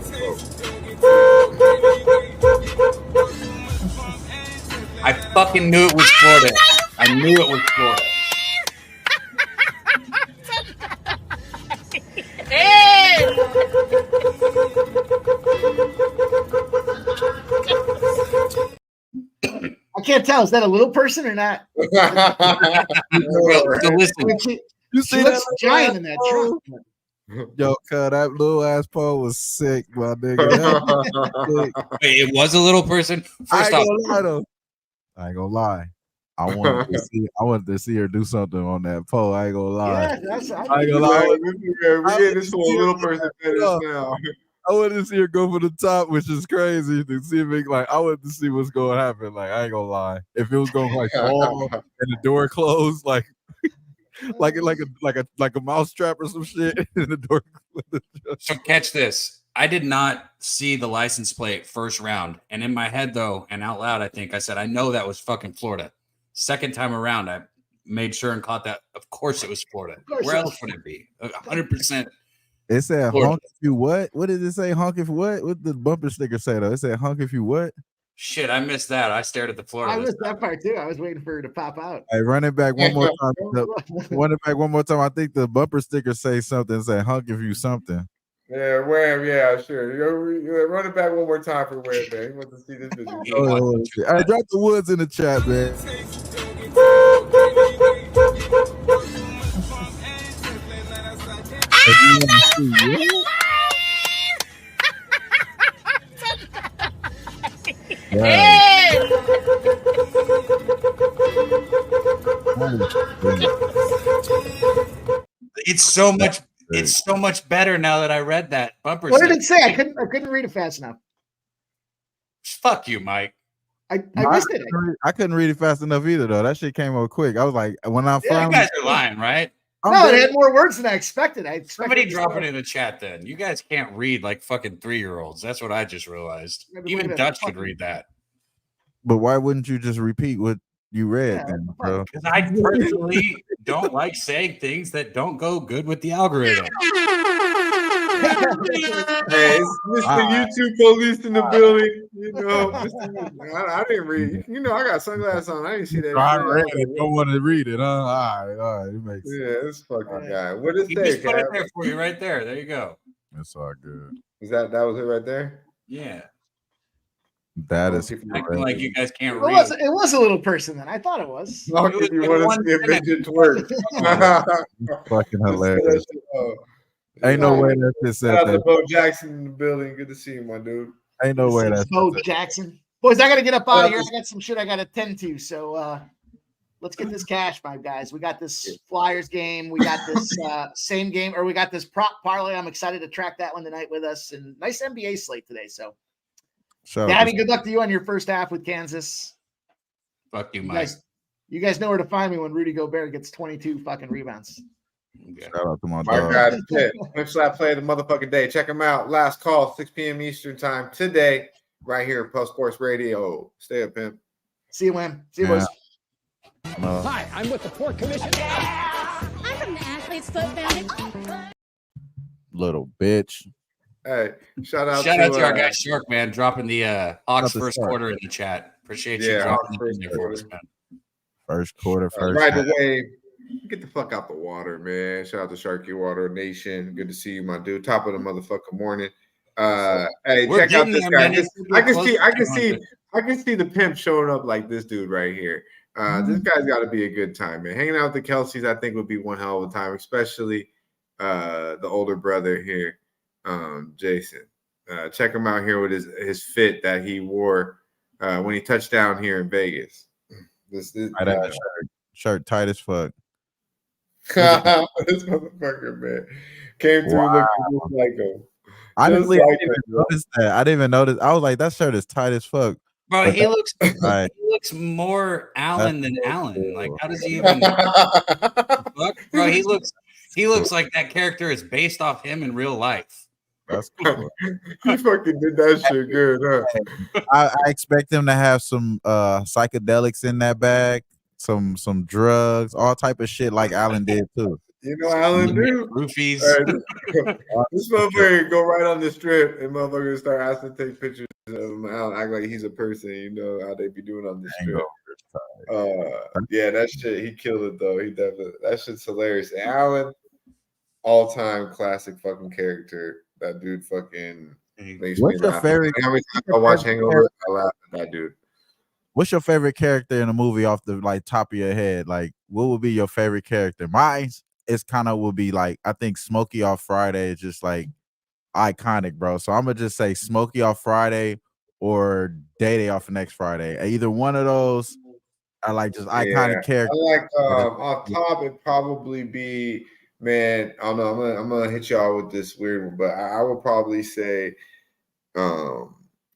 B: I fucking knew it was Florida. I knew it was Florida.
J: I can't tell. Is that a little person or not?
B: Listen.
J: She looks giant in that trunk.
L: Yo, cut that little ass pole was sick, my nigga.
B: Wait, it was a little person. First off,
L: I ain't gonna lie. I wanted to see her do something on that pole. I ain't gonna lie.
J: Yeah,
L: I ain't gonna lie.
C: We get this one little person now.
L: I wanted to see her go for the top, which is crazy. To see if I wanted to see what's going to happen. Like, I ain't gonna lie. If it was going fall and the door closed, like a mouse trap or some shit, and the door.
B: So catch this. I did not see the license plate first round, and in my head though, and out loud, I think I said, I know that was fucking Florida. Second time around, I made sure and caught that. Of course, it was Florida. Where else would it be? 100%.
L: It said
B: Florida.
L: honk if you what? What did it say? Honk if what? What did the bumper sticker say though? It said honk if you what?
B: Shit, I missed that. I stared at the Florida.
J: I missed that part too. I was waiting for her to pop out.
L: Hey, run it back one more time. Run it back one more time. I think the bumper sticker say something. Say honk if you something.
C: Yeah, Wham. Yeah, sure. Run it back one more time for Wham, man. He wants to see this video.
L: All right, drop the woods in the chat, man.
B: It's so much. It's so much better now that I read that bumper.
J: What did it say? I couldn't read it fast enough.
B: Fuck you, Mike.
J: I missed it.
L: I couldn't read it fast enough either, though. That shit came up quick. I was like, when I
B: You guys are lying, right?
J: No, it had more words than I expected.
B: Somebody drop it in the chat then. You guys can't read like fucking 3-year-olds. That's what I just realized. Even Dutch could read that.
L: But why wouldn't you just repeat what you read then, bro?
B: Because I personally don't like saying things that don't go good with the algorithm.
C: Hey, it's Mr. YouTube police in the building. You know, I didn't read. You know, I got sunglasses on. I didn't see that.
L: I read it. Don't want to read it, huh? All right. It makes sense.
C: Yeah, this fucking guy. What is
B: He
C: that?
B: just put it there for you right there. There you go.
L: It's all good.
C: Is that was it right there?
B: Yeah.
L: That is
B: acting like you guys can't
J: It
B: read.
J: was a little person then. I thought it was.
C: How could you want to see a midget twerk?
L: fucking hilarious.
C: Let's say that shit,
L: Ain't no way that shit said
C: Shout out to
L: that.
C: Bo Jackson in the building. Good to see you, my dude.
L: Ain't no way
J: This
L: that
J: is Bo
L: shit said
J: Jackson. Boys, I gotta get up out of here. I got some shit I gotta tend to. So let's get this cash, my guys. We got this Flyers game. We got this same game, or we got this prop parlay. I'm excited to track that one tonight with us. And nice NBA slate today. So, Daddy, good luck to you on your first half with Kansas.
B: Fuck you, Mike.
J: You guys know where to find me when Rudy Gobert gets 22 fucking rebounds.
L: Shout out to my
C: My
L: dog.
C: God, Pimp Slap play of the motherfucking day. Check him out. Last call, 6 p.m. Eastern time today, right here at Post Sports Radio. Stay up, Pimp.
J: See you, man. See you, boys.
I: Hi, I'm with the Port Commission. I'm from the Athlete's Foot Foundation.
L: Little bitch.
C: Hey, shout out
B: to our guy Shark, man, dropping the Hawks
L: the
B: first
L: Shark.
B: quarter in the chat. Appreciate you
C: Yeah,
B: dropping
C: Hawks
B: it in there for us, man.
L: First quarter, first.
C: Right away. Get the fuck out the water, man. Shout out to Sharky Water Nation. Good to see you, my dude. Top of the motherfucking morning. Hey,
B: We're
C: check out
B: getting
C: this
B: there,
C: guy.
B: man.
C: I can see the pimp showing up like this dude right here. This guy's got to be a good time, man. Hanging out with the Kelseys, I think, would be one hell of a time, especially the older brother here, Jason. Check him out here with his fit that he wore when he touched down here in Vegas. This
L: shirt tight as fuck.
C: This motherfucker, man, came through looking just like him.
L: Honestly, I didn't even notice that. I didn't even notice. I was like, that shirt is tight as fuck.
B: Bro,
L: But
B: he looks
L: like,
B: he looks more Allen than Allen. Like, how does he even fuck? Bro, he looks like that character is based off him in real life.
L: That's cool.
C: He fucking did that shit good, huh?
L: I expect him to have some psychedelics in that bag, some drugs, all type of shit like Allen did too.
C: You know, Allen do.
B: Roofies.
C: This motherfucker go right on the strip and motherfuckers start asking to take pictures of him. Allen act like he's a person. You know how they be doing on the strip. Yeah, that shit, he killed it though. He definitely, that shit's hilarious. And Allen, all-time classic fucking character. That dude fucking makes
L: What's
C: me
L: your
C: laugh.
L: favorite?
C: Every time I watch Hangover, I laugh at that dude.
L: What's your favorite character in a movie off the like top of your head? Like, what would be your favorite character? Mine is kind of would be like, I think Smokey off Friday is just like iconic, bro. So I'm gonna just say Smokey off Friday or Day off next Friday. Either one of those are like just iconic characters.
C: I like off top, it'd probably be, man, I don't know. I'm gonna hit y'all with this weird one, but I would probably say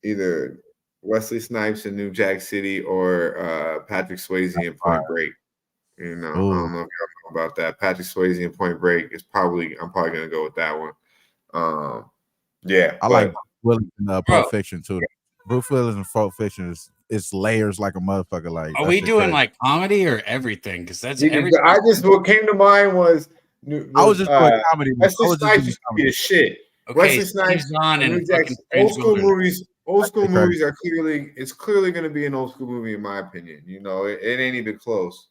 C: either Wesley Snipes in New Jack City or Patrick Swayze in Point Break. You know, I don't know if y'all know about that. Patrick Swayze in Point Break is I'm probably gonna go with that one. Yeah,
L: I like Willis in Pulp Fiction too. Bruce Willis in Pulp Fiction is layers like a motherfucker. Like,
B: are we doing like comedy or everything? Because that's everything.
C: What came to mind was
L: I was just doing comedy.
C: Wesley Snipes used to be a shit.
B: Okay,
C: Wesley Snipes
B: and
C: old school movies. Old school movies are clearly going to be an old school movie in my opinion. You know, it ain't even close.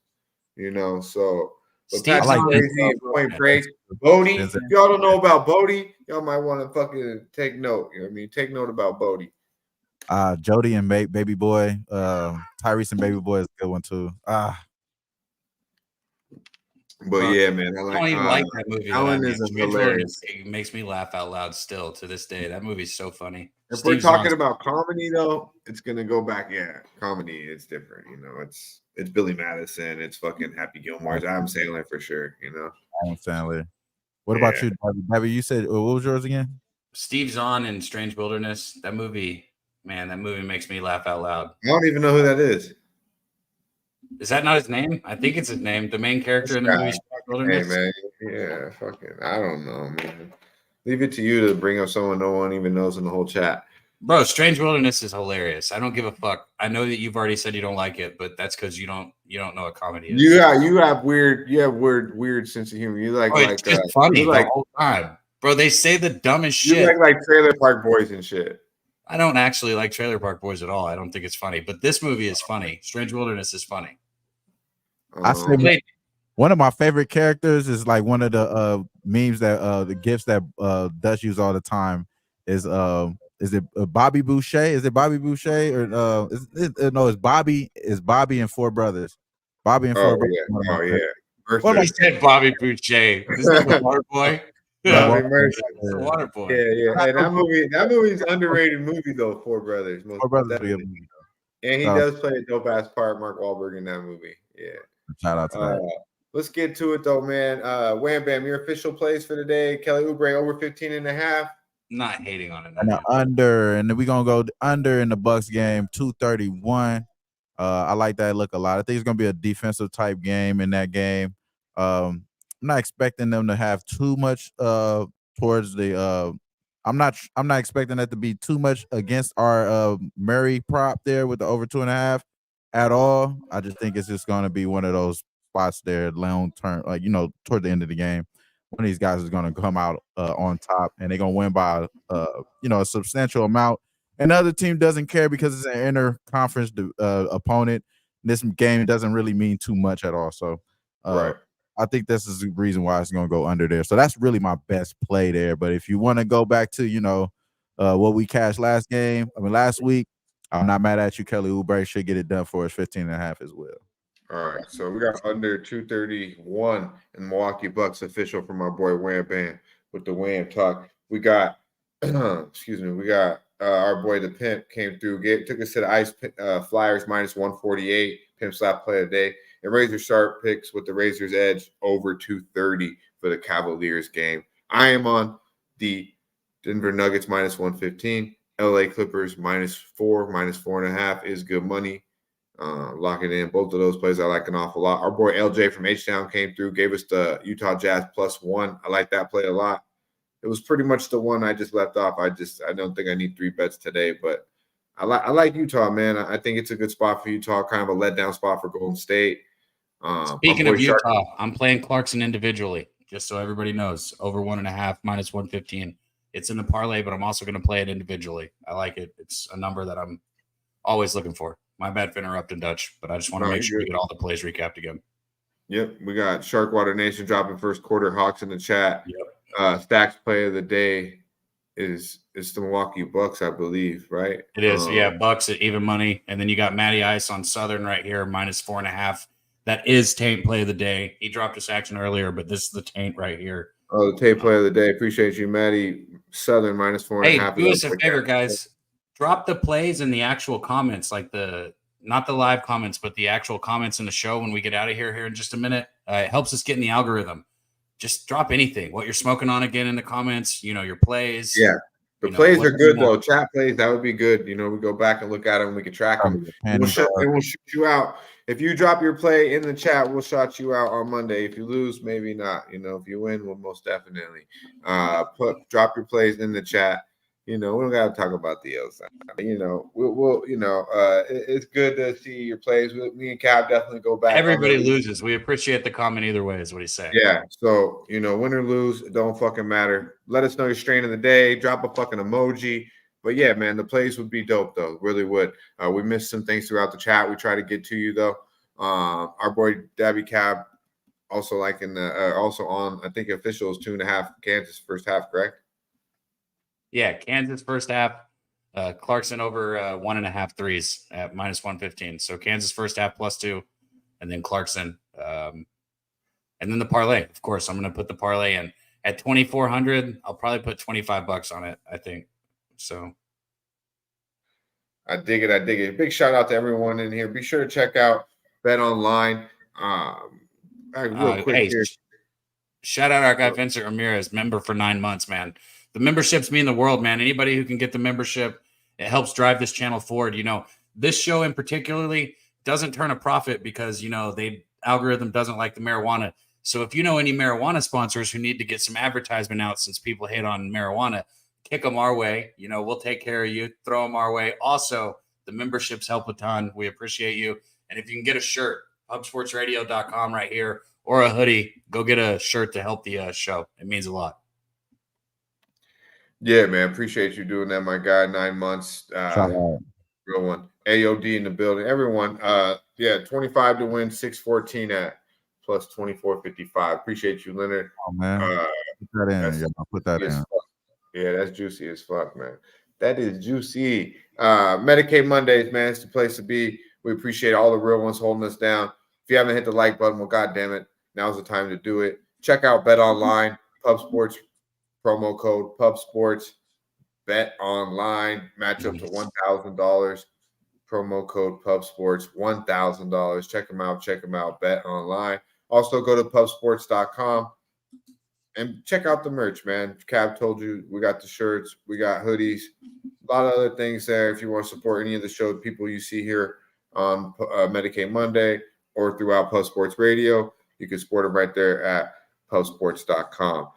C: You know, so but Patrick Swayze, Point Break, Bodie. If y'all don't know about Bodie, y'all might want to fucking take note. You know what I mean? Take note about Bodie.
L: Jody and Baby Boy, Tyrese and Baby Boy is a good one too.
C: But yeah, man,
B: I don't even like that movie.
C: Allen is hilarious.
B: It makes me laugh out loud still to this day. That movie's so funny.
C: If we're talking about comedy, though, it's gonna go back. Yeah, comedy is different. You know, it's Billy Madison, it's fucking Happy Gilmore, it's Adam Sandler for sure. You know,
L: Adam Sandler. What about you, Debbie? You said what was yours again?
B: Steve Zahn in Strange Wilderness. That movie, man, that movie makes me laugh out loud.
C: I don't even know who that is.
B: Is that not his name? I think it's his name. The main character in the movie Strange Wilderness.
C: Hey, man, yeah, fucking, I don't know, man. Leave it to you to bring up someone no one even knows in the whole chat.
B: Bro, Strange Wilderness is hilarious. I don't give a fuck. I know that you've already said you don't like it, but that's because you don't know what comedy is.
C: You have weird sense of humor. You like
B: it's just funny the whole time. Bro, they say the dumbest shit.
C: You like Trailer Park Boys and shit.
B: I don't actually like Trailer Park Boys at all. I don't think it's funny, but this movie is funny. Strange Wilderness is funny.
L: I say one of my favorite characters is like one of the memes that the gifs that Dutch use all the time is is it Bobby Boucher? Is it Bobby Boucher or no? It's Bobby. It's Bobby and four brothers. Bobby and four brothers.
B: He said Bobby Boucher. Is that the water boy?
C: Bobby Mercer.
B: The water boy.
C: Yeah. Hey, that movie's underrated movie though. Four Brothers.
L: Four Brothers.
C: And he does play a dope ass part, Mark Wahlberg, in that movie. Yeah.
L: Shout out to that.
C: Let's get to it though, man. Wham Bam, your official plays for the day. Kelly Oubre over 15.5.
B: Not hating on it.
L: And under, and then we're gonna go under in the Bucks game, 231. I like that look a lot. I think it's gonna be a defensive type game in that game. I'm not expecting them to have too much towards the I'm not expecting that to be too much against our Murray prop there with the over 2.5 at all. I just think it's just gonna be one of those spots there long term, like toward the end of the game. One of these guys is going to come out on top, and they're going to win by, a substantial amount. And the other team doesn't care because it's an inter-conference opponent. This game doesn't really mean too much at all. So
C: right.
L: I think this is the reason why it's going to go under there. So that's really my best play there. But if you want to go back to, what we cashed last week, I'm not mad at you. Kelly Oubre should get it done for us 15.5 as well.
C: All right, so we got under 231 in Milwaukee Bucks official from our boy Wham Bam with the Wham talk. We got, we got our boy the Pimp came through, took us to the Ice Flyers minus 148, Pimp slap play of the day, and Razor Sharp picks with the Razor's Edge over 230 for the Cavaliers game. I am on the Denver Nuggets minus 115, LA Clippers minus 4.5 is good money. Locking in both of those plays I like an awful lot. Our boy LJ from HTOWN came through, gave us the Utah Jazz +1. I like that play a lot. It was pretty much the one I just left off. I don't think I need 3 bets today, but I like Utah, man. I think it's a good spot for Utah, kind of a letdown spot for Golden State.
B: Speaking of Utah, I'm playing Clarkson individually, just so everybody knows. Over 1.5 minus 115. It's in the parlay, but I'm also going to play it individually. I like it. It's a number that I'm always looking for. My bad for interrupting, Dutch, but I just want to make sure we get all the plays recapped again.
C: Yep, we got Sharkwater Nation dropping first quarter. Hawks in the chat.
B: Yep.
C: Stacks play of the day is the Milwaukee Bucks, I believe, right?
B: It is, Bucks at even money, and then you got Matty Ice on Southern right here, minus 4.5. That is Taint play of the day. He dropped his action earlier, but this is the Taint right here.
C: Oh, the Taint play of the day. Appreciate you, Matty. Southern minus 4.5.
B: Hey, do us a favor, guys. Drop the plays in the actual comments, like not the live comments, but the actual comments in the show when we get out of here in just a minute. It helps us get in the algorithm. Just drop anything, what you're smoking on again in the comments, your plays.
C: Yeah. The plays are good, though. Chat plays, that would be good. We go back and look at them. We can track them. We'll shoot you out. If you drop your play in the chat, we'll shout you out on Monday. If you lose, maybe not. If you win, we'll most definitely. Drop your plays in the chat. We don't got to talk about the other side. It's good to see your plays. Me and Cab definitely go back.
B: Everybody loses. We appreciate the comment either way, is what he's saying.
C: Yeah. So, win or lose, it don't fucking matter. Let us know your strain of the day. Drop a fucking emoji. But yeah, man, the plays would be dope, though. Really would. We missed some things throughout the chat. We try to get to you, though. Our boy Daby Cab also also on, I think, officials 2.5 Kansas first half, correct?
B: Yeah, Kansas first half, Clarkson over 1.5 threes at minus 115. So Kansas first half +2, and then Clarkson. And then the parlay, of course. I'm going to put the parlay in. At 2,400, I'll probably put $25 on it, I think. So
C: I dig it. Big shout out to everyone in here. Be sure to check out Bet Online. Real quick here.
B: Shout out our guy Vincent Ramirez, member for 9 months, man. The memberships mean the world, man. Anybody who can get the membership, it helps drive this channel forward. This show in particularly doesn't turn a profit because, the algorithm doesn't like the marijuana. So if you know any marijuana sponsors who need to get some advertisement out since people hate on marijuana, kick them our way. We'll take care of you. Throw them our way. Also, the memberships help a ton. We appreciate you. And if you can get a shirt, pubsportsradio.com right here, or a hoodie, go get a shirt to help the show. It means a lot.
C: Yeah, man. Appreciate you doing that, my guy. 9 months. Real one. AOD in the building. Everyone. 25 to win, 614 at plus 24.55. Appreciate you, Leonard.
L: Oh, man. Put that in. Put that in.
C: Yeah, that's juicy as fuck, man. That is juicy. Medicate Mondays, man, it's the place to be. We appreciate all the real ones holding us down. If you haven't hit the like button, well, God damn it, now's the time to do it. Check out Bet Online, Pub Sports, promo code Pub Sports, Bet Online, match up to $1,000. Promo code Pub Sports, $1,000. Check them out. Bet Online. Also go to pubsports.com and check out the merch, man. Cab told you we got the shirts, we got hoodies, a lot of other things there. If you want to support any of the show people you see here on Medicate Monday or throughout Pub Sports Radio, you can support them right there at pubsports.com.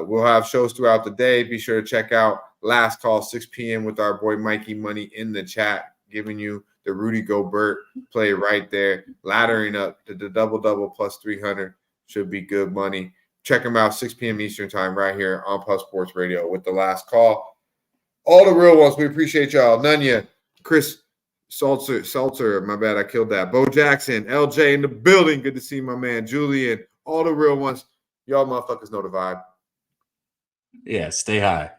C: We'll have shows throughout the day. Be sure to check out Last Call, 6 p.m. with our boy Mikey Money in the chat, giving you the Rudy Gobert play right there, laddering up to the double plus 300. Should be good money. Check them out, 6 p.m. Eastern time right here on Pub Sports Radio with the Last Call. All the real ones, we appreciate y'all. Nunya, Chris Seltzer, my bad, I killed that. Bo Jackson, LJ in the building. Good to see my man Julian. All the real ones. Y'all motherfuckers know the vibe.
B: Yeah, stay high.